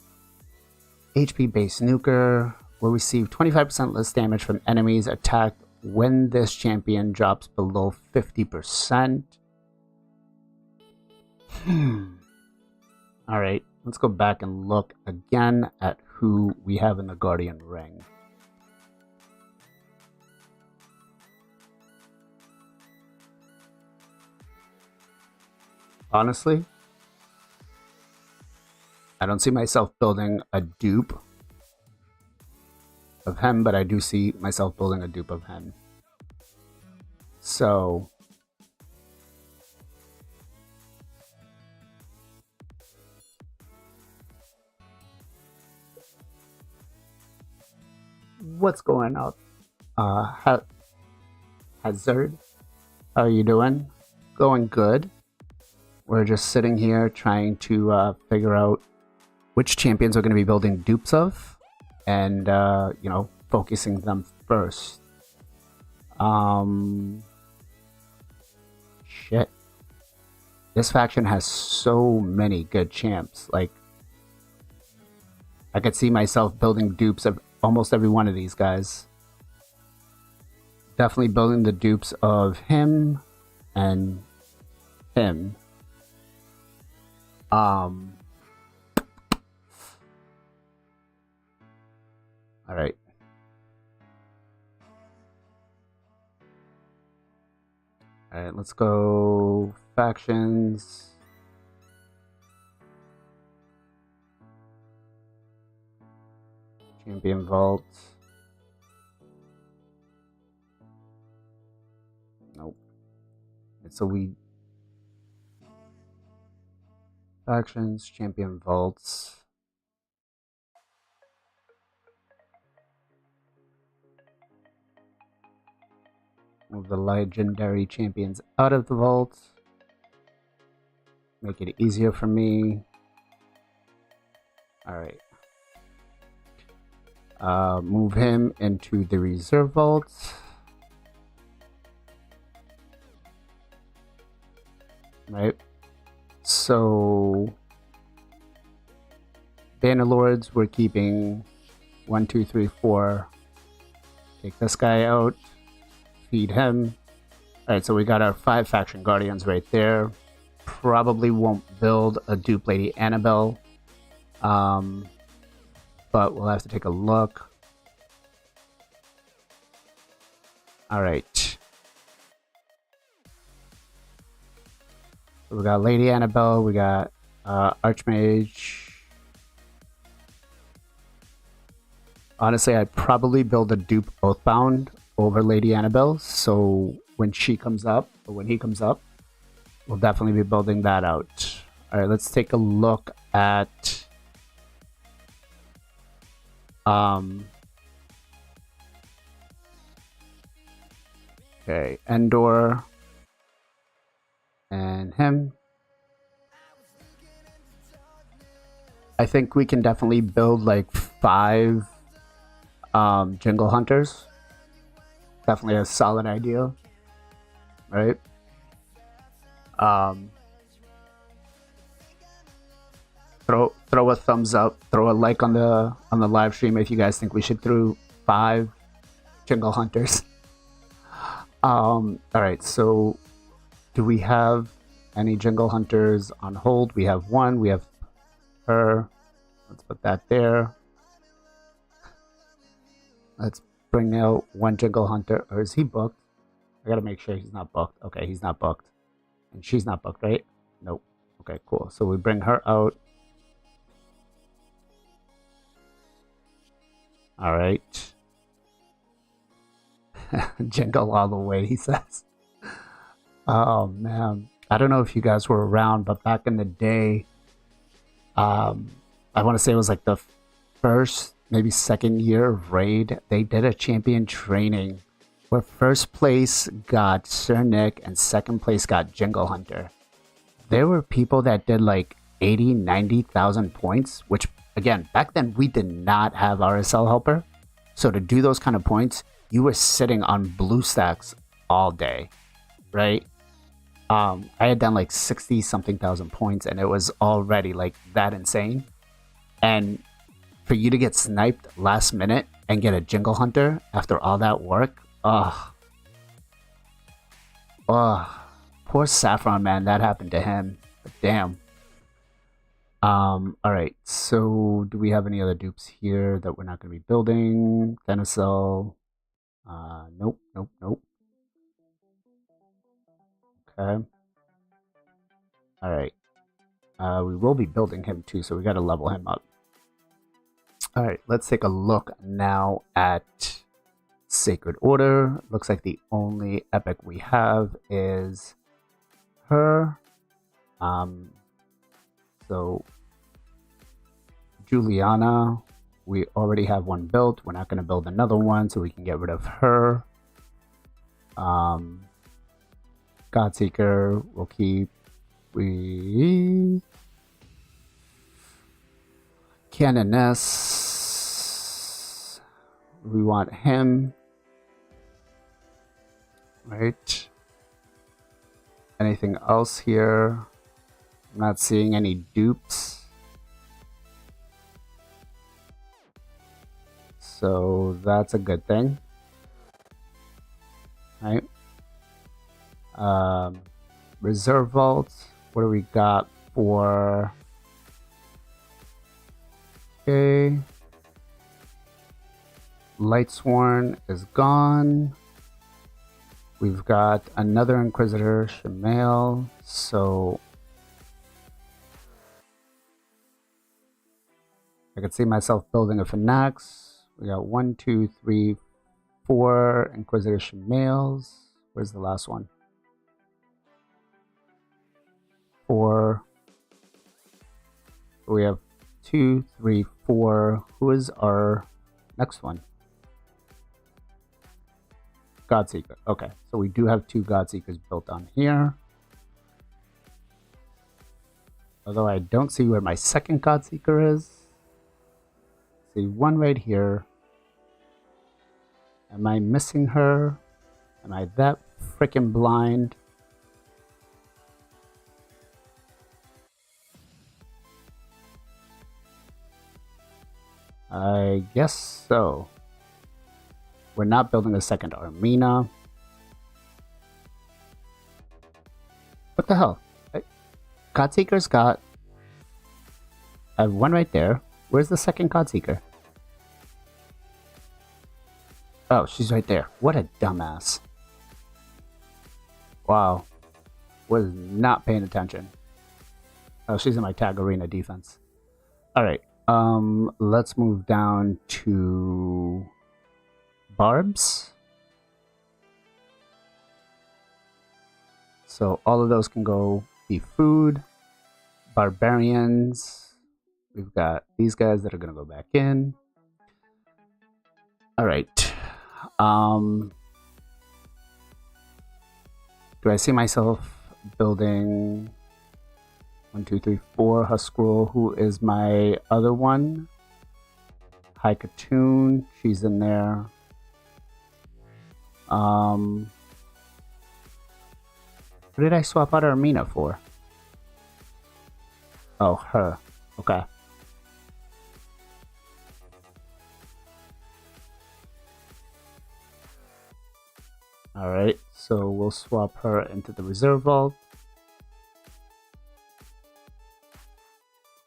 F: HP based nuker will receive 25% less damage from enemies attacked when this champion drops below 50%. Alright, let's go back and look again at who we have in the Guardian Ring. Honestly, I don't see myself building a dupe of him, but I do see myself building a dupe of him. So, what's going up? Hazard, how are you doing? Going good. We're just sitting here trying to figure out which champions we're going to be building dupes of, and you know, focusing them first. Shit. This faction has so many good champs. Like, I could see myself building dupes of almost every one of these guys. Definitely building the dupes of him and him. Alright. Alright, let's go factions. Champion Vault. Nope. So we factions, champion vaults. Move the legendary champions out of the vault. Make it easier for me. Alright. Move him into the reserve vault. Right. So Bannerlords, we're keeping 1, 2, 3, 4. Take this guy out. Feed him. Alright, so we got our 5 faction guardians right there. Probably won't build a dupe Lady Annabelle. But we'll have to take a look. Alright. So we got Lady Annabelle, we got Archmage. Honestly, I'd probably build a dupe Oathbound over Lady Annabelle, so when she comes up, or when he comes up, we'll definitely be building that out. Alright, let's take a look at okay, Endor and him. I think we can definitely build like 5 Jingle Hunters. Definitely a solid idea, right? Throw a thumbs up, throw a like on the live stream if you guys think we should throw 5 Jingle Hunters. All right, so do we have any Jingle Hunters on hold? We have one. We have her. Let's put that there. Let's bring out one Jingle Hunter. Or is he booked? I gotta make sure he's not booked. Okay, he's not booked. And she's not booked, right? Nope. Okay, cool. So we bring her out. All right. Jingle all the way, he says. Oh, man. I don't know if you guys were around, but back in the day, I want to say it was like the first, maybe second year of Raid, they did a champion training where first place got Sir Nick and second place got Jingle Hunter. There were people that did like 80, 90,000 points, which again, back then we did not have RSL Helper. So to do those kind of points, you were sitting on blue stacks all day, right? I had done like 60 something thousand points and it was already like that insane. And for you to get sniped last minute and get a Jingle Hunter after all that work, poor Saffron, man, that happened to him. But damn. All right, so do we have any other dupes here that we're not going to be building? Thenacel. Nope. Okay. All right. We will be building him too, so we got to level him up. All right, let's take a look now at Sacred Order. Looks like the only epic we have is her. So Juliana, we already have one built. We're not going to build another one, so we can get rid of her. Godseeker, we'll keep. Canoness, we want him. Right. Anything else here? I'm not seeing any dupes. So that's a good thing. Right. Reserve vault. What do we got for? Okay. Lightsworn is gone. We've got another Inquisitor, Shamael. So I could see myself building a Phonax. We got 1, 2, 3, 4 Inquisitor Shamaels. Where's the last one? 4. We have 2, 3, 4. Who is our next one? Godseeker. Okay, so we do have 2 Godseekers built on here. Although I don't see where my second Godseeker is. See, one right here. Am I missing her? Am I that freaking blind? I guess so. We're not building a second Armina. What the hell? Godseeker's got... I have one right there. Where's the second Godseeker? Oh, she's right there. What a dumbass. Wow. Was not paying attention. Oh, she's in my tag arena defense. Alright. Let's move down to Barbs. So all of those can go be food. Barbarians. We've got these guys that are going to go back in. Alright. Do I see myself building 1, 2, 3, 4 Huskrul? Who is my other one? High Katoon, she's in there. What did I swap out Armina for? Oh, her. Okay. Alright, so we'll swap her into the reserve vault.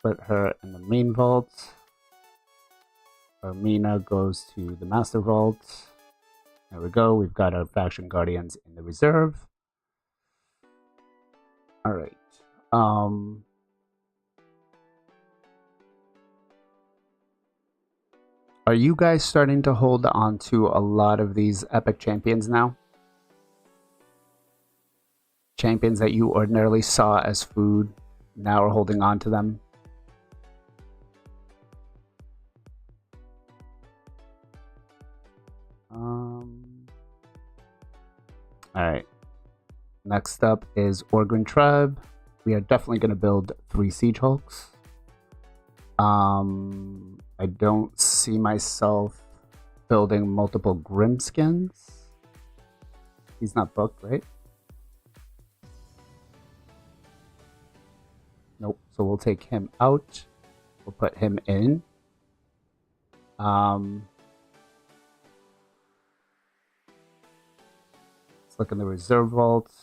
F: Put her in the main vault. Armina goes to the master vault. There we go, we've got our faction guardians in the reserve. Alright. Are you guys starting to hold on to a lot of these epic champions now? Champions that you ordinarily saw as food, now are holding on to them. Alright. Next up is Orgrimmar Tribe. We are definitely going to build 3 Siege Hulks. I don't see myself building multiple Grimskins. He's not booked, right? Nope. So we'll take him out. We'll put him in. Let's look in the reserve vault.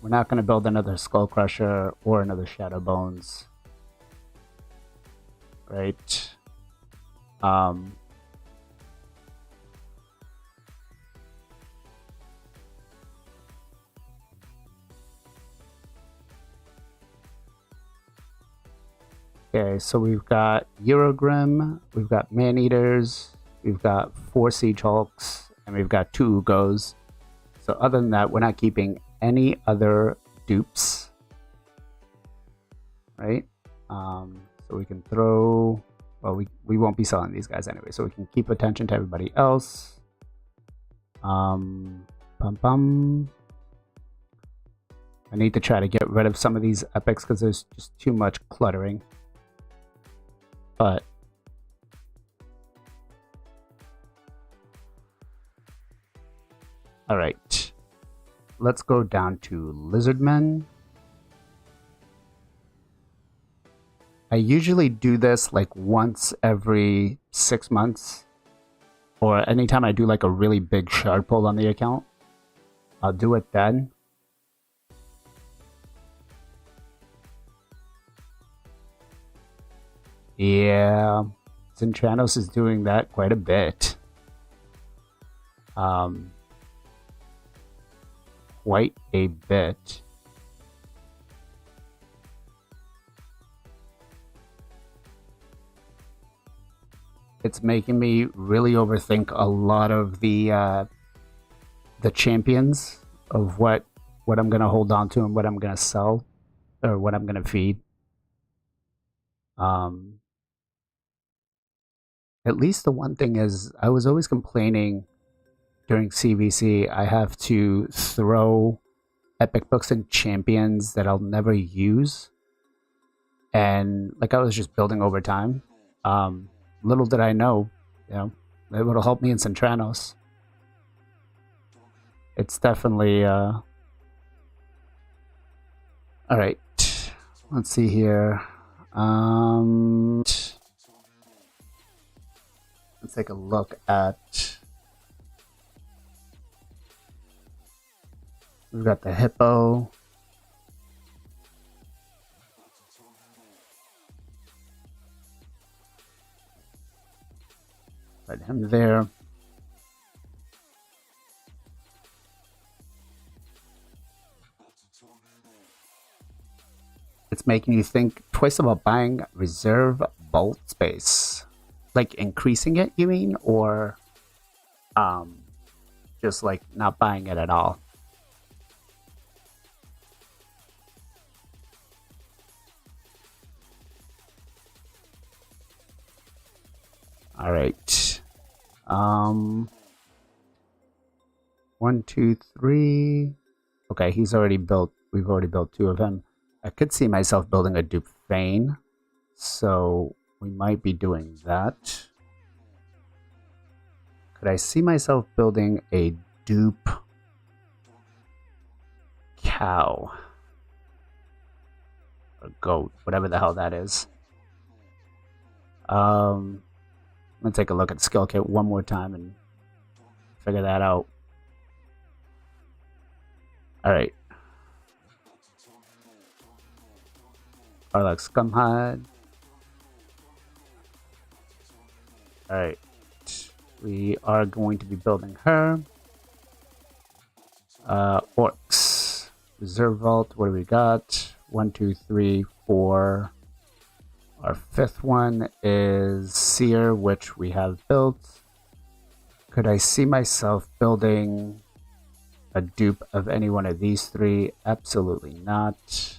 F: We're not going to build another Skull Crusher or another Shadow Bones. Right. Okay, so we've got Eurogrim, we've got Man-Eaters, we've got 4 Siege Hulks, and we've got 2 Ugos. So other than that, we're not keeping any other dupes. Right? So we can throw... Well, we won't be selling these guys anyway, so we can keep attention to everybody else. I need to try to get rid of some of these epics because there's just too much cluttering. But all right, let's go down to Lizardmen. I usually do this like once every 6 months, or anytime I do like a really big shard pull on the account, I'll do it then. Yeah, Zintranos is doing that quite a bit. Quite a bit. It's making me really overthink a lot of the champions of what I'm gonna hold on to and what I'm gonna sell, or what I'm gonna feed. At least the one thing is, I was always complaining during CVC, I have to throw epic books and champions that I'll never use. And like I was just building over time. Little did I know, you know, it would help me in Centranos. It's definitely all right. Let's see here. Let's take a look at. We've got the hippo. Put him there. It's making you think twice about buying reserve vault space. Like increasing it, you mean? Or just like not buying it at all? All right. 1, 2, 3. Okay, he's already built. We've already built 2 of him. I could see myself building a dupe Fane, so we might be doing that. Could I see myself building a dupe cow or goat, whatever the hell that is? I'm gonna take a look at the skill kit one more time and figure that out. All right. Karlach Scumhide. Alright. We are going to be building her. Orcs. Reserve Vault. What do we got? 1, 2, 3, 4. Our 5th one is Seer, which we have built. Could I see myself building a dupe of any one of these 3? Absolutely not.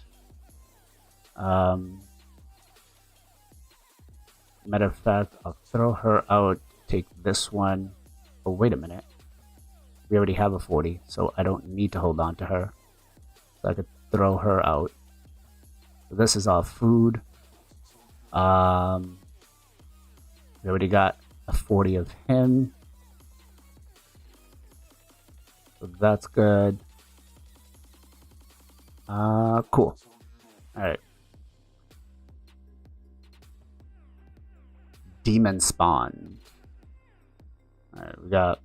F: Matter of fact, I'll throw her out, take this one. Oh, wait a minute. We already have a 40, so I don't need to hold on to her. So I could throw her out. So this is all food. We already got a 40 of him. So that's good. Cool. Alright. Demon spawn. Alright, we got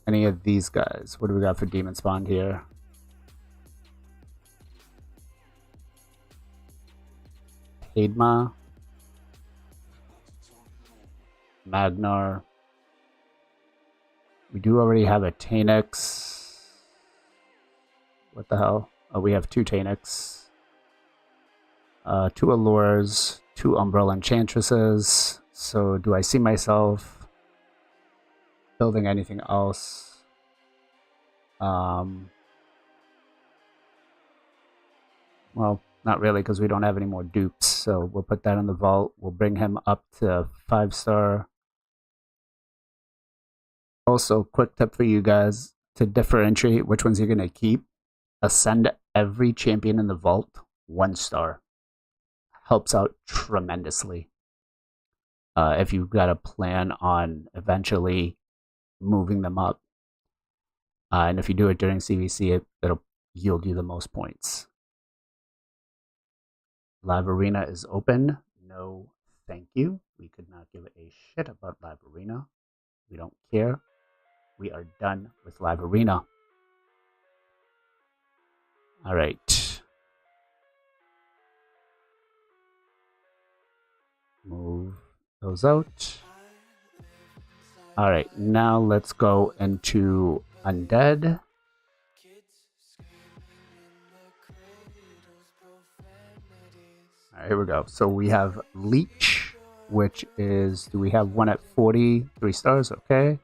F: any of these guys. What do we got for demon spawn here? Padma, Magnar. We do already have a Tanix. What the hell? Oh, we have 2 Tanix. 2 Allures, 2 Umbrella Enchantresses. So do I see myself building anything else? Well, not really, because we don't have any more dupes. So we'll put that in the vault. We'll bring him up to 5-star. Also, quick tip for you guys to differentiate which ones you're going to keep. Ascend every champion in the vault 1-star. Helps out tremendously. If you've got a plan on eventually moving them up. And if you do it during CVC, it'll yield you the most points. Live Arena is open. No, thank you. We could not give a shit about Live Arena. We don't care. We are done with Live Arena. All right. Move those out. All right, now let's go into Undead. All right, here we go. So we have Leech, which is, do we have one at 40, 3 stars? Okay.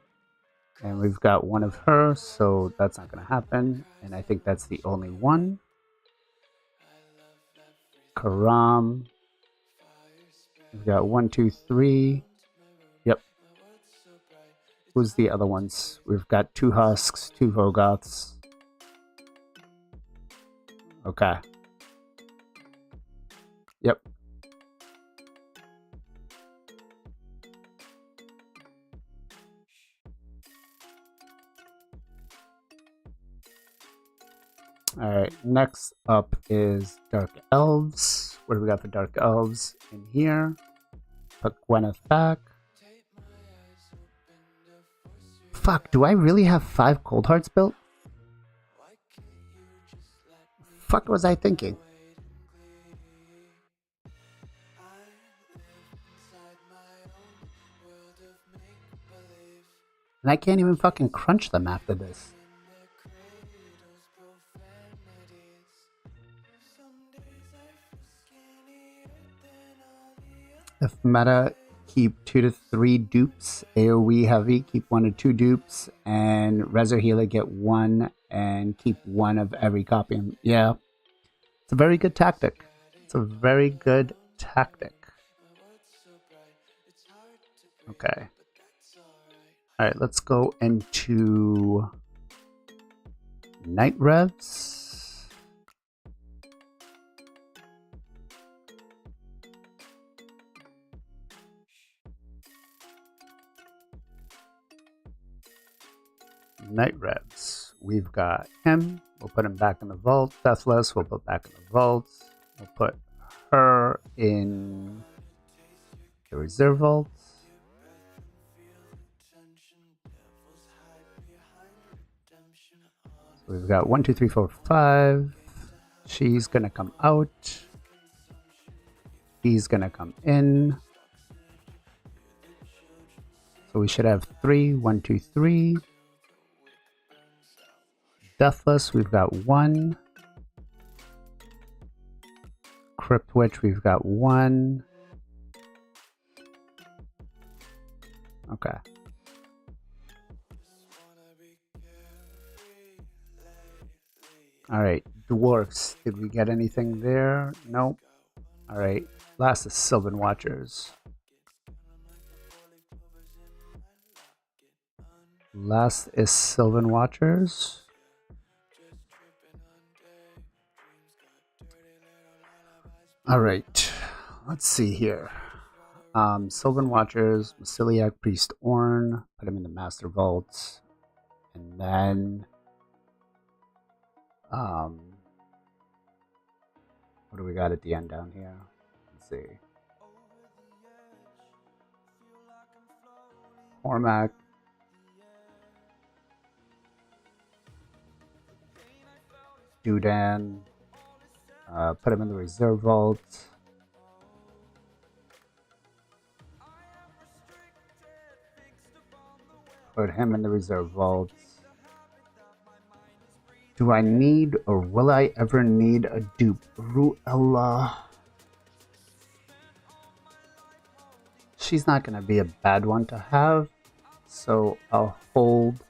F: And we've got one of her, so that's not going to happen. And I think that's the only one. Karam. We've got 1, 2, 3. Who's the other ones? We've got 2 Husks, 2 Vogoths. Okay. Yep. Alright, next up is Dark Elves. What do we got for Dark Elves in here? Put Gwyneth back. Fuck, do I really have 5 Cold Hearts built? Fuck was I thinking? And I can't even fucking crunch them after this. If meta, keep 2 to 3 dupes. AoE heavy, keep 1 to 2 dupes. And Rezo Healer, get 1 and keep 1 of every copy. Yeah. It's a very good tactic. It's a very good tactic. Okay. Alright, let's go into Night Revs. Night Revs. We've got him. We'll put him back in the vault. Deathless, we'll put back in the vault. We'll put her in the reserve vault. So we've got 1, 2, 3, 4, 5. She's gonna come out. He's gonna come in. So we should have 3. 1, 2, 3. Deathless, we've got 1. Crypt Witch, we've got 1. Okay. Alright, Dwarfs. Did we get anything there? Nope. Alright, last is Sylvan Watchers. Last is Sylvan Watchers. Alright, let's see here. Sylvan Watchers, Masiliac, Priest Ornn, put him in the Master Vault. And then what do we got at the end down here? Let's see. Cormac. Dudan. Put him in the reserve vault. Put him in the reserve vault. Do I need, or will I ever need, a dupe? Ruella. She's not going to be a bad one to have, so I'll hold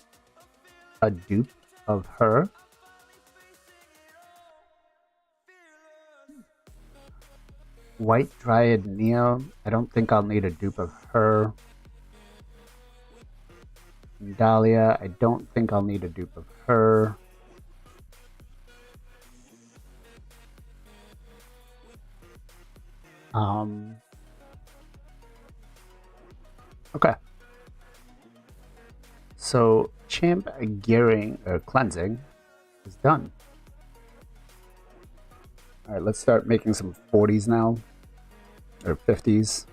F: a dupe of her. White Dryad Neo. I don't think I'll need a dupe of her. Dahlia. I don't think I'll need a dupe of her. Okay. So Champ Gearing or Cleansing is done. All right, let's start making some 40s now, or 50s.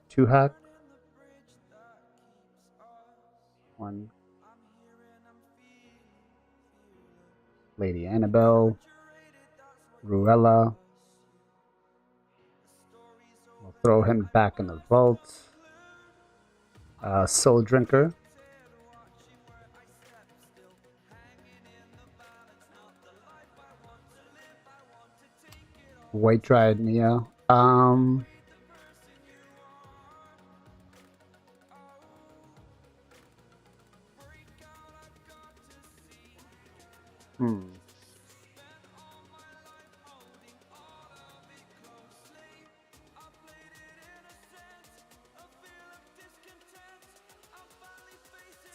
F: 2 hack. 1. Lady Annabelle. Ruella. We'll throw him back in the vault. Soul Drinker. White Dryad Neo.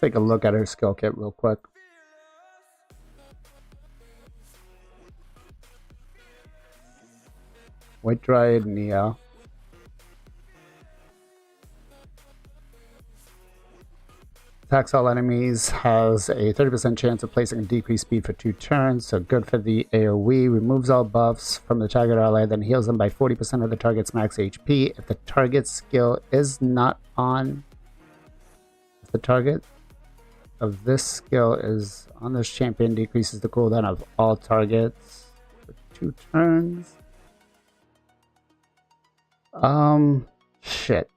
F: take a look at her skill kit real quick. White Dryad Nia. Attacks all enemies, has a 30% chance of placing a decreased speed for 2 turns, so good for the AoE. Removes all buffs from the target ally, then heals them by 40% of the target's max HP. If the target's skill is not on, if the target of this skill is on this champion, decreases the cooldown of all targets for 2 turns. Shit.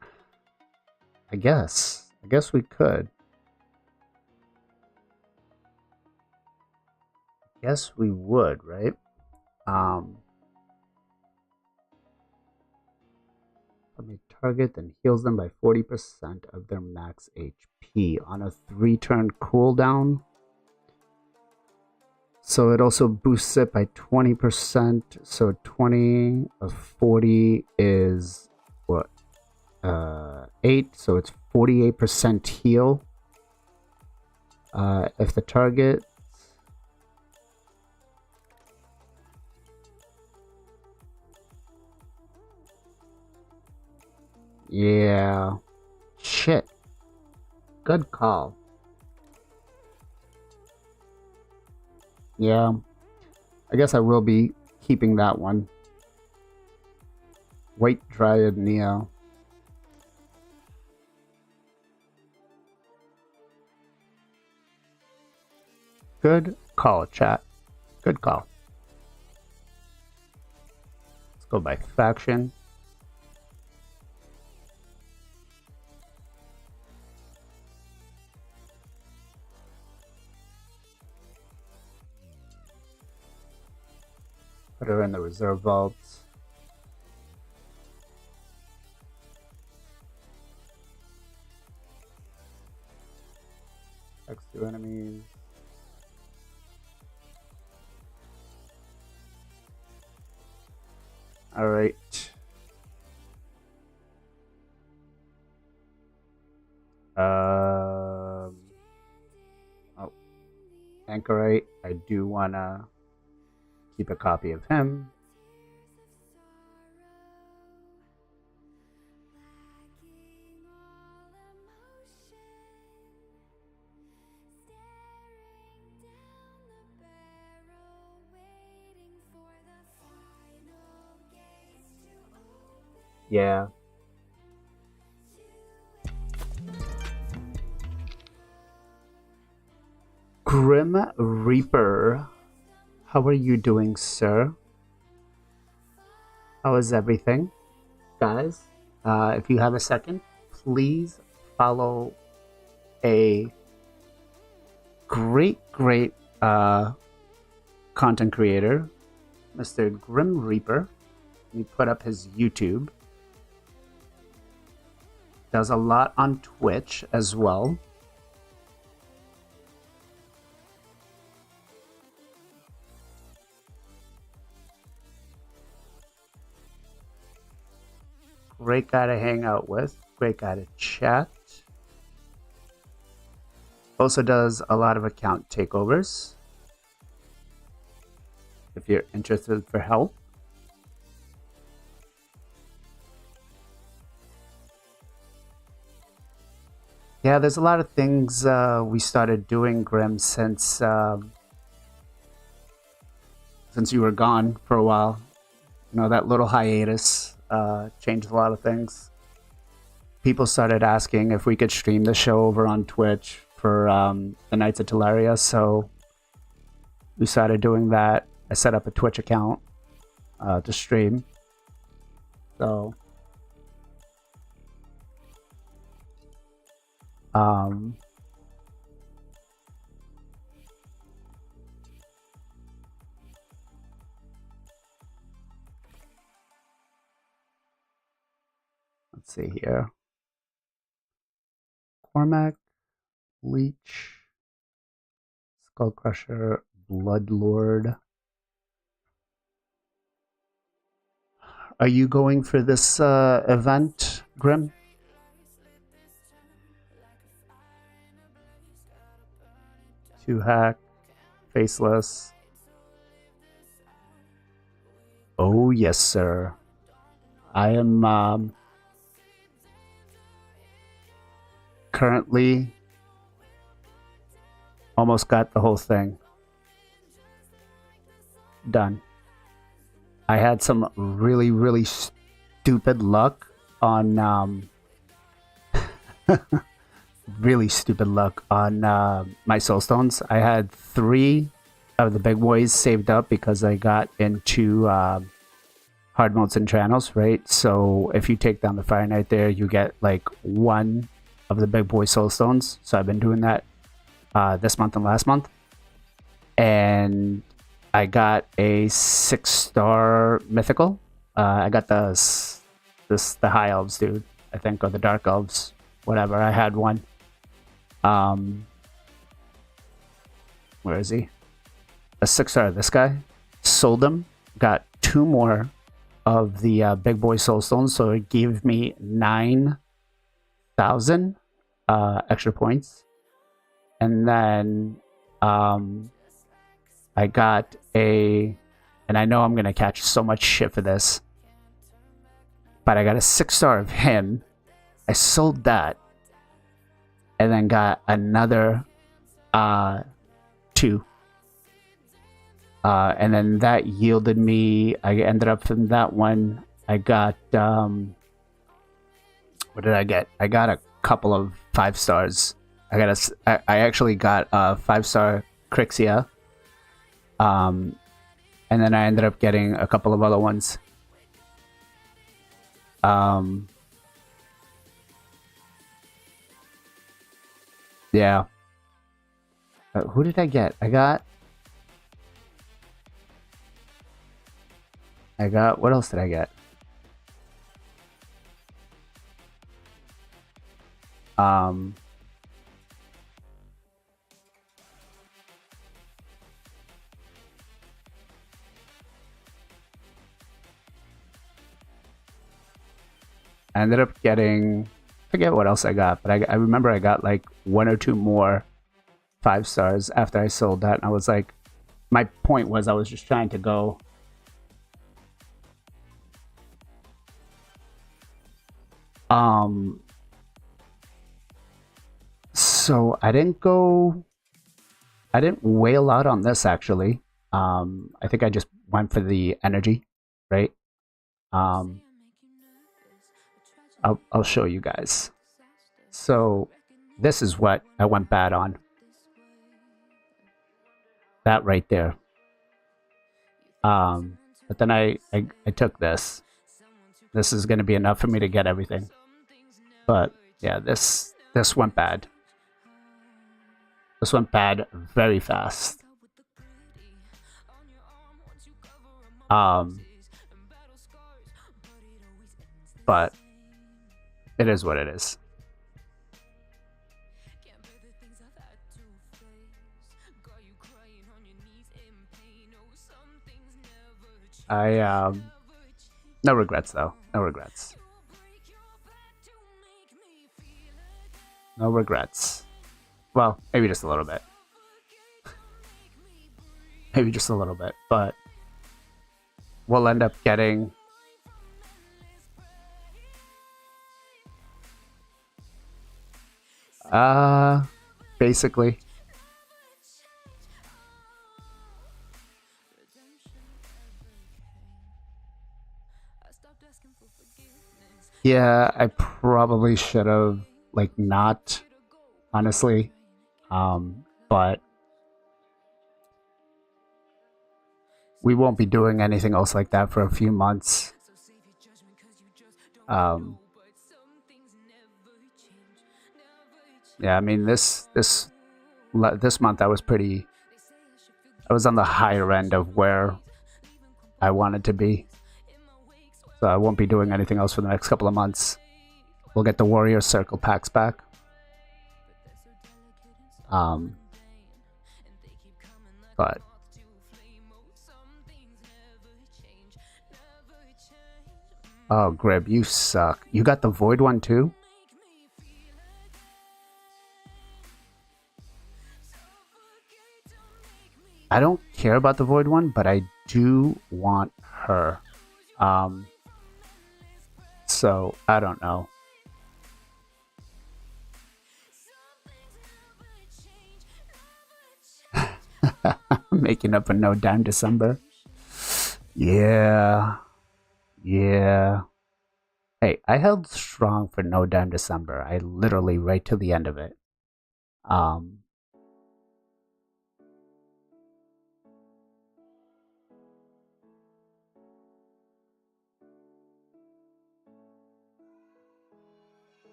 F: I guess we could. Yes, we would, right? From a target, then heals them by 40% of their max HP on a 3-turn cooldown. So it also boosts it by 20%. So 20 of 40 is what? 8. So it's 48% heal. If the target yeah. Shit. Good call. Yeah. I guess I will be keeping that one. White Dryad Nia. Good call, chat. Good call. Let's go by faction. Put her in the reserve vaults. X2 enemies. Alright. Oh. Anchorite. I do wanna keep a copy of him. Yeah. Grim Reaper. How are you doing, sir? How is everything? Guys, if you have a second, please follow a great content creator, Mr. Grim Reaper. He put up his YouTube. Does a lot on Twitch as well. Great guy to hang out with. Great guy to chat. Also does a lot of account takeovers. If you're interested for help. Yeah, there's a lot of things we started doing, Grim, since you were gone for a while. You know, that little hiatus changed a lot of things. People started asking if we could stream the show over on Twitch for the Knights of Teleria, so we started doing that. I set up a Twitch account to stream. So let's see here. Cormac, Leech, Skullcrusher, Bloodlord. Are you going for this event, Grim? 2 hack, faceless. Oh yes, sir. I am currently almost got the whole thing done. I had some really stupid luck on really stupid luck on my soulstones. I had 3 of the big boys saved up because I got into hard modes and channels, right? So if you take down the Fire Knight there, you get like 1 of the big boy soulstones. So I've been doing that this month and last month, and I got a 6-star mythical. I got the high elves, dude, I think, or the dark elves, whatever. I had one. Where is he? A 6-star. This guy sold him. Got 2 more of the big boy soulstones, so it gave me 9,000 extra points, and then I got and I know I'm gonna catch so much shit for this, but I got a 6-star of him. I sold that, and then got another 2. And then that yielded me, I ended up from that one, I got, what did I get? I got a couple of 5-stars. I actually got a 5-star Crixia. And then I ended up getting a couple of other ones. Yeah. Who did I get? I got, what else did I get? I ended up getting, I forget what else I got, but I remember I got like 1 or 2 more 5-stars after I sold that. And I was like, my point was I was just trying to go so I didn't wail out on this actually. I think I just went for the energy, right? I'll show you guys. So this is what I went bad on. That right there. But then I took this. This is going to be enough for me to get everything. But yeah, this went bad. This went bad very fast. But it is what it is. No regrets though. No regrets. No regrets. Well, maybe just a little bit. Maybe just a little bit, but we'll end up getting basically yeah, I probably should have like not, honestly, but we won't be doing anything else like that for a few months. Yeah, I mean this month I was on the higher end of where I wanted to be. So I won't be doing anything else for the next couple of months. We'll get the Warrior Circle packs back. But oh, Grib, you suck. You got the Void one too? I don't care about the Void one, but I do want her. So I don't know. Making up for No Dime December. Yeah. Yeah. Hey, I held strong for No Dime December. I literally right to the end of it.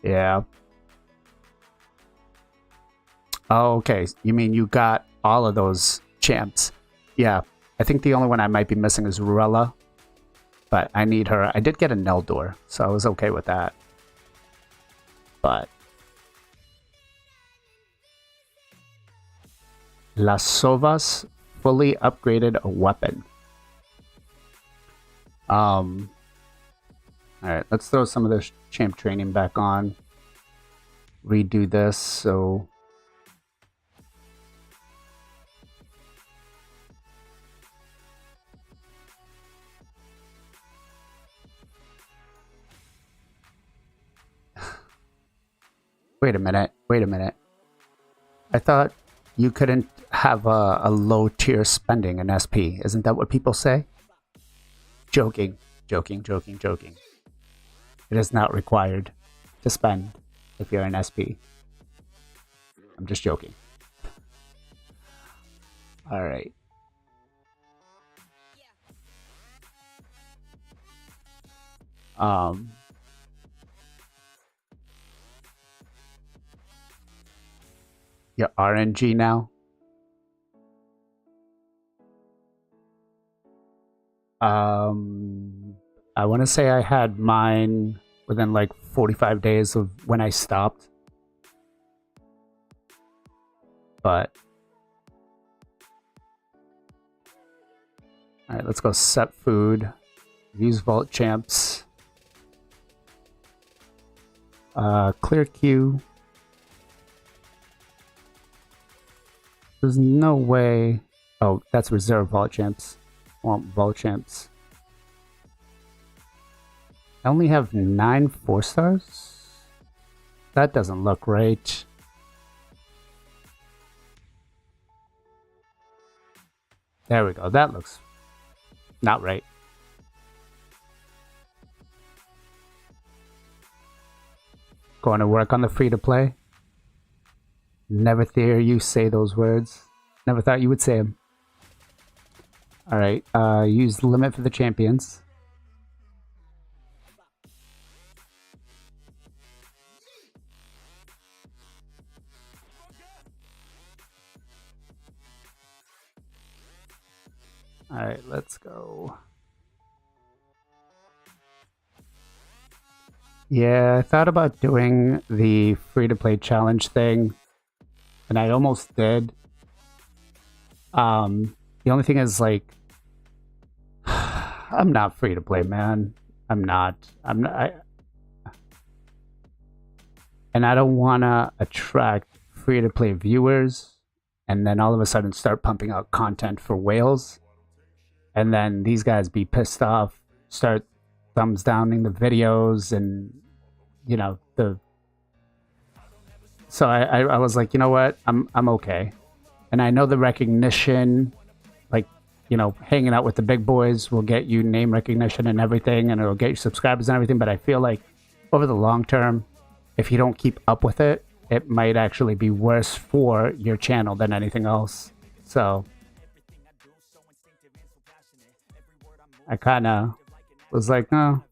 F: Yeah. Oh, okay. You mean you got all of those champs? Yeah. I think the only one I might be missing is Rurella, but I need her. I did get a Neldor, so I was okay with that. But Las Sovas fully upgraded a weapon. All right, let's throw some of this champ training back on. Redo this, so wait a minute. I thought you couldn't have a low tier spending in SP. Isn't that what people say? Joking. It is not required to spend if you're an SP. I'm just joking. All right. Your RNG now. I want to say I had mine within like 45 days of when I stopped. But all right, let's go set food. Use vault champs. Clear queue. There's no way. Oh, that's reserve vault champs. I want vault champs. I only have 9 4-stars? That doesn't look right. There we go. That looks not right. Going to work on the free-to-play. Never hear you say those words. Never thought you would say them. Alright, use the limit for the champions. Alright, let's go. Yeah, I thought about doing the free-to-play challenge thing, and I almost did. The only thing is, like, I'm not free-to-play, man. I'm not. And I don't want to attract free-to-play viewers and then all of a sudden start pumping out content for whales. And then these guys be pissed off, start thumbs downing the videos, and you know so I was like, you know what, I'm okay. And I know the recognition, like, you know, hanging out with the big boys will get you name recognition and everything, and it'll get you subscribers and everything, but I feel like over the long term, if you don't keep up with it, it might actually be worse for your channel than anything else. So I kind of was like, no,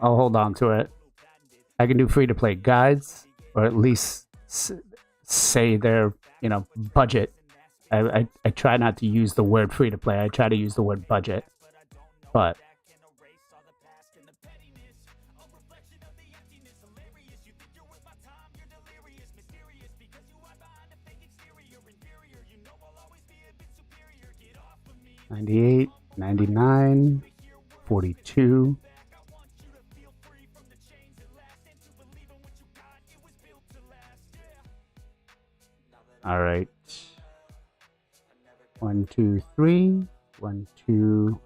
F: I'll hold on to it. I can do free-to-play guides, or at least say their, you know, budget. I try not to use the word free-to-play. I try to use the word budget. But $98, $99, $42. All right. 1, 2, 3. 1, 2.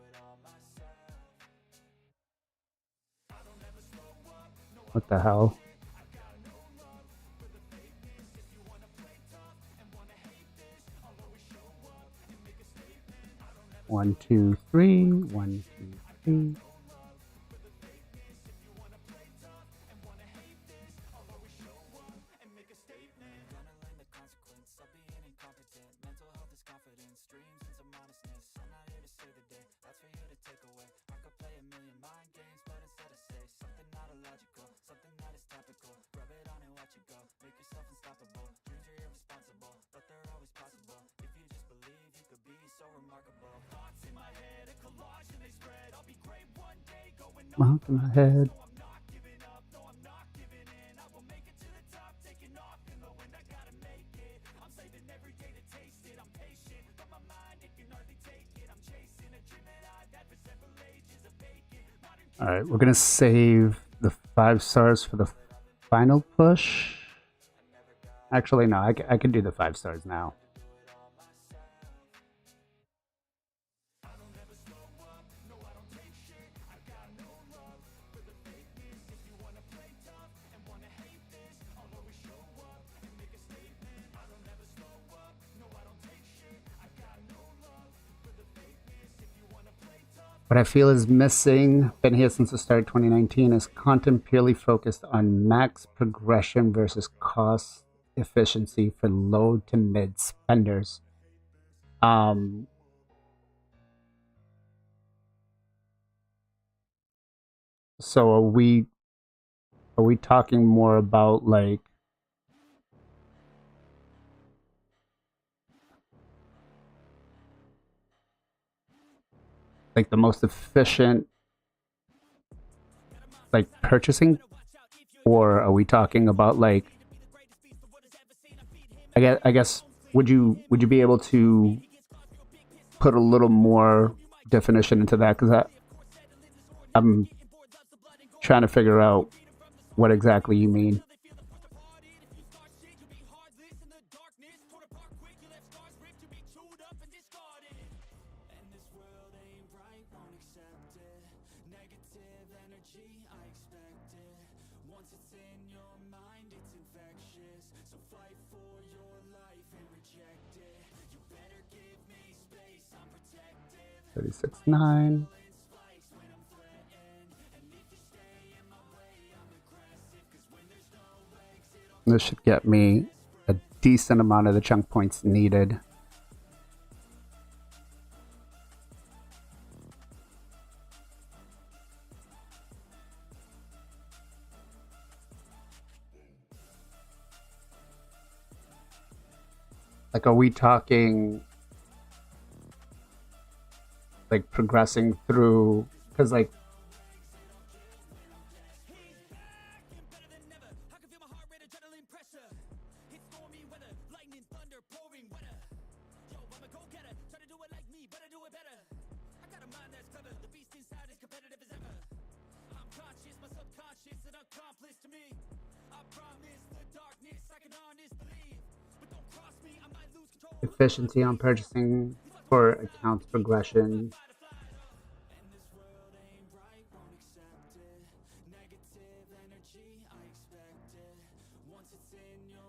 F: What the hell? One, two, three. 1, 2, 3. Mouth in my head. All right, we're gonna save the 5 stars for the final push. Actually, no, I can do the 5 stars now. What I feel is missing, been here since the start of 2019, is content purely focused on max progression versus cost efficiency for low to mid spenders. So are we talking more about like the most efficient like purchasing, or are we talking about like I guess would you be able to put a little more definition into that, because I'm trying to figure out what exactly you mean. $36.9. This should get me a decent amount of the chunk points needed. Like, are we talking like progressing through, because like efficiency on purchasing for accounts progression.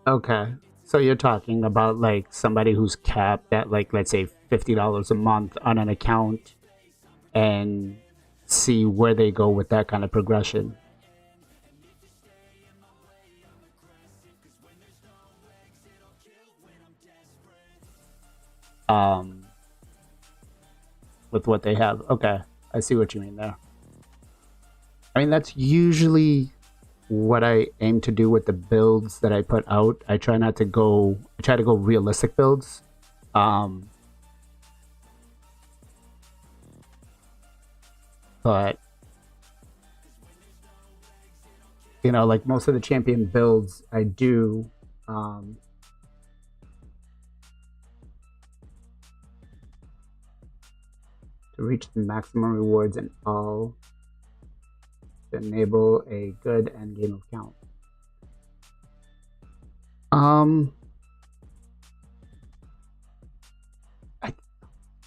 F: Okay, so you're talking about like somebody who's capped at like, let's say $50 a month on an account, and see where they go with that kind of progression. With what they have. Okay, I see what you mean there. I mean, that's usually what I aim to do with the builds that I put out. I try to go realistic builds. But you know, like most of the champion builds I do, to reach the maximum rewards in all, to enable a good endgame account.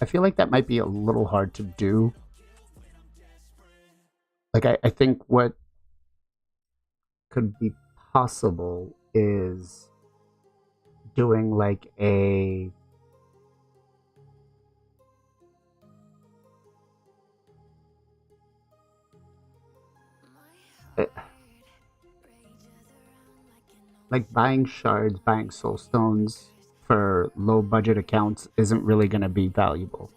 F: I feel like that might be a little hard to do. Like, I think what could be possible is doing like a like buying shards, buying soul stones for low budget accounts isn't really going to be valuable.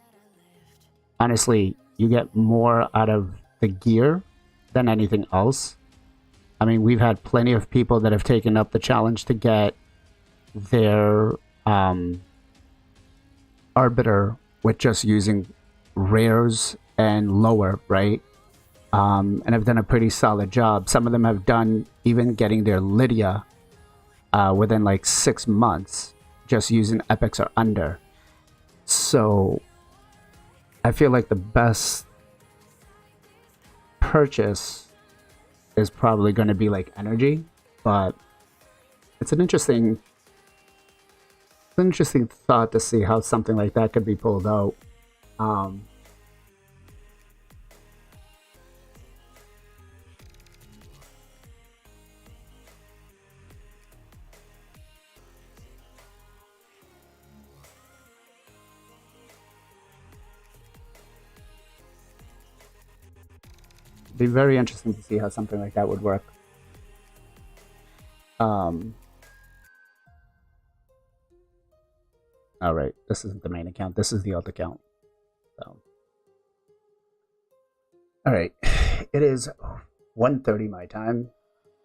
F: Honestly, you get more out of the gear than anything else. I mean, we've had plenty of people that have taken up the challenge to get their arbiter with just using rares and lower, right? And have done a pretty solid job. Some of them have done even getting their Lydia within like 6 months, just using epics or under. So I feel like the best purchase is probably going to be like energy, but it's an interesting thought to see how something like that could be pulled out. Be very interesting to see how something like that would work. All right, this isn't the main account. This is the alt account. So, all right, it is 1:30 my time.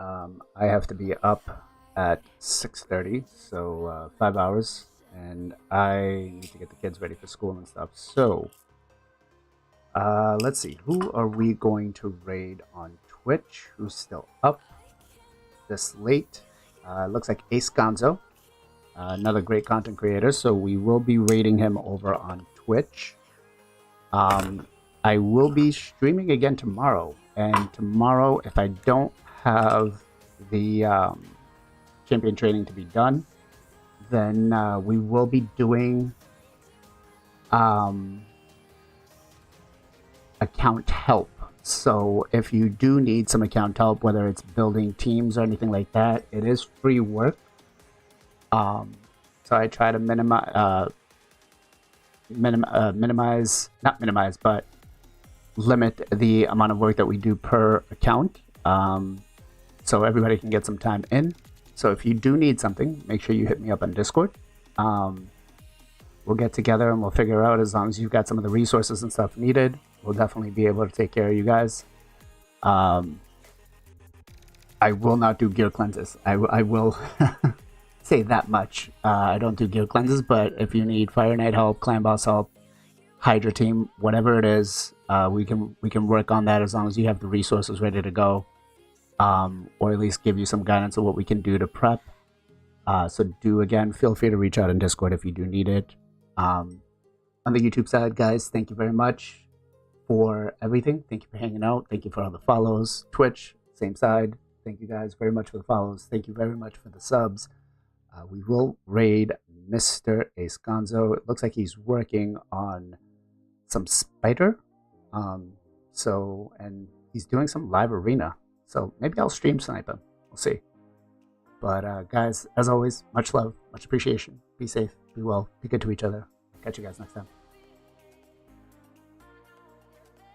F: I have to be up at 6:30, so 5 hours, and I need to get the kids ready for school and stuff. So, let's see, who are we going to raid on Twitch? Who's still up this late? Looks like Ace Gonzo, another great content creator, so we will be raiding him over on Twitch. I will be streaming again tomorrow, and tomorrow, if I don't have the champion training to be done, then we will be doing account help. So if you do need some account help, whether it's building teams or anything like that, it is free work. So I try to limit the amount of work that we do per account, so everybody can get some time in. So if you do need something, make sure you hit me up on Discord. We'll get together and we'll figure out, as long as you've got some of the resources and stuff needed, we'll definitely be able to take care of you guys. I will not do gear cleanses. I will say that much. I don't do gear cleanses, but if you need Fire Knight help, Clan Boss help, Hydra team, whatever it is, we can work on that as long as you have the resources ready to go, or at least give you some guidance on what we can do to prep. So feel free to reach out in Discord if you do need it. On the YouTube side, guys, thank you very much for everything. Thank you for hanging out. Thank you for all the follows. Twitch, same side. Thank you guys very much for the follows. Thank you very much for the subs. We will raid Mr. Ace Gonzo. It looks like he's working on some spider. And he's doing some live arena. So maybe I'll stream snipe him. We'll see. But guys, as always, much love, much appreciation. Be safe, be well, be good to each other. Catch you guys next time.